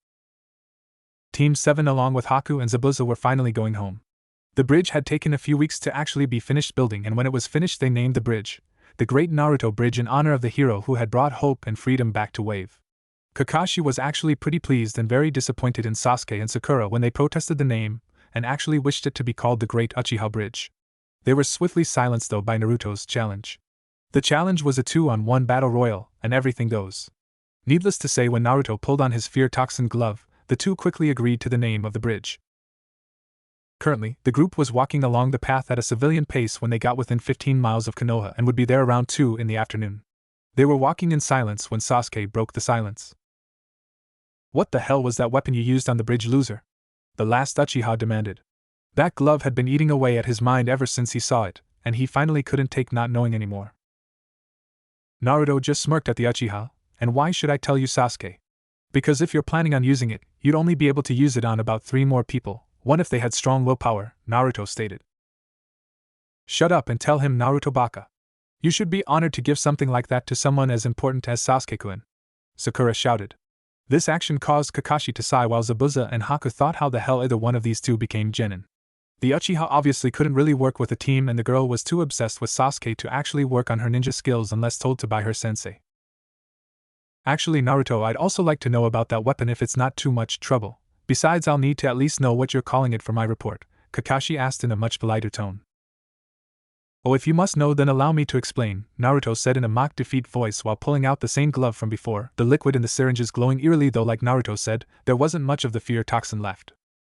Team 7 along with Haku and Zabuza were finally going home. The bridge had taken a few weeks to actually be finished building, and when it was finished they named the bridge the Great Naruto Bridge in honor of the hero who had brought hope and freedom back to Wave. Kakashi was actually pretty pleased and very disappointed in Sasuke and Sakura when they protested the name, and actually wished it to be called the Great Uchiha Bridge. They were swiftly silenced though by Naruto's challenge. The challenge was a 2-on-1 battle royal, and everything goes. Needless to say, when Naruto pulled on his fear toxin glove, the two quickly agreed to the name of the bridge. Currently, the group was walking along the path at a civilian pace when they got within 15 miles of Konoha and would be there around 2 in the afternoon. They were walking in silence when Sasuke broke the silence. "What the hell was that weapon you used on the bridge, loser?" the last Uchiha demanded. That glove had been eating away at his mind ever since he saw it, and he finally couldn't take not knowing anymore. Naruto just smirked at the Uchiha. "And why should I tell you, Sasuke? Because if you're planning on using it, you'd only be able to use it on about 3 more people, one if they had strong willpower," Naruto stated. "Shut up and tell him, Naruto Baka. You should be honored to give something like that to someone as important as Sasuke-kun," Sakura shouted. This action caused Kakashi to sigh while Zabuza and Haku thought how the hell either one of these two became genin. The Uchiha obviously couldn't really work with a team, and the girl was too obsessed with Sasuke to actually work on her ninja skills unless told to by her sensei. "Actually, Naruto, I'd also like to know about that weapon if it's not too much trouble. Besides, I'll need to at least know what you're calling it for my report," Kakashi asked in a much politer tone. "Oh, if you must know, then allow me to explain," Naruto said in a mock defeat voice while pulling out the same glove from before, the liquid in the syringes glowing eerily, though like Naruto said, there wasn't much of the fear toxin left.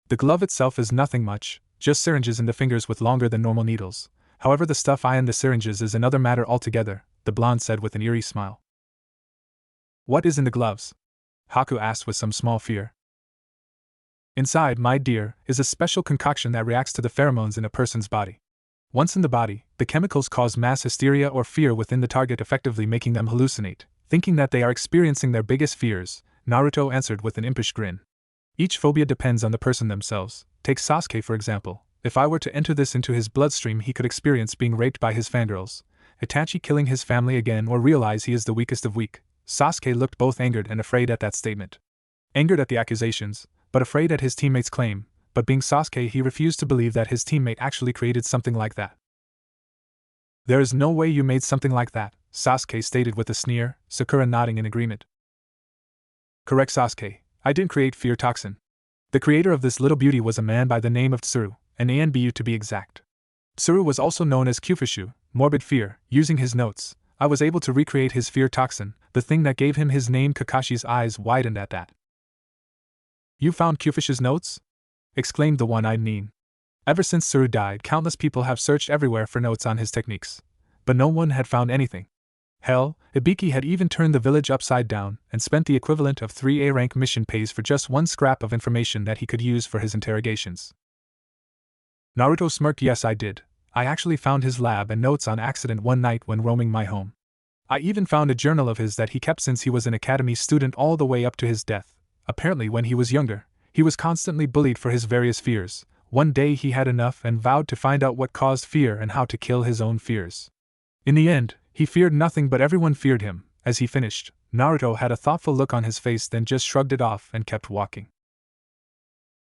The glove itself is nothing much, just syringes in the fingers with longer than normal needles. However, the stuff in the syringes is another matter altogether, the blonde said with an eerie smile. What is in the gloves? Haku asked with some small fear. Inside, my dear, is a special concoction that reacts to the pheromones in a person's body. Once in the body, the chemicals cause mass hysteria or fear within the target, effectively making them hallucinate, thinking that they are experiencing their biggest fears, Naruto answered with an impish grin. Each phobia depends on the person themselves. Take Sasuke for example. If I were to enter this into his bloodstream, he could experience being raped by his fangirls, Itachi killing his family again, or realize he is the weakest of weak. Sasuke looked both angered and afraid at that statement. Angered at the accusations, but afraid at his teammate's claim, but being Sasuke, he refused to believe that his teammate actually created something like that. There is no way you made something like that, Sasuke stated with a sneer, Sakura nodding in agreement. Correct, Sasuke, I didn't create fear toxin. The creator of this little beauty was a man by the name of Tsuru, an ANBU to be exact. Tsuru was also known as Kyufushu, morbid fear. Using his notes, I was able to recreate his fear toxin, the thing that gave him his name. Kakashi's eyes widened at that. You found Kyufushu's notes? Exclaimed the one-eyed Nin. Ever since Tsuru died, countless people have searched everywhere for notes on his techniques, but no one had found anything. Hell, Ibiki had even turned the village upside down and spent the equivalent of 3 A-rank mission pays for just one scrap of information that he could use for his interrogations. Naruto smirked. Yes, I did. I actually found his lab and notes on accident one night when roaming my home. I even found a journal of his that he kept since he was an academy student all the way up to his death. Apparently when he was younger, he was constantly bullied for his various fears. One day he had enough and vowed to find out what caused fear and how to kill his own fears. In the end, he feared nothing, but everyone feared him. As he finished, Naruto had a thoughtful look on his face, then just shrugged it off and kept walking.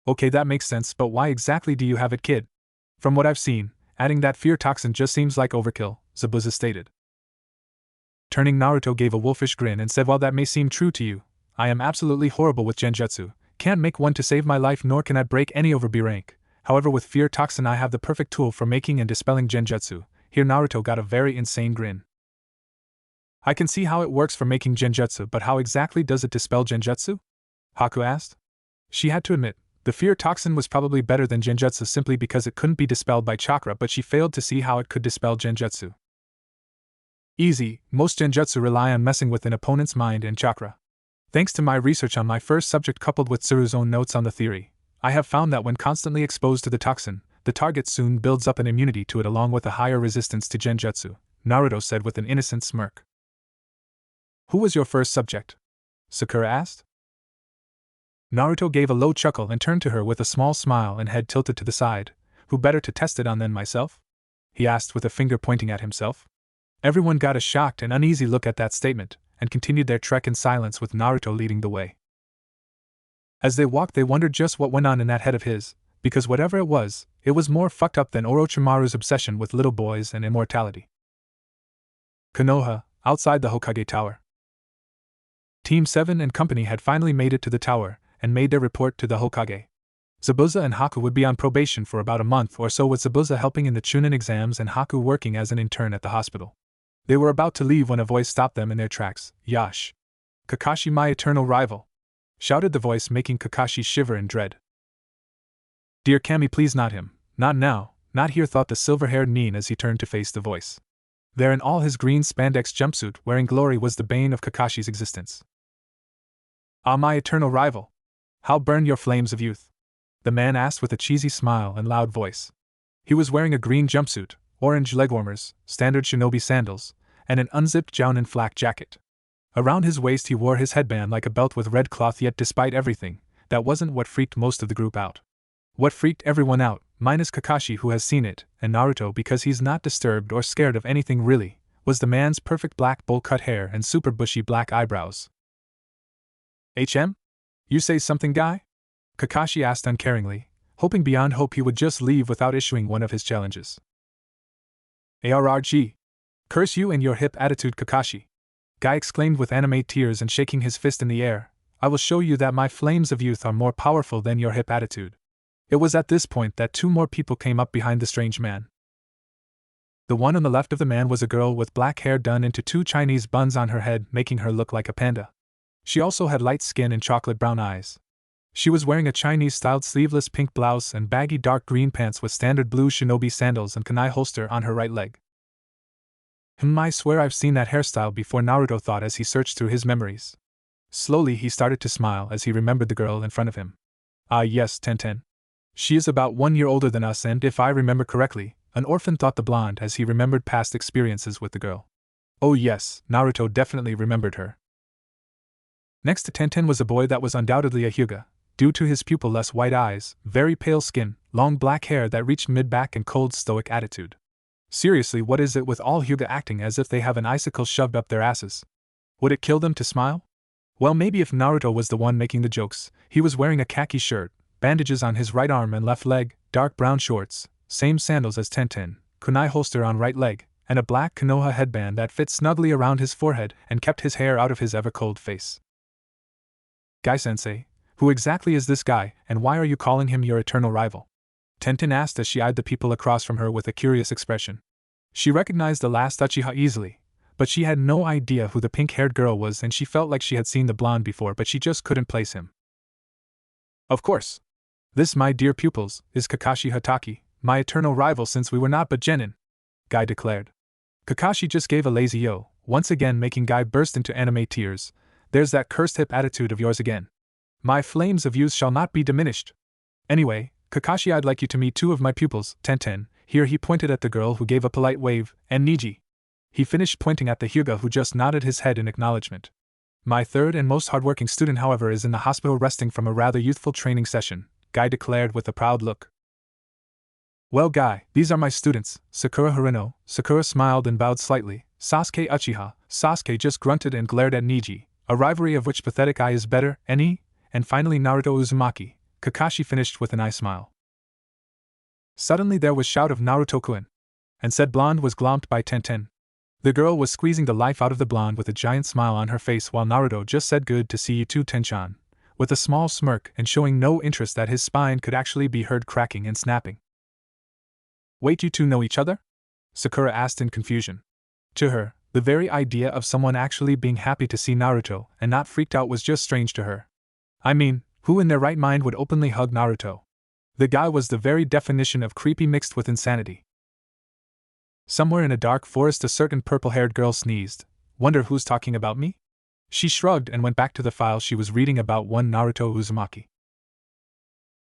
Okay, that makes sense, but why exactly do you have it, kid? From what I've seen, adding that fear toxin just seems like overkill, Zabuza stated. Turning, Naruto gave a wolfish grin and said, while that may seem true to you, I am absolutely horrible with genjutsu, can't make one to save my life, nor can I break any over B rank. However, with fear toxin I have the perfect tool for making and dispelling genjutsu. Here Naruto got a very insane grin. I can see how it works for making genjutsu, but how exactly does it dispel genjutsu? Haku asked. She had to admit, the fear toxin was probably better than genjutsu simply because it couldn't be dispelled by chakra, but she failed to see how it could dispel genjutsu. Easy, most genjutsu rely on messing with an opponent's mind and chakra. Thanks to my research on my first subject coupled with Tsuru's own notes on the theory, I have found that when constantly exposed to the toxin, the target soon builds up an immunity to it along with a higher resistance to genjutsu, Naruto said with an innocent smirk. Who was your first subject? Sakura asked. Naruto gave a low chuckle and turned to her with a small smile and head tilted to the side. Who better to test it on than myself? He asked with a finger pointing at himself. Everyone got a shocked and uneasy look at that statement, and continued their trek in silence with Naruto leading the way. As they walked, they wondered just what went on in that head of his, because whatever it was more fucked up than Orochimaru's obsession with little boys and immortality. Konoha, outside the Hokage Tower. Team 7 and company had finally made it to the tower, and made their report to the Hokage. Zabuza and Haku would be on probation for about a month or so, with Zabuza helping in the Chunin exams and Haku working as an intern at the hospital. They were about to leave when a voice stopped them in their tracks. Yash! Kakashi, my eternal rival! Shouted the voice, making Kakashi shiver in dread. Dear Kami, please, not him. Not now, not here, thought the silver-haired Nin as he turned to face the voice. There in all his green spandex jumpsuit, wearing glory, was the bane of Kakashi's existence. Ah, my eternal rival! How burn your flames of youth? The man asked with a cheesy smile and loud voice. He was wearing a green jumpsuit, orange legwarmers, standard shinobi sandals, and an unzipped Jounin flak jacket. Around his waist he wore his headband like a belt with red cloth, yet despite everything, that wasn't what freaked most of the group out. What freaked everyone out, minus Kakashi who has seen it, and Naruto because he's not disturbed or scared of anything really, was the man's perfect black bowl-cut hair and super bushy black eyebrows. HM? You say something, guy? Kakashi asked uncaringly, hoping beyond hope he would just leave without issuing one of his challenges. ARRG! Curse you and your hip attitude, Kakashi! Guy exclaimed with anime tears and shaking his fist in the air. I will show you that my flames of youth are more powerful than your hip attitude. It was at this point that two more people came up behind the strange man. The one on the left of the man was a girl with black hair done into two Chinese buns on her head, making her look like a panda. She also had light skin and chocolate brown eyes. She was wearing a Chinese-styled sleeveless pink blouse and baggy dark green pants with standard blue shinobi sandals and kunai holster on her right leg. I swear I've seen that hairstyle before, Naruto thought as he searched through his memories. Slowly he started to smile as he remembered the girl in front of him. Ah yes, Tenten. She is about 1 year older than us and, if I remember correctly, an orphan, thought the blonde as he remembered past experiences with the girl. Oh yes, Naruto definitely remembered her. Next to Tenten was a boy that was undoubtedly a Hyuga, due to his pupil-less white eyes, very pale skin, long black hair that reached mid-back and cold stoic attitude. Seriously, what is it with all Hyuga acting as if they have an icicle shoved up their asses? Would it kill them to smile? Well, maybe if Naruto was the one making the jokes. He was wearing a khaki shirt, bandages on his right arm and left leg, dark brown shorts, same sandals as Tenten, kunai holster on right leg, and a black Konoha headband that fit snugly around his forehead and kept his hair out of his ever-cold face. Guy-sensei, who exactly is this guy, and why are you calling him your eternal rival? Tenten asked as she eyed the people across from her with a curious expression. She recognized the last Uchiha easily, but she had no idea who the pink-haired girl was, and she felt like she had seen the blonde before, but she just couldn't place him. Of course. This, my dear pupils, is Kakashi Hatake, my eternal rival since we were not but genin, Guy declared. Kakashi just gave a lazy yo, once again making Guy burst into anime tears. There's that cursed hip attitude of yours again. My flames of youth shall not be diminished. Anyway, Kakashi, I'd like you to meet 2 of my pupils, Tenten. Here he pointed at the girl who gave a polite wave, and Niji. He finished pointing at the Hyuga who just nodded his head in acknowledgement. My third and most hardworking student, however, is in the hospital resting from a rather youthful training session, Guy declared with a proud look. Well, Guy, these are my students, Sakura Harino. Sakura smiled and bowed slightly. Sasuke Uchiha. Sasuke just grunted and glared at Niji. A rivalry of which pathetic eye is better, any? And finally Naruto Uzumaki. Kakashi finished with an eye smile. Suddenly there was shout of Naruto-kun. And said blonde was glomped by Tenten. The girl was squeezing the life out of the blonde with a giant smile on her face while Naruto just said good to see you too, Tenchan, with a small smirk and showing no interest that his spine could actually be heard cracking and snapping. Wait, you two know each other? Sakura asked in confusion. To her, the very idea of someone actually being happy to see Naruto and not freaked out was just strange to her. I mean, who in their right mind would openly hug Naruto? The guy was the very definition of creepy mixed with insanity. Somewhere in a dark forest a certain purple-haired girl sneezed. Wonder who's talking about me? She shrugged and went back to the file she was reading about one Naruto Uzumaki.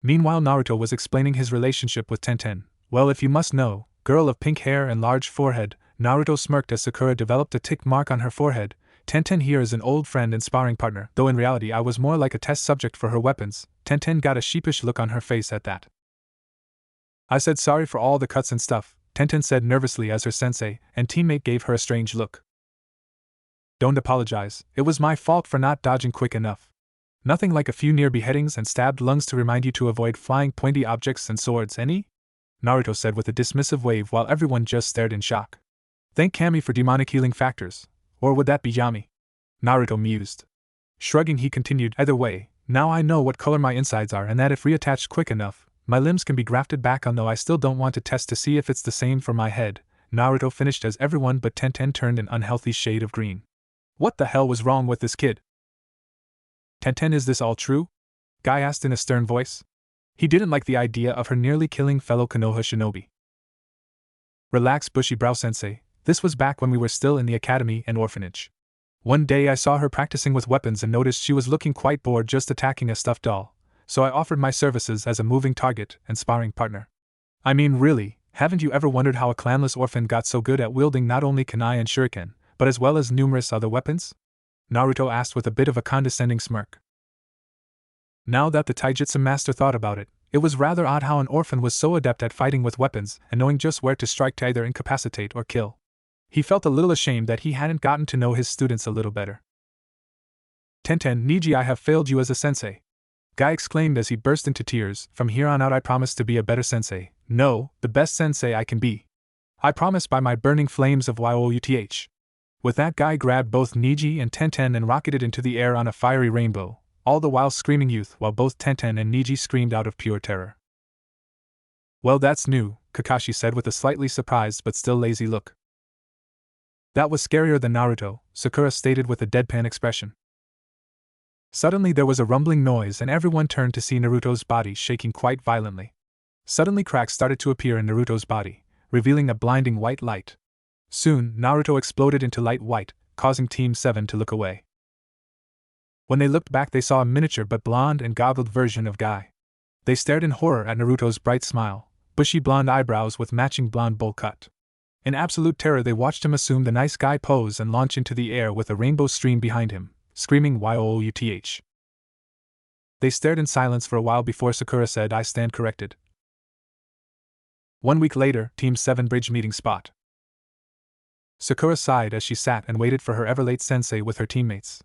Meanwhile Naruto was explaining his relationship with Tenten. Well, if you must know, girl of pink hair and large forehead, Naruto smirked as Sakura developed a tick mark on her forehead. Tenten here is an old friend and sparring partner, though in reality I was more like a test subject for her weapons. Tenten got a sheepish look on her face at that. I said sorry for all the cuts and stuff, Tenten said nervously as her sensei and teammate gave her a strange look. Don't apologize, it was my fault for not dodging quick enough. Nothing like a few near beheadings and stabbed lungs to remind you to avoid flying pointy objects and swords, any? Naruto said with a dismissive wave while everyone just stared in shock. Thank Kami for demonic healing factors. Or would that be Yami? Naruto mused. Shrugging he continued, either way, now I know what color my insides are and that if reattached quick enough, my limbs can be grafted back on, though I still don't want to test to see if it's the same for my head. Naruto finished as everyone but Tenten turned an unhealthy shade of green. What the hell was wrong with this kid? Tenten, is this all true? Guy asked in a stern voice. He didn't like the idea of her nearly killing fellow Konoha shinobi. Relax, bushy brow sensei, this was back when we were still in the academy and orphanage. One day I saw her practicing with weapons and noticed she was looking quite bored just attacking a stuffed doll, so I offered my services as a moving target and sparring partner. I mean, really, haven't you ever wondered how a clanless orphan got so good at wielding not only kunai and shuriken, but as well as numerous other weapons? Naruto asked with a bit of a condescending smirk. Now that the taijutsu master thought about it, it was rather odd how an orphan was so adept at fighting with weapons and knowing just where to strike to either incapacitate or kill. He felt a little ashamed that he hadn't gotten to know his students a little better. Tenten, Niji, I have failed you as a sensei. Guy exclaimed as he burst into tears. From here on out I promise to be a better sensei. No, the best sensei I can be. I promise by my burning flames of Youth. With that, Guy grabbed both Niji and Tenten and rocketed into the air on a fiery rainbow, all the while screaming youth, while both Tenten and Niji screamed out of pure terror. Well, that's new, Kakashi said with a slightly surprised but still lazy look. That was scarier than Naruto, Sakura stated with a deadpan expression. Suddenly there was a rumbling noise and everyone turned to see Naruto's body shaking quite violently. Suddenly cracks started to appear in Naruto's body, revealing a blinding white light. Soon, Naruto exploded into light white, causing Team 7 to look away. When they looked back, they saw a miniature but blonde and goggled version of Guy. They stared in horror at Naruto's bright smile, bushy blonde eyebrows with matching blonde bowl cut. In absolute terror, they watched him assume the nice guy pose and launch into the air with a rainbow stream behind him, screaming "Youth!" They stared in silence for a while before Sakura said, "I stand corrected." 1 week later, Team 7 bridge meeting spot. Sakura sighed as she sat and waited for her ever-late sensei with her teammates.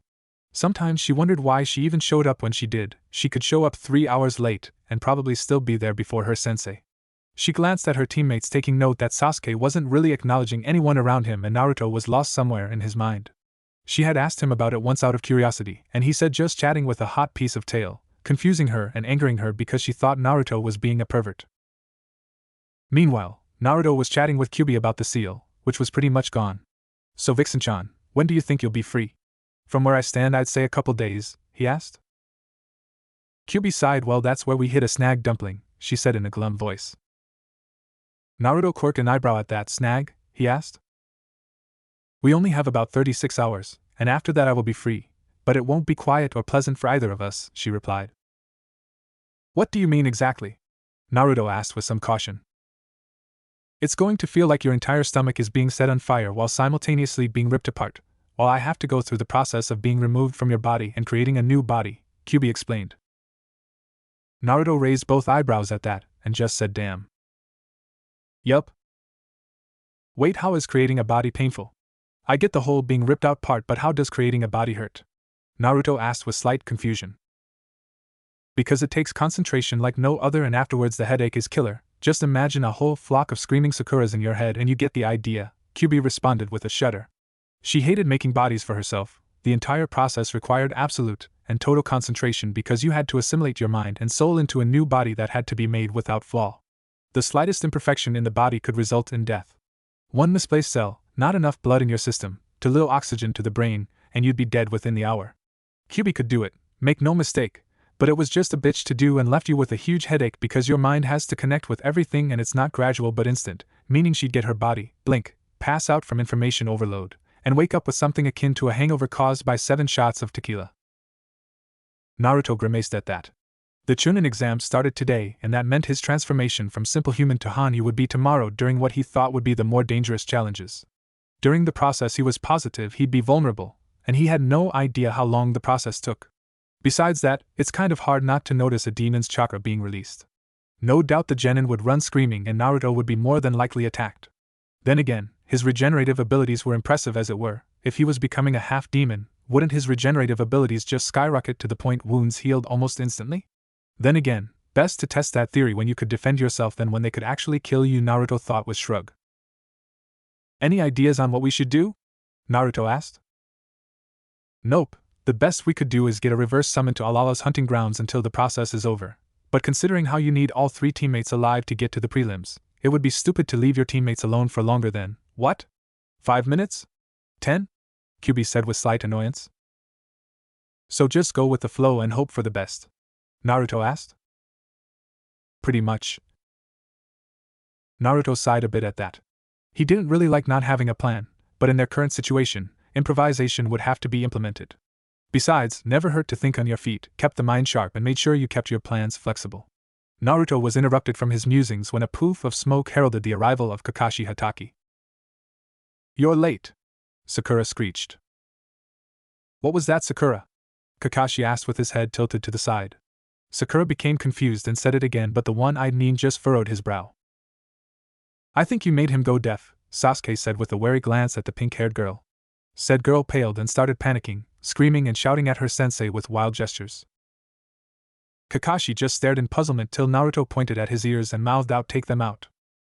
Sometimes she wondered why she even showed up when she did. She could show up 3 hours late and probably still be there before her sensei. She glanced at her teammates, taking note that Sasuke wasn't really acknowledging anyone around him and Naruto was lost somewhere in his mind. She had asked him about it once out of curiosity, and he said just chatting with a hot piece of tail, confusing her and angering her because she thought Naruto was being a pervert. Meanwhile, Naruto was chatting with Kyuubi about the seal, which was pretty much gone. "So Vixen-chan, when do you think you'll be free?" "From where I stand, I'd say a couple days," he asked. Kyuubi sighed. "Well, that's where we hit a snag, dumpling," she said in a glum voice. Naruto quirked an eyebrow at that. "Snag?" he asked. "We only have about 36 hours, and after that I will be free, but it won't be quiet or pleasant for either of us," she replied. "What do you mean exactly?" Naruto asked with some caution. "It's going to feel like your entire stomach is being set on fire while simultaneously being ripped apart, while I have to go through the process of being removed from your body and creating a new body," Kyuubi explained. Naruto raised both eyebrows at that, and just said, "Damn." "Yup." "Wait, how is creating a body painful? I get the whole being ripped out part, but how does creating a body hurt?" Naruto asked with slight confusion. "Because it takes concentration like no other, and afterwards the headache is killer. Just imagine a whole flock of screaming Sakuras in your head and you get the idea," Kyuubi responded with a shudder. She hated making bodies for herself. The entire process required absolute and total concentration because you had to assimilate your mind and soul into a new body that had to be made without flaw. The slightest imperfection in the body could result in death. One misplaced cell, not enough blood in your system, too little oxygen to the brain, and you'd be dead within the hour. Kyuubi could do it, make no mistake, but it was just a bitch to do and left you with a huge headache because your mind has to connect with everything and it's not gradual but instant, meaning she'd get her body, blink, pass out from information overload, and wake up with something akin to a hangover caused by 7 shots of tequila. Naruto grimaced at that. The Chunin exam started today, and that meant his transformation from simple human to Hanyu would be tomorrow during what he thought would be the more dangerous challenges. During the process he was positive he'd be vulnerable, and he had no idea how long the process took. Besides that, it's kind of hard not to notice a demon's chakra being released. No doubt the genin would run screaming and Naruto would be more than likely attacked. Then again, his regenerative abilities were impressive as it were. If he was becoming a half-demon, wouldn't his regenerative abilities just skyrocket to the point wounds healed almost instantly? Then again, best to test that theory when you could defend yourself than when they could actually kill you, Naruto thought with shrug. "Any ideas on what we should do?" Naruto asked. "Nope, the best we could do is get a reverse summon to Alala's hunting grounds until the process is over. But considering how you need all 3 teammates alive to get to the prelims, it would be stupid to leave your teammates alone for longer than, what? 5 minutes? 10? Kyuubi said with slight annoyance. "So just go with the flow and hope for the best?" Naruto asked. "Pretty much." Naruto sighed a bit at that. He didn't really like not having a plan, but in their current situation, improvisation would have to be implemented. Besides, never hurt to think on your feet, kept the mind sharp and made sure you kept your plans flexible. Naruto was interrupted from his musings when a poof of smoke heralded the arrival of Kakashi Hatake. "You're late," Sakura screeched. "What was that, Sakura?" Kakashi asked with his head tilted to the side. Sakura became confused and said it again, but the one-eyed nin just furrowed his brow. "I think you made him go deaf," Sasuke said with a wary glance at the pink-haired girl. Said girl paled and started panicking, screaming and shouting at her sensei with wild gestures. Kakashi just stared in puzzlement till Naruto pointed at his ears and mouthed out, "Take them out."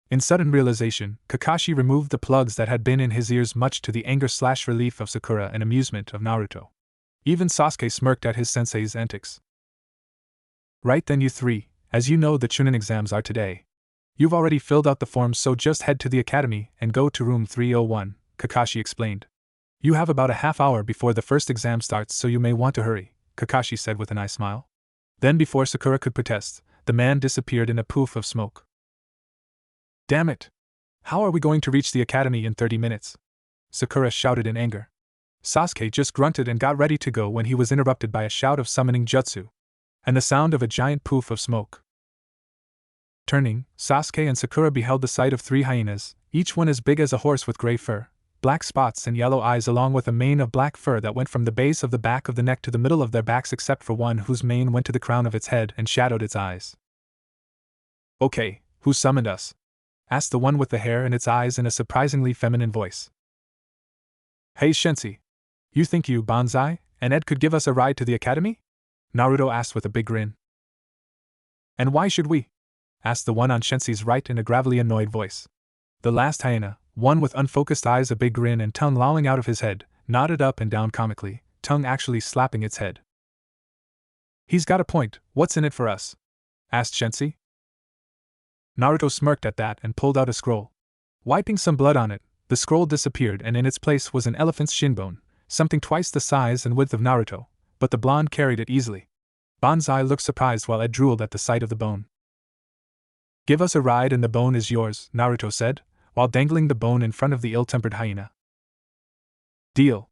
In sudden realization, Kakashi removed the plugs that had been in his ears, much to the anger/relief of Sakura and amusement of Naruto. Even Sasuke smirked at his sensei's antics. "Right then, you 3, as you know the Chunin exams are today. You've already filled out the forms, so just head to the academy and go to room 301, Kakashi explained. "You have about a half hour before the first exam starts, so you may want to hurry," Kakashi said with an eye smile. Then before Sakura could protest, the man disappeared in a poof of smoke. "Damn it! How are we going to reach the academy in 30 minutes? Sakura shouted in anger. Sasuke just grunted and got ready to go when he was interrupted by a shout of summoning jutsu, and the sound of a giant poof of smoke. Turning, Sasuke and Sakura beheld the sight of 3 hyenas, each one as big as a horse with gray fur, black spots and yellow eyes along with a mane of black fur that went from the base of the back of the neck to the middle of their backs except for one whose mane went to the crown of its head and shadowed its eyes. "Okay, who summoned us?" asked the one with the hair in its eyes in a surprisingly feminine voice. "Hey Shensi. You think you, Banzai, and Ed could give us a ride to the academy?" Naruto asked with a big grin. "And why should we?" asked the one on Shensi's right in a gravelly annoyed voice. The last hyena, one with unfocused eyes, a big grin and tongue lolling out of his head, nodded up and down comically, tongue actually slapping its head. "He's got a point, what's in it for us?" asked Shensi. Naruto smirked at that and pulled out a scroll. Wiping some blood on it, the scroll disappeared and in its place was an elephant's shinbone, something twice the size and width of Naruto, but the blonde carried it easily. Banzai looked surprised while Ed drooled at the sight of the bone. "Give us a ride and the bone is yours," Naruto said, while dangling the bone in front of the ill-tempered hyena. "Deal!"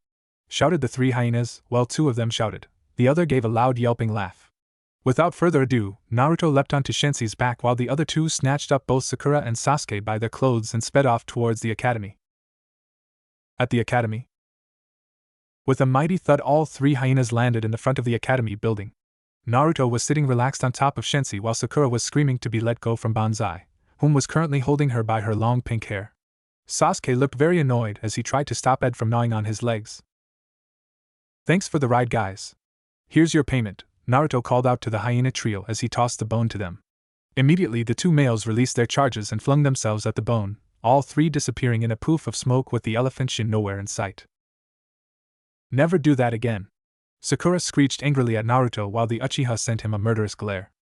shouted the 3 hyenas, while 2 of them shouted. The other gave a loud yelping laugh. Without further ado, Naruto leapt onto Shensi's back while the other 2 snatched up both Sakura and Sasuke by their clothes and sped off towards the academy. At the academy, with a mighty thud, all 3 hyenas landed in the front of the academy building. Naruto was sitting relaxed on top of Shensi while Sakura was screaming to be let go from Banzai, whom was currently holding her by her long pink hair. Sasuke looked very annoyed as he tried to stop Ed from gnawing on his legs. "Thanks for the ride, guys. Here's your payment," Naruto called out to the hyena trio as he tossed the bone to them. Immediately the 2 males released their charges and flung themselves at the bone, all 3 disappearing in a poof of smoke with the elephant Shin nowhere in sight. "Never do that again," Sakura screeched angrily at Naruto while the Uchiha sent him a murderous glare.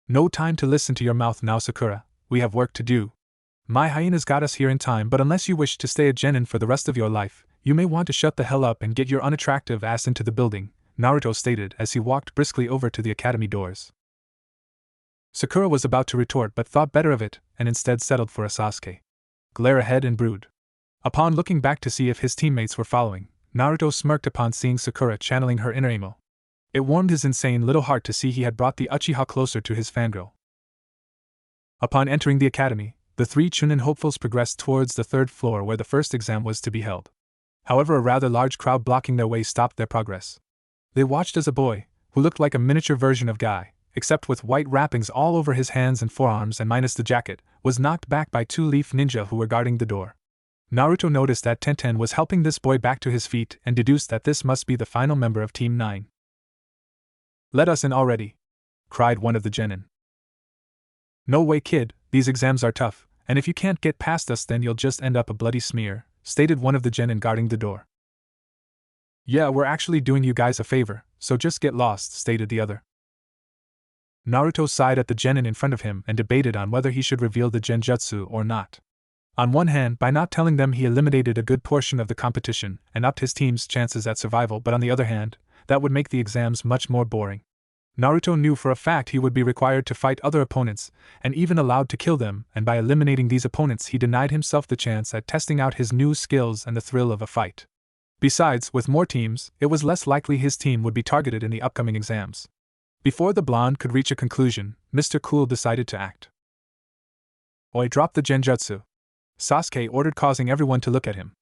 "No time to listen to your mouth now, Sakura, we have work to do. My hyenas got us here in time, but unless you wish to stay a genin for the rest of your life, you may want to shut the hell up and get your unattractive ass into the building," Naruto stated as he walked briskly over to the academy doors. Sakura was about to retort but thought better of it and instead settled for a Sasuke glare ahead and brood. Upon looking back to see if his teammates were following, Naruto smirked upon seeing Sakura channeling her inner emo. It warmed his insane little heart to see he had brought the Uchiha closer to his fangirl. Upon entering the academy, the 3 Chunin hopefuls progressed towards the 3rd floor where the first exam was to be held. However, a rather large crowd blocking their way stopped their progress. They watched as a boy, who looked like a miniature version of Guy, except with white wrappings all over his hands and forearms and minus the jacket, was knocked back by 2 leaf ninja who were guarding the door. Naruto noticed that Tenten was helping this boy back to his feet and deduced that this must be the final member of Team 9. "Let us in already!" cried one of the genin. "No way, kid, these exams are tough, and if you can't get past us then you'll just end up a bloody smear," stated one of the genin guarding the door. "Yeah, we're actually doing you guys a favor, so just get lost," stated the other. Naruto sighed at the genin in front of him and debated on whether he should reveal the genjutsu or not. On one hand, by not telling them he eliminated a good portion of the competition and upped his team's chances at survival, but on the other hand, that would make the exams much more boring. Naruto knew for a fact he would be required to fight other opponents, and even allowed to kill them, and by eliminating these opponents he denied himself the chance at testing out his new skills and the thrill of a fight. Besides, with more teams, it was less likely his team would be targeted in the upcoming exams. Before the blonde could reach a conclusion, Mr. Cool decided to act. "Oi, drop the genjutsu," Sasuke ordered, causing everyone to look at him.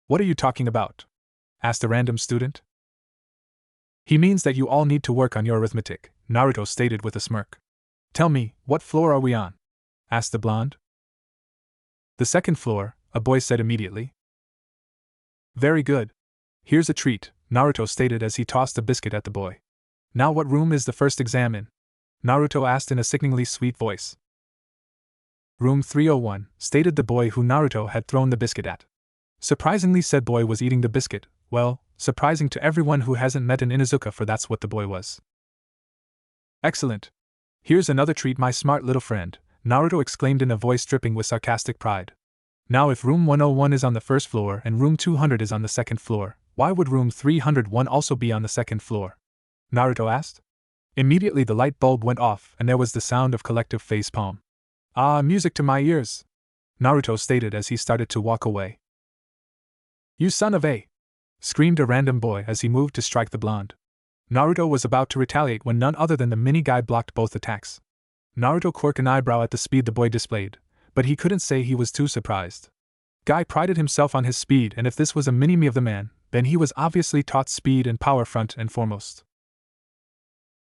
"What are you talking about?" asked a random student. "He means that you all need to work on your arithmetic," Naruto stated with a smirk. "Tell me, what floor are we on?" asked the blonde. "The 2nd floor," a boy said immediately. "Very good. Here's a treat," Naruto stated as he tossed a biscuit at the boy. "Now what room is the first exam in?" Naruto asked in a sickeningly sweet voice. "Room 301, stated the boy who Naruto had thrown the biscuit at. Surprisingly, said boy was eating the biscuit. Well, surprising to everyone who hasn't met an Inuzuka, for that's what the boy was. "Excellent. Here's another treat, my smart little friend," Naruto exclaimed in a voice dripping with sarcastic pride. "Now if room 101 is on the 1st floor and room 200 is on the 2nd floor, why would room 301 also be on the 2nd floor?" Naruto asked. Immediately the light bulb went off and there was the sound of collective facepalm. "Ah, music to my ears," Naruto stated as he started to walk away. You son of a! Screamed a random boy as he moved to strike the blonde. Naruto was about to retaliate when none other than the mini guy blocked both attacks. Naruto quirked an eyebrow at the speed the boy displayed, but he couldn't say he was too surprised. Guy prided himself on his speed, and if this was a mini-me of the man, then he was obviously taught speed and power front and foremost.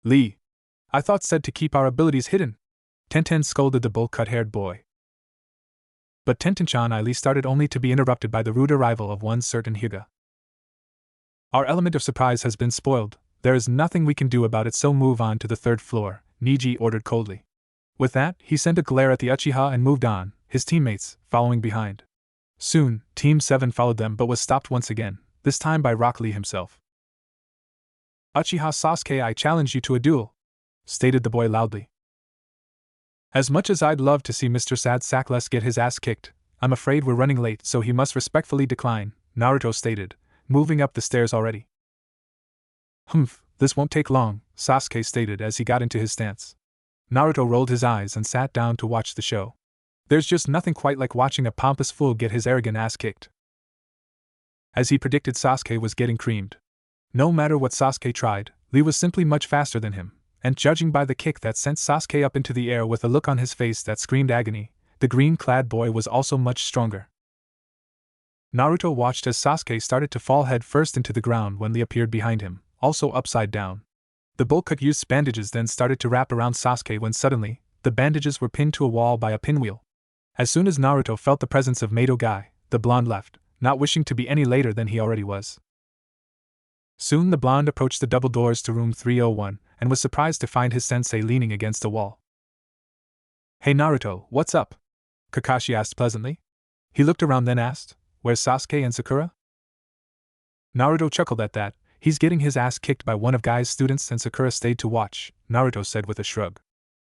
Lee! I thought said to keep our abilities hidden. Tenten scolded the bowl-cut-haired boy. But Tenten-chan Lee started only to be interrupted by the rude arrival of one certain Hyuga. Our element of surprise has been spoiled, there is nothing we can do about it, so move on to the third floor, Niji ordered coldly. With that, he sent a glare at the Uchiha and moved on, his teammates following behind. Soon, Team 7 followed them but was stopped once again, this time by Rock Lee himself. Uchiha Sasuke, I challenge you to a duel, stated the boy loudly. As much as I'd love to see Mr. Sad Sackless get his ass kicked, I'm afraid we're running late, so he must respectfully decline, Naruto stated, moving up the stairs already. Humph, this won't take long, Sasuke stated as he got into his stance. Naruto rolled his eyes and sat down to watch the show. There's just nothing quite like watching a pompous fool get his arrogant ass kicked. As he predicted, Sasuke was getting creamed. No matter what Sasuke tried, Lee was simply much faster than him, and judging by the kick that sent Sasuke up into the air with a look on his face that screamed agony, the green-clad boy was also much stronger. Naruto watched as Sasuke started to fall head first into the ground when Lee appeared behind him, also upside down. The bullcut used bandages then started to wrap around Sasuke when suddenly, the bandages were pinned to a wall by a pinwheel. As soon as Naruto felt the presence of Mato Guy, the blonde left, not wishing to be any later than he already was. Soon the blonde approached the double doors to room 301, and was surprised to find his sensei leaning against a wall. Hey Naruto, what's up? Kakashi asked pleasantly. He looked around then asked, where's Sasuke and Sakura? Naruto chuckled at that. He's getting his ass kicked by one of Guy's students and Sakura stayed to watch, Naruto said with a shrug.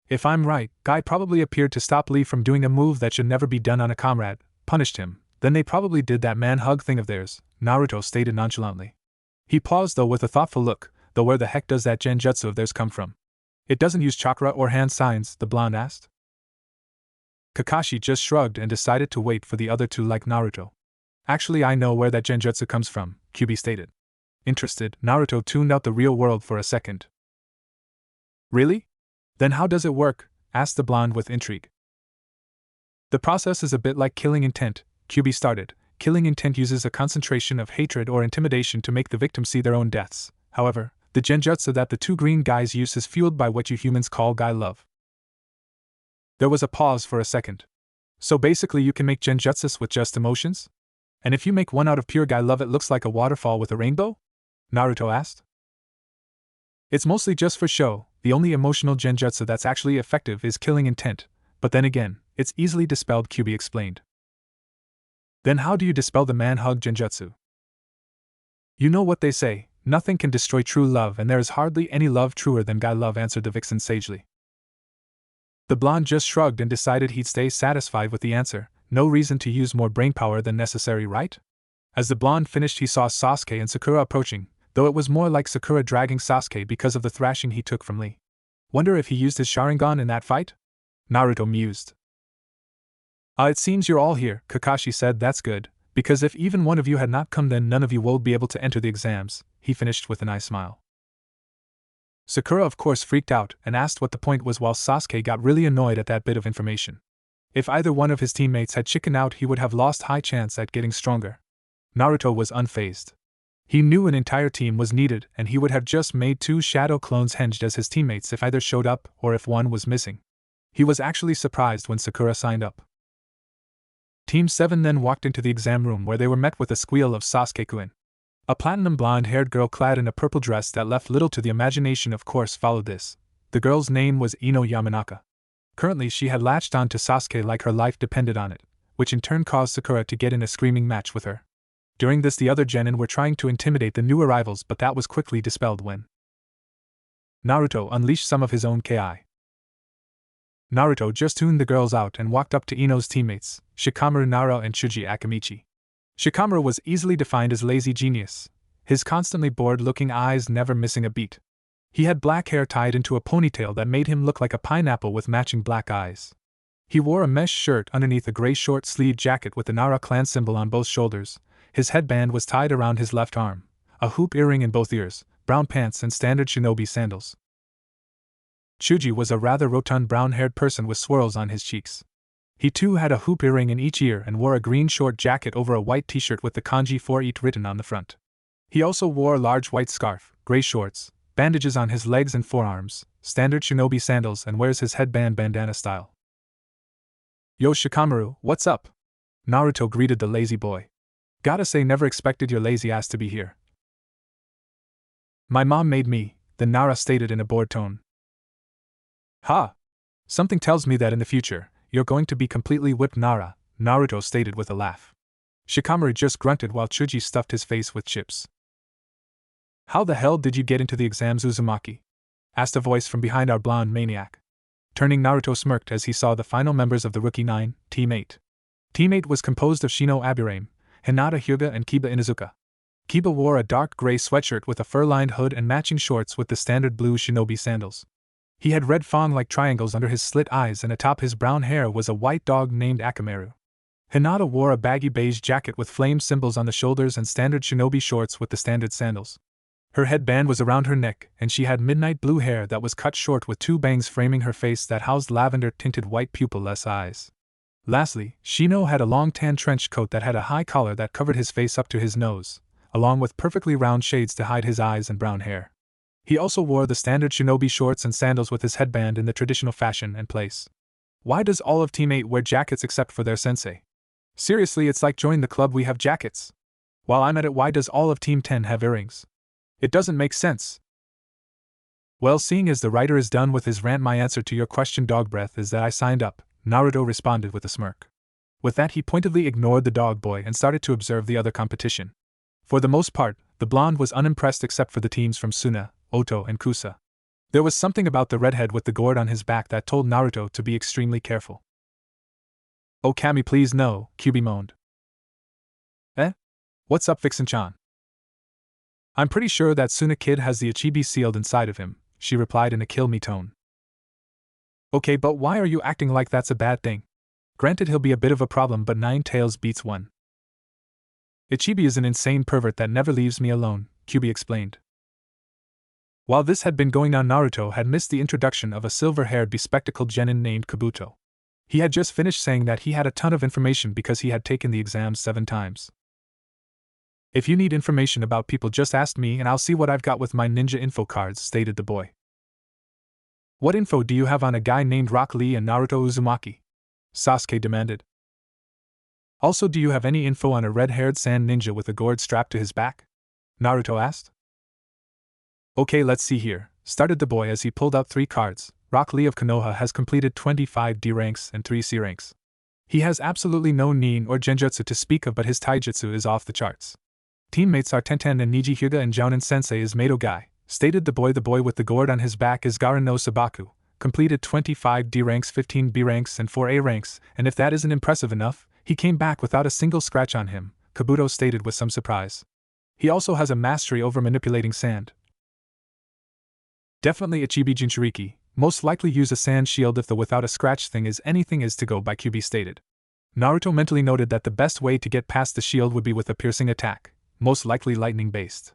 If I'm right, Guy probably appeared to stop Lee from doing a move that should never be done on a comrade, punished him, then they probably did that man-hug thing of theirs, Naruto stated nonchalantly. He paused though with a thoughtful look, though where the heck does that genjutsu of theirs come from? It doesn't use chakra or hand signs, the blonde asked. Kakashi just shrugged and decided to wait for the other two like Naruto. Actually I know where that genjutsu comes from, Kyuubi stated. Interested, Naruto tuned out the real world for a second. Really? Then how does it work? Asked the blonde with intrigue. The process is a bit like killing intent, Kyuubi started. Killing intent uses a concentration of hatred or intimidation to make the victim see their own deaths. However, the genjutsu that the two green guys use is fueled by what you humans call guy love. There was a pause for a second. So basically you can make genjutsus with just emotions? And if you make one out of pure guy love it looks like a waterfall with a rainbow? Naruto asked. It's mostly just for show, the only emotional genjutsu that's actually effective is killing intent, but then again, it's easily dispelled, Kyuubi explained. Then how do you dispel the man-hug genjutsu? You know what they say, nothing can destroy true love and there is hardly any love truer than guy love, answered the vixen sagely. The blonde just shrugged and decided he'd stay satisfied with the answer, no reason to use more brainpower than necessary, right? As the blonde finished he saw Sasuke and Sakura approaching, though it was more like Sakura dragging Sasuke because of the thrashing he took from Lee. Wonder if he used his Sharingan in that fight? Naruto mused. It seems you're all here, Kakashi said. That's good, because if even one of you had not come then none of you will be able to enter the exams, he finished with an eye smile. Sakura of course freaked out and asked what the point was while Sasuke got really annoyed at that bit of information. If either one of his teammates had chickened out he would have lost high chance at getting stronger. Naruto was unfazed. He knew an entire team was needed and he would have just made 2 shadow clones hinged as his teammates if either showed up or if one was missing. He was actually surprised when Sakura signed up. Team 7 then walked into the exam room where they were met with a squeal of Sasuke-kun. A platinum blonde-haired girl clad in a purple dress that left little to the imagination of course followed this. The girl's name was Ino Yamanaka. Currently she had latched on to Sasuke like her life depended on it, which in turn caused Sakura to get in a screaming match with her. During this the other genin were trying to intimidate the new arrivals but that was quickly dispelled when Naruto unleashed some of his own ki. Naruto just tuned the girls out and walked up to Ino's teammates, Shikamaru Nara and Chuji Akamichi. Shikamaru was easily defined as lazy genius, his constantly bored-looking eyes never missing a beat. He had black hair tied into a ponytail that made him look like a pineapple with matching black eyes. He wore a mesh shirt underneath a gray short-sleeved jacket with the Nara clan symbol on both shoulders. His headband was tied around his left arm, a hoop earring in both ears, brown pants and standard shinobi sandals. Chuji was a rather rotund brown-haired person with swirls on his cheeks. He too had a hoop earring in each ear and wore a green short jacket over a white t-shirt with the kanji for eat written on the front. He also wore a large white scarf, gray shorts, bandages on his legs and forearms, standard shinobi sandals, and wears his headband bandana style. "Yo Shikamaru, what's up?" Naruto greeted the lazy boy. "Gotta say, never expected your lazy ass to be here." "My mom made me," the Nara stated in a bored tone. "Ha! Something tells me that in the future, you're going to be completely whipped, Nara," Naruto stated with a laugh. Shikamaru just grunted while Chuji stuffed his face with chips. "How the hell did you get into the exams, Uzumaki?" asked a voice from behind our blonde maniac. Turning, Naruto smirked as he saw the final members of the Rookie 9, Team 8. Team 8 was composed of Shino Aburame, Hinata Hyuga and Kiba Inuzuka. Kiba wore a dark gray sweatshirt with a fur-lined hood and matching shorts with the standard blue shinobi sandals. He had red fawn-like triangles under his slit eyes, and atop his brown hair was a white dog named Akamaru. Hinata wore a baggy beige jacket with flame symbols on the shoulders and standard shinobi shorts with the standard sandals. Her headband was around her neck, and she had midnight blue hair that was cut short with two bangs framing her face that housed lavender-tinted white pupil-less eyes. Lastly, Shino had a long tan trench coat that had a high collar that covered his face up to his nose, along with perfectly round shades to hide his eyes and brown hair. He also wore the standard shinobi shorts and sandals with his headband in the traditional fashion and place. Why does all of Team 8 wear jackets except for their sensei? Seriously, it's like join the club, we have jackets. While I'm at it, why does all of Team 10 have earrings? It doesn't make sense. Well, seeing as the writer is done with his rant, my answer to your question, dog breath, is that I signed up, Naruto responded with a smirk. With that, he pointedly ignored the dog boy and started to observe the other competition. For the most part, the blonde was unimpressed except for the teams from Suna, Oto, and Kusa. There was something about the redhead with the gourd on his back that told Naruto to be extremely careful. "Oh Kami, please no," Kyubi moaned. "Eh? What's up, Vixen-chan?" "I'm pretty sure that Suna kid has the Ichibi sealed inside of him," she replied in a kill me tone. "Okay, but why are you acting like that's a bad thing? Granted, he'll be a bit of a problem, but 9 tails beats 1. Ichibi is an insane pervert that never leaves me alone," Kyubi explained. While this had been going on, Naruto had missed the introduction of a silver-haired bespectacled genin named Kabuto. He had just finished saying that he had a ton of information because he had taken the exams 7 times. "If you need information about people, just ask me and I'll see what I've got with my ninja info cards," stated the boy. "What info do you have on a guy named Rock Lee and Naruto Uzumaki?" Sasuke demanded. "Also, do you have any info on a red-haired sand ninja with a gourd strapped to his back?" Naruto asked. "Okay, let's see here," started the boy as he pulled out 3 cards. "Rock Lee of Konoha has completed 25 D ranks and 3 C ranks. He has absolutely no nin or genjutsu to speak of, but his taijutsu is off the charts. Teammates are Tenten and Niji Hyuga, and Jounin Sensei is Mato Guy," stated the boy. "The boy with the gourd on his back is Garan no Sabaku, completed 25 D ranks, 15 B ranks, and 4 A ranks, and if that isn't impressive enough, he came back without a single scratch on him," Kabuto stated with some surprise. "He also has a mastery over manipulating sand. Definitely Ichibi Jinchuriki, most likely use a sand shield if the without a scratch thing is anything is to go by," Kyubi stated. Naruto mentally noted that the best way to get past the shield would be with a piercing attack, most likely lightning-based.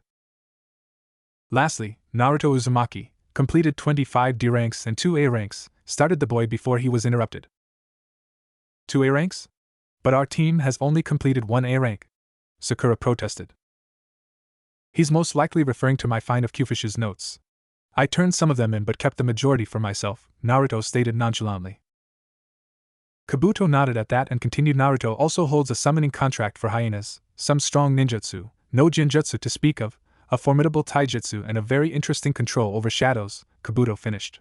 Lastly, Naruto Uzumaki, completed 25 D ranks and 2 A ranks, started the boy before he was interrupted. "2 A ranks? But our team has only completed 1 A rank," Sakura protested. "He's most likely referring to my find of Kufish's notes. I turned some of them in but kept the majority for myself," Naruto stated nonchalantly. Kabuto nodded at that and continued. "Naruto also holds a summoning contract for hyenas, some strong ninjutsu, no genjutsu to speak of, a formidable taijutsu, and a very interesting control over shadows," Kabuto finished.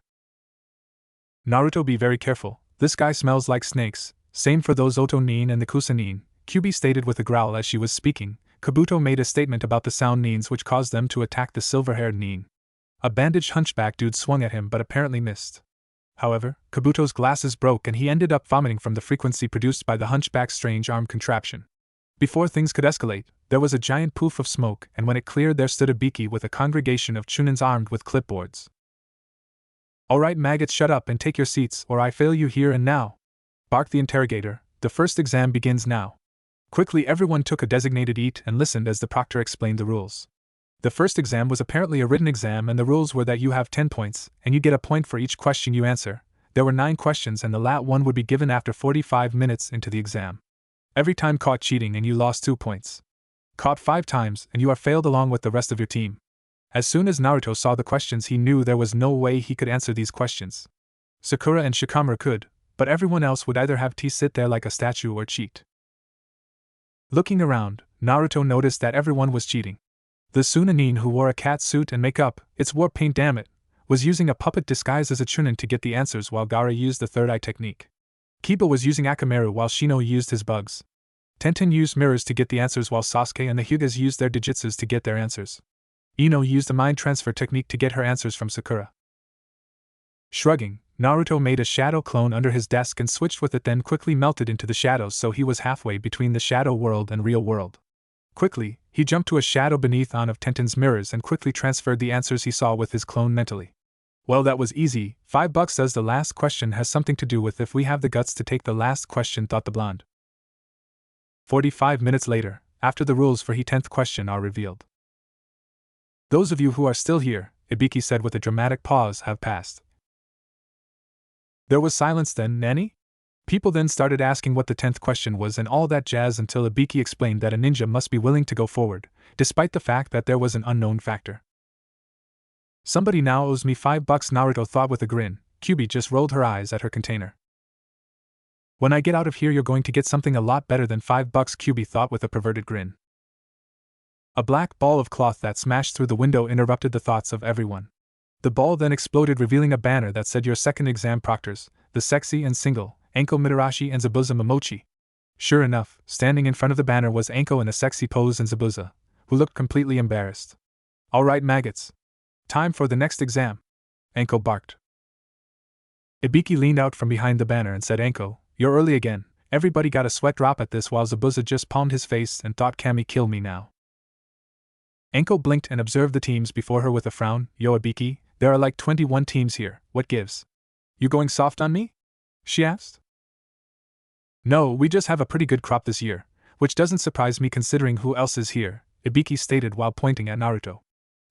"Naruto, be very careful, this guy smells like snakes, same for those Oto nin and the Kusa nin," Kyubi stated with a growl as she was speaking. Kabuto made a statement about the sound nins which caused them to attack the silver-haired nin. A bandaged hunchback dude swung at him but apparently missed. However, Kabuto's glasses broke and he ended up vomiting from the frequency produced by the hunchback's strange arm contraption. Before things could escalate, there was a giant poof of smoke, and when it cleared there stood a Biki with a congregation of Chunins armed with clipboards. "Alright maggots, shut up and take your seats or I fail you here and now," barked the interrogator. "The first exam begins now." Quickly everyone took a designated eat and listened as the proctor explained the rules. The first exam was apparently a written exam, and the rules were that you have 10 points, and you get a point for each question you answer. There were 9 questions, and the last one would be given after 45 minutes into the exam. Every time caught cheating and you lost 2 points. Caught 5 times and you are failed along with the rest of your team. As soon as Naruto saw the questions, he knew there was no way he could answer these questions. Sakura and Shikamaru could, but everyone else would either have to sit there like a statue or cheat. Looking around, Naruto noticed that everyone was cheating. The Chunin, who wore a cat suit and makeup, its war paint damn it, was using a puppet disguised as a Chunin to get the answers, while Gaara used the third eye technique. Kiba was using Akamaru while Shino used his bugs. Tenten used mirrors to get the answers, while Sasuke and the Hyugas used their Dijutsus to get their answers. Ino used a mind transfer technique to get her answers from Sakura. Shrugging, Naruto made a shadow clone under his desk and switched with it, then quickly melted into the shadows, so he was halfway between the shadow world and real world. Quickly, he jumped to a shadow beneath one of Tenten's mirrors and quickly transferred the answers he saw with his clone mentally. Well, that was easy. $5 says the last question has something to do with if we have the guts to take the last question, thought the blonde. 45 minutes later, after the rules for the 10th question are revealed. Those of you who are still here, Ibiki said with a dramatic pause, have passed. There was silence then. Nani? People then started asking what the 10th question was and all that jazz, until Ibiki explained that a ninja must be willing to go forward, despite the fact that there was an unknown factor. Somebody now owes me $5, Naruto thought with a grin. Kyubi just rolled her eyes at her container. When I get out of here, you're going to get something a lot better than $5, Kyubi thought with a perverted grin. A black ball of cloth that smashed through the window interrupted the thoughts of everyone. The ball then exploded, revealing a banner that said, "Your second exam proctors, the sexy and single, Anko Mitarashi and Zabuza Momochi." Sure enough, standing in front of the banner was Anko in a sexy pose and Zabuza, who looked completely embarrassed. "All right, maggots. Time for the next exam," Anko barked. Ibiki leaned out from behind the banner and said, "Anko, you're early again." Everybody got a sweat drop at this, while Zabuza just palmed his face and thought, "Kami, kill me now." Anko blinked and observed the teams before her with a frown. "Yo, Ibiki, there are like 21 teams here, what gives? You going soft on me?" she asked. "No, we just have a pretty good crop this year, which doesn't surprise me considering who else is here," Ibiki stated while pointing at Naruto.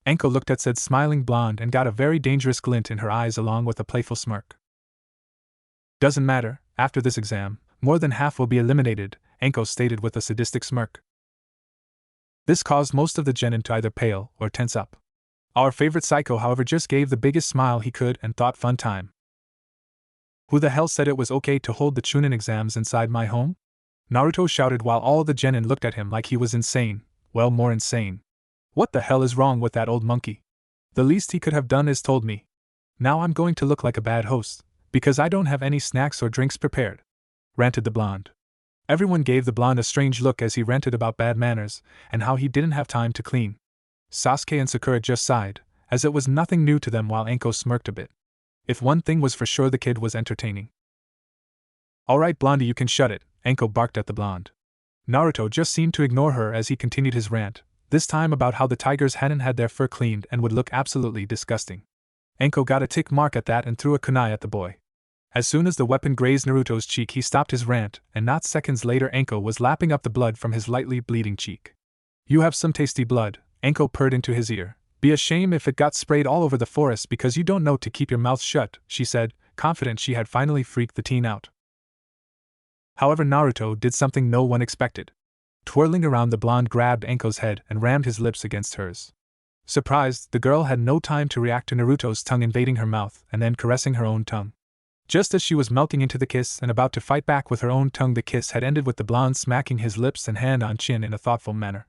Anko looked at said smiling blonde and got a very dangerous glint in her eyes along with a playful smirk. "Doesn't matter, after this exam, more than half will be eliminated," Anko stated with a sadistic smirk. This caused most of the genin to either pale or tense up. Our favorite Psycho, however, just gave the biggest smile he could and thought, "Fun time. Who the hell said it was okay to hold the Chunin exams inside my home?" Naruto shouted while all the genin looked at him like he was insane, well, more insane. "What the hell is wrong with that old monkey? The least he could have done is told me. Now I'm going to look like a bad host, because I don't have any snacks or drinks prepared," ranted the blonde. Everyone gave the blonde a strange look as he ranted about bad manners and how he didn't have time to clean. Sasuke and Sakura just sighed, as it was nothing new to them, while Anko smirked a bit. If one thing was for sure, the kid was entertaining. "Alright, Blondie, you can shut it," Anko barked at the blonde. Naruto just seemed to ignore her as he continued his rant, this time about how the tigers hadn't had their fur cleaned and would look absolutely disgusting. Anko got a tick mark at that and threw a kunai at the boy. As soon as the weapon grazed Naruto's cheek, he stopped his rant, and not seconds later Anko was lapping up the blood from his lightly bleeding cheek. "You have some tasty blood," Anko purred into his ear. "Be a shame if it got sprayed all over the forest because you don't know to keep your mouth shut," she said, confident she had finally freaked the teen out. However, Naruto did something no one expected. Twirling around, the blonde grabbed Anko's head and rammed his lips against hers. Surprised, the girl had no time to react to Naruto's tongue invading her mouth and then caressing her own tongue. Just as she was melting into the kiss and about to fight back with her own tongue, the kiss had ended with the blonde smacking his lips and hand on chin in a thoughtful manner.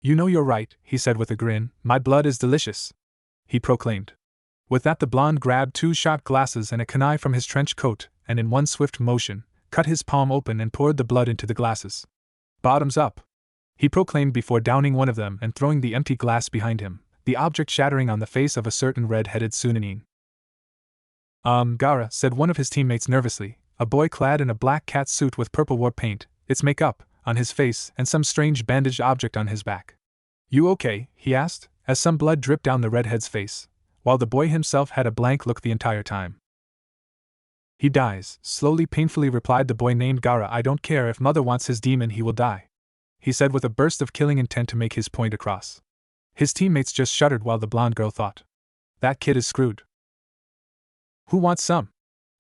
"You know you're right," he said with a grin. "My blood is delicious," he proclaimed. With that, the blonde grabbed 2 shot glasses and a kunai from his trench coat, and in one swift motion, cut his palm open and poured the blood into the glasses. "Bottoms up," he proclaimed before downing one of them and throwing the empty glass behind him, the object shattering on the face of a certain red-headed Chunin. Gaara," said one of his teammates nervously, a boy clad in a black cat suit with purple war paint, its makeup, on his face and some strange bandaged object on his back. "You okay?" he asked, as some blood dripped down the redhead's face, while the boy himself had a blank look the entire time. He dies, slowly painfully replied the boy named Gaara. I don't care if mother wants his demon, he will die, he said with a burst of killing intent to make his point across. His teammates just shuddered while the blonde girl thought, that kid is screwed. Who wants some?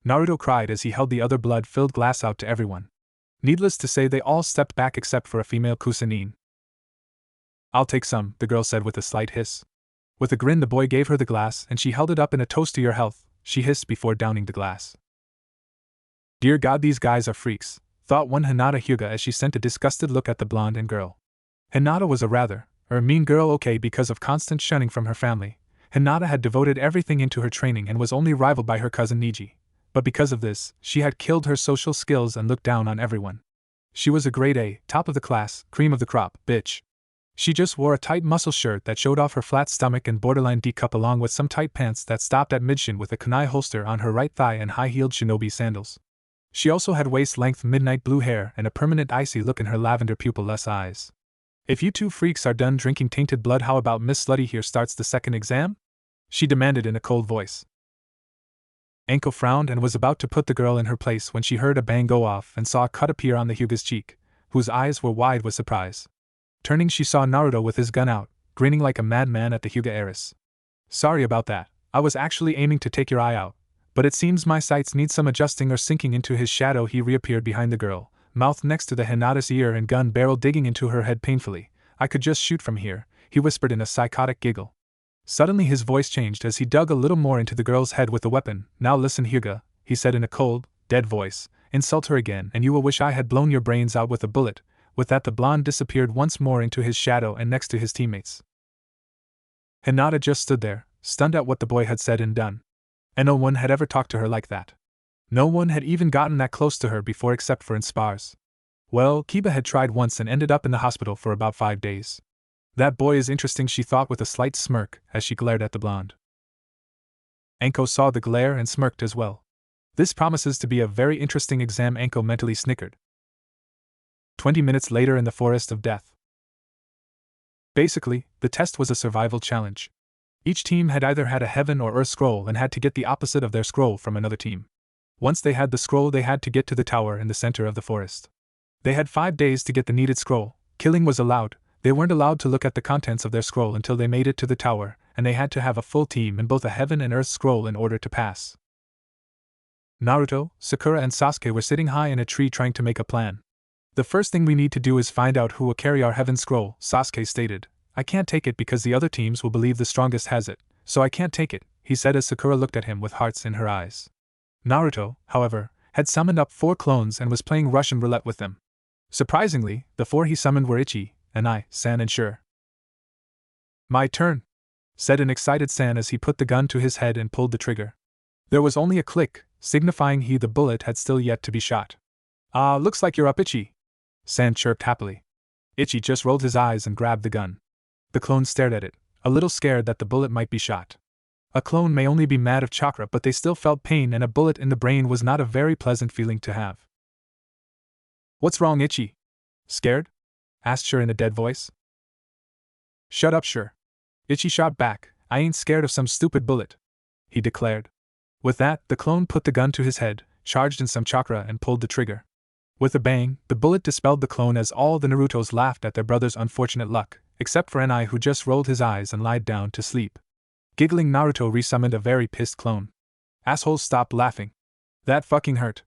Naruto cried as he held the other blood-filled glass out to everyone. Needless to say, they all stepped back except for a female Kusanine. I'll take some, the girl said with a slight hiss. With a grin, the boy gave her the glass and she held it up in a toast to your health, she hissed before downing the glass. Dear God, these guys are freaks, thought one Hinata Hyuga as she sent a disgusted look at the blonde and girl. Hinata was a rather mean girl, okay, because of constant shunning from her family. Hinata had devoted everything into her training and was only rivaled by her cousin Niji. But because of this, she had killed her social skills and looked down on everyone. She was a grade A, top of the class, cream of the crop, bitch. She just wore a tight muscle shirt that showed off her flat stomach and borderline D cup along with some tight pants that stopped at midshin with a kunai holster on her right thigh and high-heeled shinobi sandals. She also had waist-length midnight blue hair and a permanent icy look in her lavender pupil-less eyes. If you two freaks are done drinking tainted blood, how about Miss Slutty here starts the second exam? She demanded in a cold voice. Anko frowned and was about to put the girl in her place when she heard a bang go off and saw a cut appear on the Hyuga's cheek, whose eyes were wide with surprise. Turning, she saw Naruto with his gun out, grinning like a madman at the Hyuga heiress. Sorry about that, I was actually aiming to take your eye out, but it seems my sights need some adjusting or sinking into his shadow. He reappeared behind the girl, mouth next to the Hinata's ear and gun barrel digging into her head painfully. I could just shoot from here, he whispered in a psychotic giggle. Suddenly his voice changed as he dug a little more into the girl's head with the weapon. Now listen, Hyuga, he said in a cold, dead voice, insult her again and you will wish I had blown your brains out with a bullet. With that, the blonde disappeared once more into his shadow and next to his teammates. Hinata just stood there, stunned at what the boy had said and done. And no one had ever talked to her like that. No one had even gotten that close to her before except for in spars. Well, Kiba had tried once and ended up in the hospital for about 5 days. That boy is interesting, she thought with a slight smirk as she glared at the blonde. Anko saw the glare and smirked as well. This promises to be a very interesting exam, Anko mentally snickered. 20 minutes later in the Forest of Death. Basically, the test was a survival challenge. Each team had either had a heaven or earth scroll and had to get the opposite of their scroll from another team. Once they had the scroll, they had to get to the tower in the center of the forest. They had 5 days to get the needed scroll. Killing was allowed. They weren't allowed to look at the contents of their scroll until they made it to the tower, and they had to have a full team in both a heaven and earth scroll in order to pass. Naruto, Sakura and Sasuke were sitting high in a tree trying to make a plan. The first thing we need to do is find out who will carry our heaven scroll, Sasuke stated. I can't take it because the other teams will believe the strongest has it, so I can't take it, he said as Sakura looked at him with hearts in her eyes. Naruto, however, had summoned up 4 clones and was playing Russian roulette with them. Surprisingly, the 4 he summoned were Ichi, and I, San and Sure. My turn, said an excited San as he put the gun to his head and pulled the trigger. There was only a click, signifying the bullet had still yet to be shot. Ah, looks like you're up, Ichi, San chirped happily. Ichi just rolled his eyes and grabbed the gun. The clone stared at it, a little scared that the bullet might be shot. A clone may only be mad of chakra, but they still felt pain, and a bullet in the brain was not a very pleasant feeling to have. What's wrong, Ichi? Scared? Asked Sure in a dead voice. Shut up, Sure. Ichi shot back. I ain't scared of some stupid bullet, he declared. With that, the clone put the gun to his head, charged in some chakra and pulled the trigger. With a bang, the bullet dispelled the clone as all the Narutos laughed at their brother's unfortunate luck, except for Enai, who just rolled his eyes and lied down to sleep. Giggling, Naruto resummoned a very pissed clone. Assholes, stop laughing. That fucking hurt,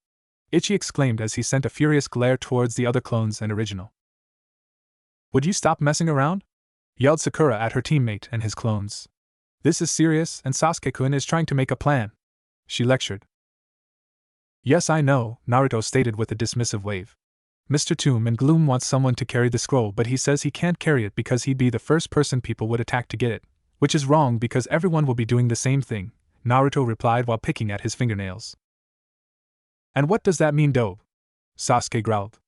Ichi exclaimed as he sent a furious glare towards the other clones and original. Would you stop messing around? Yelled Sakura at her teammate and his clones. This is serious and Sasuke-kun is trying to make a plan, she lectured. Yes, I know, Naruto stated with a dismissive wave. Mr. Tomb and Gloom wants someone to carry the scroll, but he says he can't carry it because he'd be the first person people would attack to get it, which is wrong because everyone will be doing the same thing, Naruto replied while picking at his fingernails. And what does that mean, Dobe? Sasuke growled.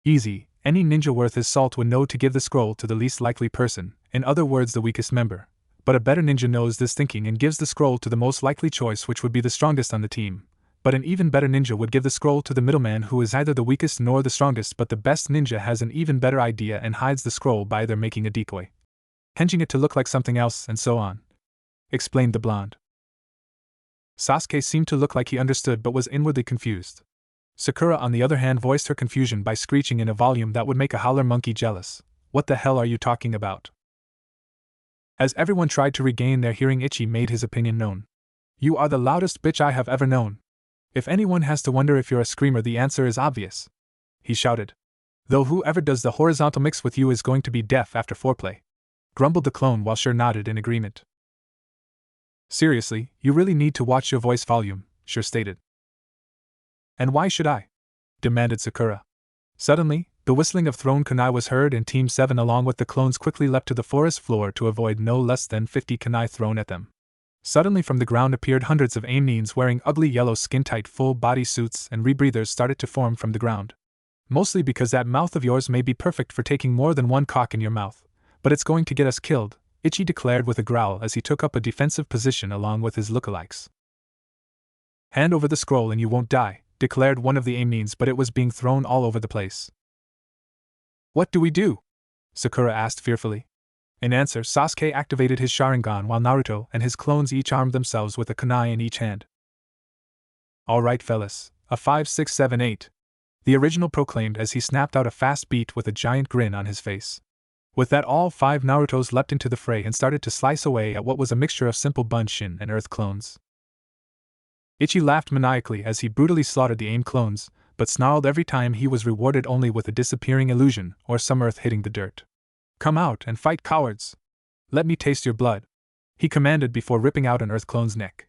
Easy, any ninja worth his salt would know to give the scroll to the least likely person, in other words the weakest member. But a better ninja knows this thinking and gives the scroll to the most likely choice, which would be the strongest on the team. But an even better ninja would give the scroll to the middleman, who is neither the weakest nor the strongest, but the best ninja has an even better idea and hides the scroll by either making a decoy, changing it to look like something else, and so on, explained the blonde. Sasuke seemed to look like he understood but was inwardly confused. Sakura, on the other hand, voiced her confusion by screeching in a volume that would make a howler monkey jealous. What the hell are you talking about? As everyone tried to regain their hearing, Ichi made his opinion known. You are the loudest bitch I have ever known. If anyone has to wonder if you're a screamer, the answer is obvious. He shouted. Though whoever does the horizontal mix with you is going to be deaf after foreplay. Grumbled the clone while Sure nodded in agreement. Seriously, you really need to watch your voice volume, Sure stated. And why should I? Demanded Sakura. Suddenly, the whistling of thrown kunai was heard, and Team 7 along with the clones quickly leapt to the forest floor to avoid no less than 50 kunai thrown at them. Suddenly from the ground appeared hundreds of Amnines wearing ugly yellow skin-tight full-body suits, and rebreathers started to form from the ground. Mostly because that mouth of yours may be perfect for taking more than one cock in your mouth, but it's going to get us killed, Ichi declared with a growl as he took up a defensive position along with his lookalikes. Hand over the scroll and you won't die, declared one of the Amnines, but it was being thrown all over the place. What do we do? Sakura asked fearfully. In answer, Sasuke activated his Sharingan while Naruto and his clones each armed themselves with a kunai in each hand. Alright fellas, a 5, 6, 7, 8. The original proclaimed as he snapped out a fast beat with a giant grin on his face. With that, all 5 Narutos leapt into the fray and started to slice away at what was a mixture of simple Bunshin and Earth clones. Ichi laughed maniacally as he brutally slaughtered the AIM clones, but snarled every time he was rewarded only with a disappearing illusion or some earth hitting the dirt. Come out and fight, cowards! Let me taste your blood, he commanded before ripping out an Earth clone's neck.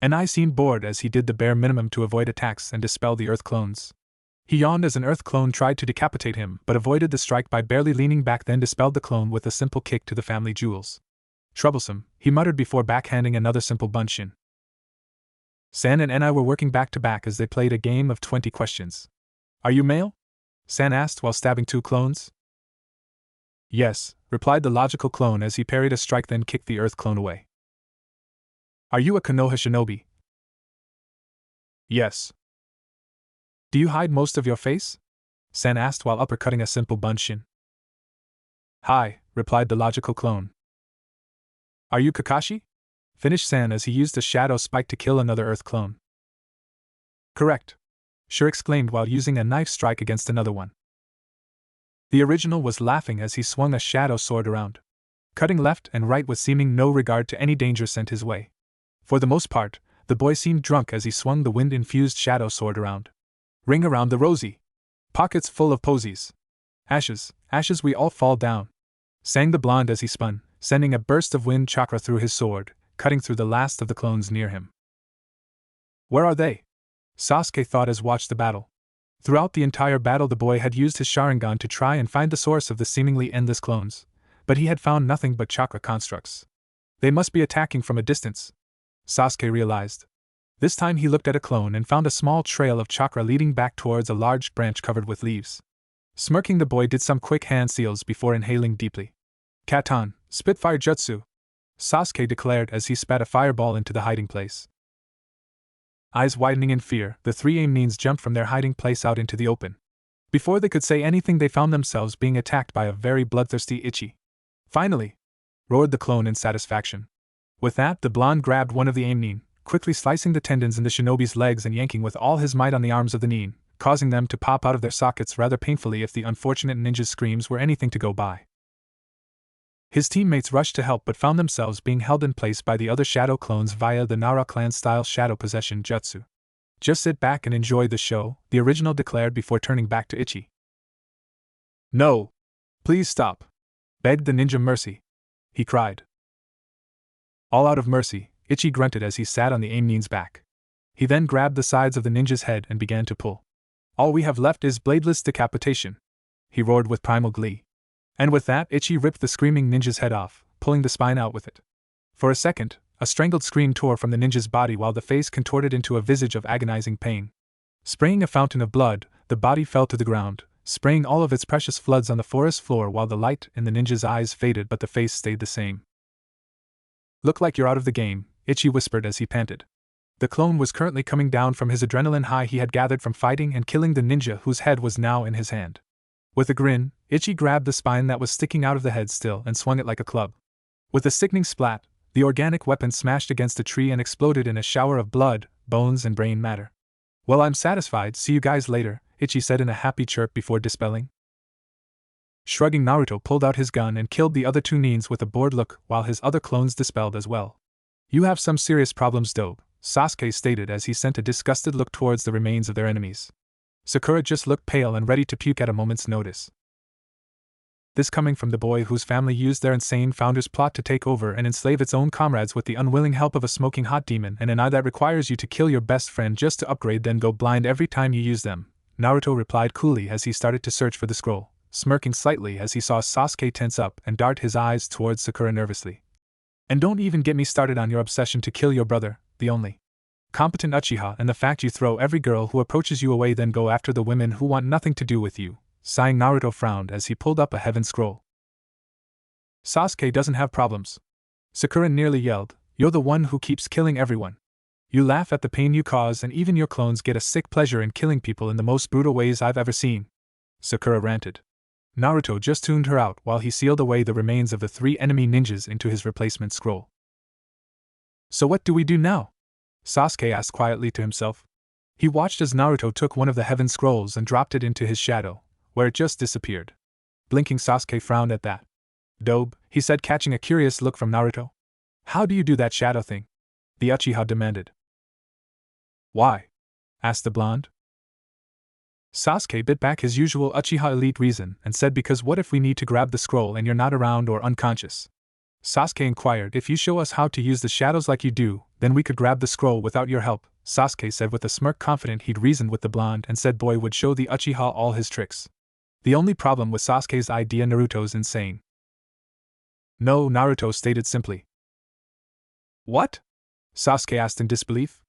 And I seemed bored as he did the bare minimum to avoid attacks and dispel the Earth clones. He yawned as an Earth clone tried to decapitate him but avoided the strike by barely leaning back, then dispelled the clone with a simple kick to the family jewels. Troublesome, he muttered before backhanding another simple Bunshin. San and I were working back to back as they played a game of 20 questions. Are you male? San asked while stabbing 2 clones. Yes, replied the logical clone as he parried a strike, then kicked the Earth clone away. Are you a Konoha shinobi? Yes. Do you hide most of your face? San asked while uppercutting a simple Bunshin. Hi, replied the logical clone. Are you Kakashi? Finished San as he used a shadow spike to kill another Earth clone. Correct. Sure exclaimed while using a knife strike against another one. The original was laughing as he swung a shadow sword around, cutting left and right with seeming no regard to any danger sent his way. For the most part, the boy seemed drunk as he swung the wind-infused shadow sword around. Ring around the rosy. Pockets full of posies. Ashes, ashes we all fall down, sang the blonde as he spun, sending a burst of wind chakra through his sword, cutting through the last of the clones near him. Where are they? Sasuke thought as watched the battle. Throughout the entire battle the boy had used his Sharingan to try and find the source of the seemingly endless clones, but he had found nothing but chakra constructs. They must be attacking from a distance, Sasuke realized. This time he looked at a clone and found a small trail of chakra leading back towards a large branch covered with leaves. Smirking, the boy did some quick hand seals before inhaling deeply. Katan, Spitfire Jutsu, Sasuke declared as he spat a fireball into the hiding place. Eyes widening in fear, the 3 Amnines jumped from their hiding place out into the open. Before they could say anything, they found themselves being attacked by a very bloodthirsty Ichi. Finally! Roared the clone in satisfaction. With that, the blonde grabbed one of the Amnine, quickly slicing the tendons in the shinobi's legs and yanking with all his might on the arms of the Nin, causing them to pop out of their sockets rather painfully if the unfortunate ninja's screams were anything to go by. His teammates rushed to help but found themselves being held in place by the other shadow clones via the Nara clan-style shadow possession jutsu. Just sit back and enjoy the show, the original declared before turning back to Ichi. No! Please stop! Begged the ninja. Mercy! He cried. All out of mercy, Ichi grunted as he sat on the Amnine's back. He then grabbed the sides of the ninja's head and began to pull. All we have left is bladeless decapitation, he roared with primal glee. And with that, Ichi ripped the screaming ninja's head off, pulling the spine out with it. For a second, a strangled scream tore from the ninja's body while the face contorted into a visage of agonizing pain. Spraying a fountain of blood, the body fell to the ground, spraying all of its precious floods on the forest floor while the light in the ninja's eyes faded but the face stayed the same. Look like you're out of the game, Ichi whispered as he panted. The clone was currently coming down from his adrenaline high he had gathered from fighting and killing the ninja whose head was now in his hand. With a grin, Ichi grabbed the spine that was sticking out of the head still and swung it like a club. With a sickening splat, The organic weapon smashed against a tree and exploded in a shower of blood, bones, and brain matter. Well, I'm satisfied, see you guys later, Ichi said in a happy chirp before dispelling. Shrugging, Naruto pulled out his gun and killed the other two Nins with a bored look while his other clones dispelled as well. You have some serious problems, Dobe, Sasuke stated as he sent a disgusted look towards the remains of their enemies. Sakura just looked pale and ready to puke at a moment's notice. This coming from the boy whose family used their insane founder's plot to take over and enslave its own comrades with the unwilling help of a smoking hot demon and an eye that requires you to kill your best friend just to upgrade then go blind every time you use them, Naruto replied coolly as he started to search for the scroll, smirking slightly as he saw Sasuke tense up and dart his eyes towards Sakura nervously. And don't even get me started on your obsession to kill your brother, the only competent Uchiha, and the fact you throw every girl who approaches you away then go after the women who want nothing to do with you. Sighing, Naruto frowned as he pulled up a heaven scroll. Sasuke doesn't have problems. Sakura nearly yelled, you're the one who keeps killing everyone. You laugh at the pain you cause and even your clones get a sick pleasure in killing people in the most brutal ways I've ever seen. Sakura ranted. Naruto just tuned her out while he sealed away the remains of the 3 enemy ninjas into his replacement scroll. So what do we do now? Sasuke asked quietly to himself. He watched as Naruto took one of the heaven scrolls and dropped it into his shadow, where it just disappeared. Blinking, Sasuke frowned at that. Dobe, he said, catching a curious look from Naruto. How do you do that shadow thing? The Uchiha demanded. Why? Asked the blonde. Sasuke bit back his usual Uchiha elite reason and said because what if we need to grab the scroll and you're not around or unconscious? Sasuke inquired. If you show us how to use the shadows like you do, then we could grab the scroll without your help, Sasuke said with a smirk, confident he'd reasoned with the blonde and said boy would show the Uchiha all his tricks. The only problem with Sasuke's idea, Naruto's insane. No, Naruto stated simply. What? Sasuke asked in disbelief.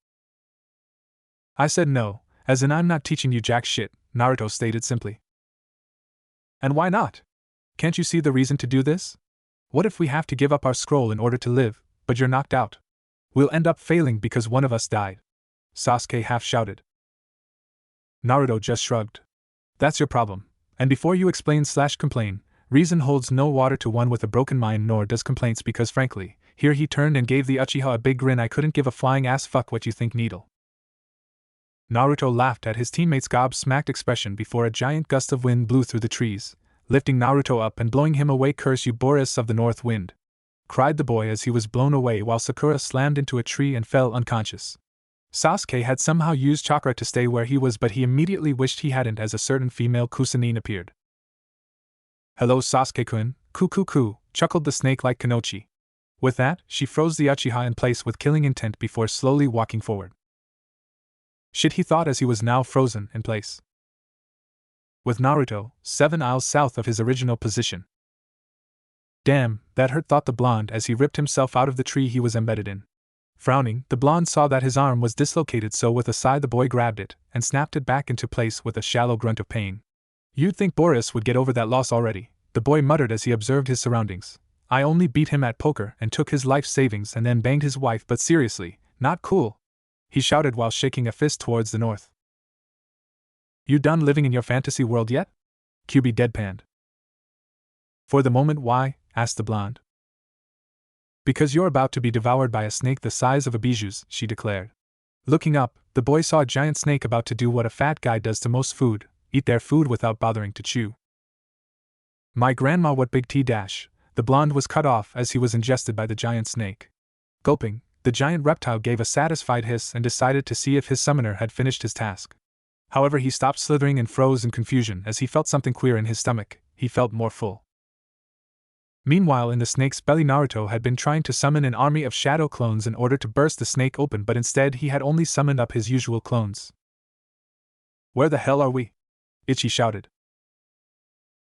I said no, as in I'm not teaching you jack shit, Naruto stated simply. And why not? Can't you see the reason to do this? What if we have to give up our scroll in order to live, but you're knocked out? We'll end up failing because one of us died. Sasuke half shouted. Naruto just shrugged. That's your problem. And before you explain/complain, reason holds no water to one with a broken mind, nor does complaints, because frankly, here he turned and gave the Uchiha a big grin. I couldn't give a flying ass fuck what you think, needle. Naruto laughed at his teammate's gobsmacked expression before a giant gust of wind blew through the trees, lifting Naruto up and blowing him away. Curse you, Boris of the North Wind! Cried the boy as he was blown away while Sakura slammed into a tree and fell unconscious. Sasuke had somehow used chakra to stay where he was, but he immediately wished he hadn't as a certain female Kusanine appeared. Hello Sasuke-kun, ku, chuckled the snake-like Kanochi. With that, she froze the Uchiha in place with killing intent before slowly walking forward. Shit, he thought as he was now frozen in place, with Naruto 7 aisles south of his original position. Damn, that hurt, thought the blonde as he ripped himself out of the tree he was embedded in. Frowning, the blonde saw that his arm was dislocated, so with a sigh the boy grabbed it and snapped it back into place with a shallow grunt of pain. You'd think Boris would get over that loss already, the boy muttered as he observed his surroundings. I only beat him at poker and took his life savings and then banged his wife, but seriously, not cool, he shouted while shaking a fist towards the north. You done living in your fantasy world yet? QB deadpanned. For the moment. Why? Asked the blonde. Because you're about to be devoured by a snake the size of a bijou's, she declared. Looking up, the boy saw a giant snake about to do what a fat guy does to most food, eat their food without bothering to chew. My grandma, what big T dash, the blonde was cut off as he was ingested by the giant snake. Gulping, the giant reptile gave a satisfied hiss and decided to see if his summoner had finished his task. However, he stopped slithering and froze in confusion as he felt something queer in his stomach. He felt more full. Meanwhile, in the snake's belly, Naruto had been trying to summon an army of shadow clones in order to burst the snake open, but instead he had only summoned up his usual clones. Where the hell are we? Ichi shouted.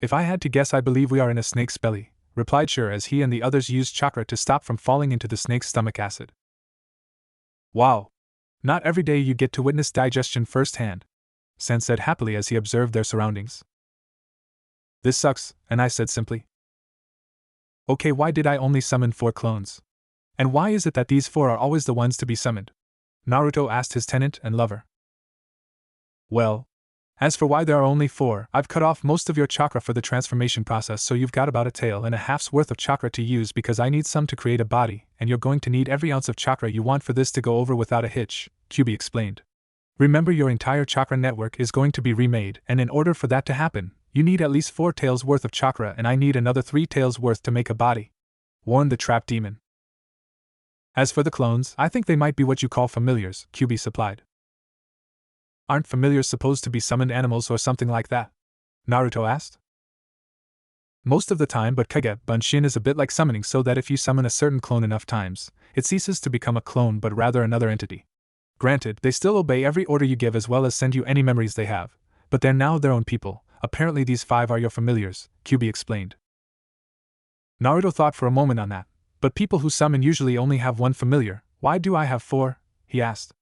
If I had to guess, I believe we are in a snake's belly, replied Sure as he and the others used chakra to stop from falling into the snake's stomach acid. Wow! Not every day you get to witness digestion firsthand, Sen said happily as he observed their surroundings. This sucks, and I said simply. Okay, why did I only summon 4 clones? And why is it that these 4 are always the ones to be summoned? Naruto asked his tenant and lover. Well, As for why there are only 4, I've cut off most of your chakra for the transformation process, so you've got about a tail and a half's worth of chakra to use because I need some to create a body, and you're going to need every ounce of chakra you want for this to go over without a hitch, QB explained. Remember, your entire chakra network is going to be remade, and in order for that to happen, you need at least 4 tails worth of chakra, and I need another 3 tails worth to make a body, warned the trapped demon. As for the clones, I think they might be what you call familiars, QB supplied. Aren't familiars supposed to be summoned animals or something like that? Naruto asked. Most of the time, but Kage Bunshin is a bit like summoning, so that if you summon a certain clone enough times, it ceases to become a clone but rather another entity. Granted, they still obey every order you give as well as send you any memories they have, but they're now their own people. Apparently these 5 are your familiars, QB explained. Naruto thought for a moment on that. But people who summon usually only have 1 familiar. Why do I have 4? He asked.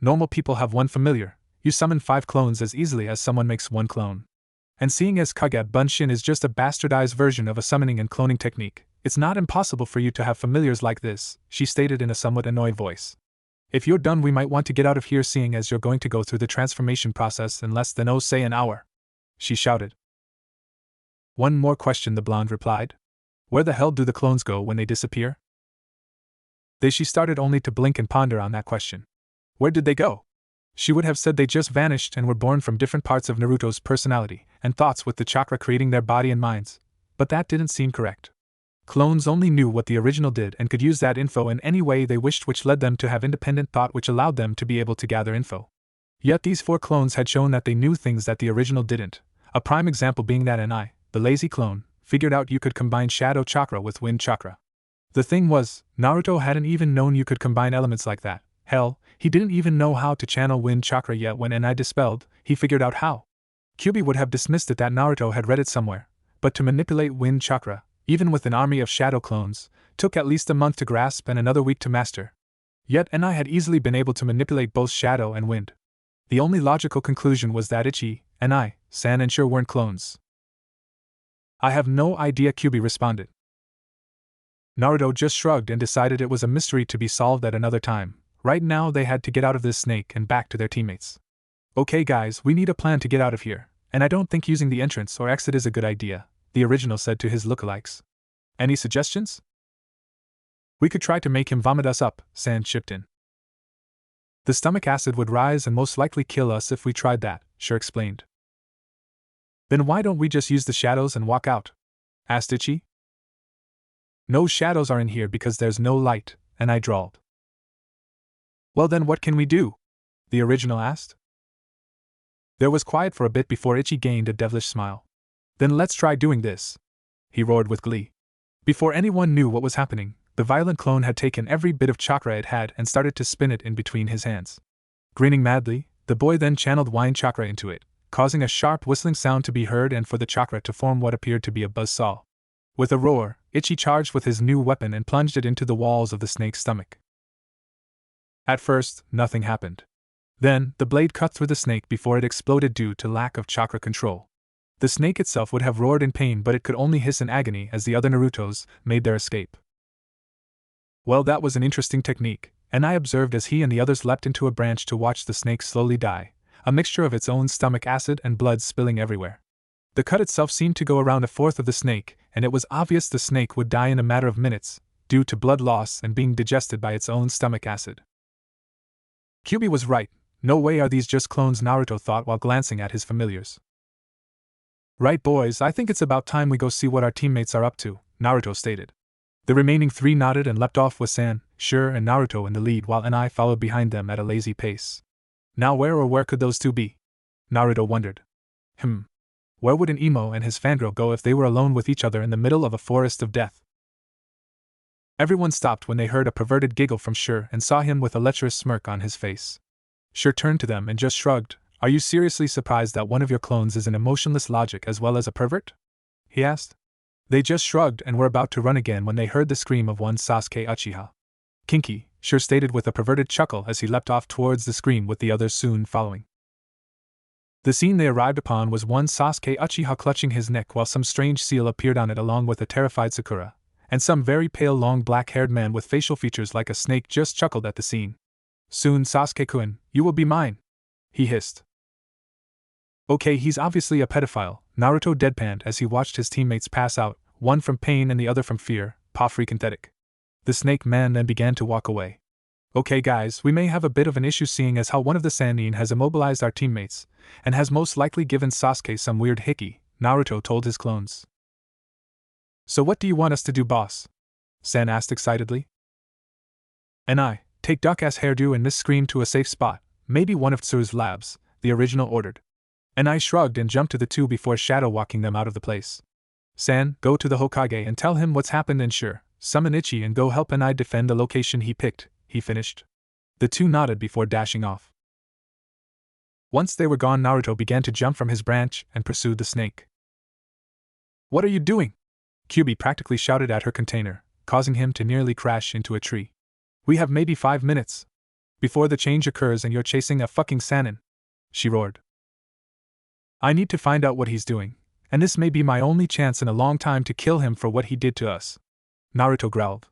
Normal people have 1 familiar. You summon 5 clones as easily as someone makes 1 clone. And seeing as Kage Bunshin is just a bastardized version of a summoning and cloning technique, it's not impossible for you to have familiars like this, she stated in a somewhat annoyed voice. If you're done, we might want to get out of here, seeing as you're going to go through the transformation process in less than say an hour, she shouted. One more question, the blonde replied. Where the hell do the clones go when they disappear? She started only to blink and ponder on that question. Where did they go? She would have said they just vanished and were born from different parts of Naruto's personality and thoughts, with the chakra creating their body and minds, but that didn't seem correct. Clones only knew what the original did and could use that info in any way they wished, which led them to have independent thought, which allowed them to be able to gather info. Yet these 4 clones had shown that they knew things that the original didn't, a prime example being that I, the lazy clone, figured out you could combine shadow chakra with wind chakra. The thing was, Naruto hadn't even known you could combine elements like that. Hell, he didn't even know how to channel wind chakra yet. When I dispelled, he figured out how. Kyuubi would have dismissed it that Naruto had read it somewhere, but to manipulate wind chakra, even with an army of shadow clones, took at least a month to grasp and another week to master. Yet I had easily been able to manipulate both shadow and wind. The only logical conclusion was that Ichi, San and Sure weren't clones. I have no idea, Kyuubi responded. Naruto just shrugged and decided it was a mystery to be solved at another time. Right now they had to get out of this snake and back to their teammates. Okay guys, we need a plan to get out of here, and I don't think using the entrance or exit is a good idea, the original said to his lookalikes. Any suggestions? We could try to make him vomit us up, San chipped in. The stomach acid would rise and most likely kill us if we tried that, Sure explained. Then why don't we just use the shadows and walk out? Asked Ichi. No shadows are in here because there's no light, and I drawled. Well then what can we do? The original asked. There was quiet for a bit before Ichi gained a devilish smile. Then let's try doing this, he roared with glee. Before anyone knew what was happening, the violent clone had taken every bit of chakra it had and started to spin it in between his hands. Grinning madly, the boy then channeled wine chakra into it, causing a sharp whistling sound to be heard and for the chakra to form what appeared to be a buzzsaw. With a roar, Ichi charged with his new weapon and plunged it into the walls of the snake's stomach. At first, nothing happened. Then, the blade cut through the snake before it exploded due to lack of chakra control. The snake itself would have roared in pain, but it could only hiss in agony as the other Narutos made their escape. Well, that was an interesting technique, and I observed as he and the others leapt into a branch to watch the snake slowly die, a mixture of its own stomach acid and blood spilling everywhere. The cut itself seemed to go around a fourth of the snake, and it was obvious the snake would die in a matter of minutes, due to blood loss and being digested by its own stomach acid. Kyuubi was right. No way are these just clones, Naruto thought while glancing at his familiars. Right boys, I think it's about time we go see what our teammates are up to, Naruto stated. The remaining 3 nodded and leapt off with San, Sure and Naruto in the lead while I followed behind them at a lazy pace. Now where could those 2 be? Naruto wondered. Where would an emo and his fangirl go if they were alone with each other in the middle of a forest of death? Everyone stopped when they heard a perverted giggle from Sure and saw him with a lecherous smirk on his face. Sure turned to them and just shrugged. Are you seriously surprised that one of your clones is an emotionless logic as well as a pervert? He asked. They just shrugged and were about to run again when they heard the scream of one Sasuke Uchiha. Kinky, Sure stated with a perverted chuckle as he leapt off towards the scream with the others soon following. The scene they arrived upon was one Sasuke Uchiha clutching his neck while some strange seal appeared on it along with a terrified Sakura, and some very pale long black-haired man with facial features like a snake just chuckled at the scene. Soon Sasuke-kun, you will be mine, he hissed. Okay, he's obviously a pedophile, Naruto deadpanned as he watched his teammates pass out, one from pain and the other from fear, pathetic. The snake man then began to walk away. Okay guys, we may have a bit of an issue seeing as how one of the Sannin has immobilized our teammates, and has most likely given Sasuke some weird hickey, Naruto told his clones. So what do you want us to do, boss? San asked excitedly. And take Duck-ass hairdo and Miss Scream to a safe spot, maybe one of Tsuru's labs, the original ordered. And I shrugged and jumped to the two before shadow walking them out of the place. San, go to the Hokage and tell him what's happened and sure, summon Ichi and go help and I defend the location he picked, he finished. The two nodded before dashing off. Once they were gone, Naruto began to jump from his branch and pursued the snake. What are you doing? Kyubi practically shouted at her container, causing him to nearly crash into a tree. We have maybe 5 minutes before the change occurs and you're chasing a fucking Sannin, she roared. I need to find out what he's doing, and this may be my only chance in a long time to kill him for what he did to us, Naruto growled.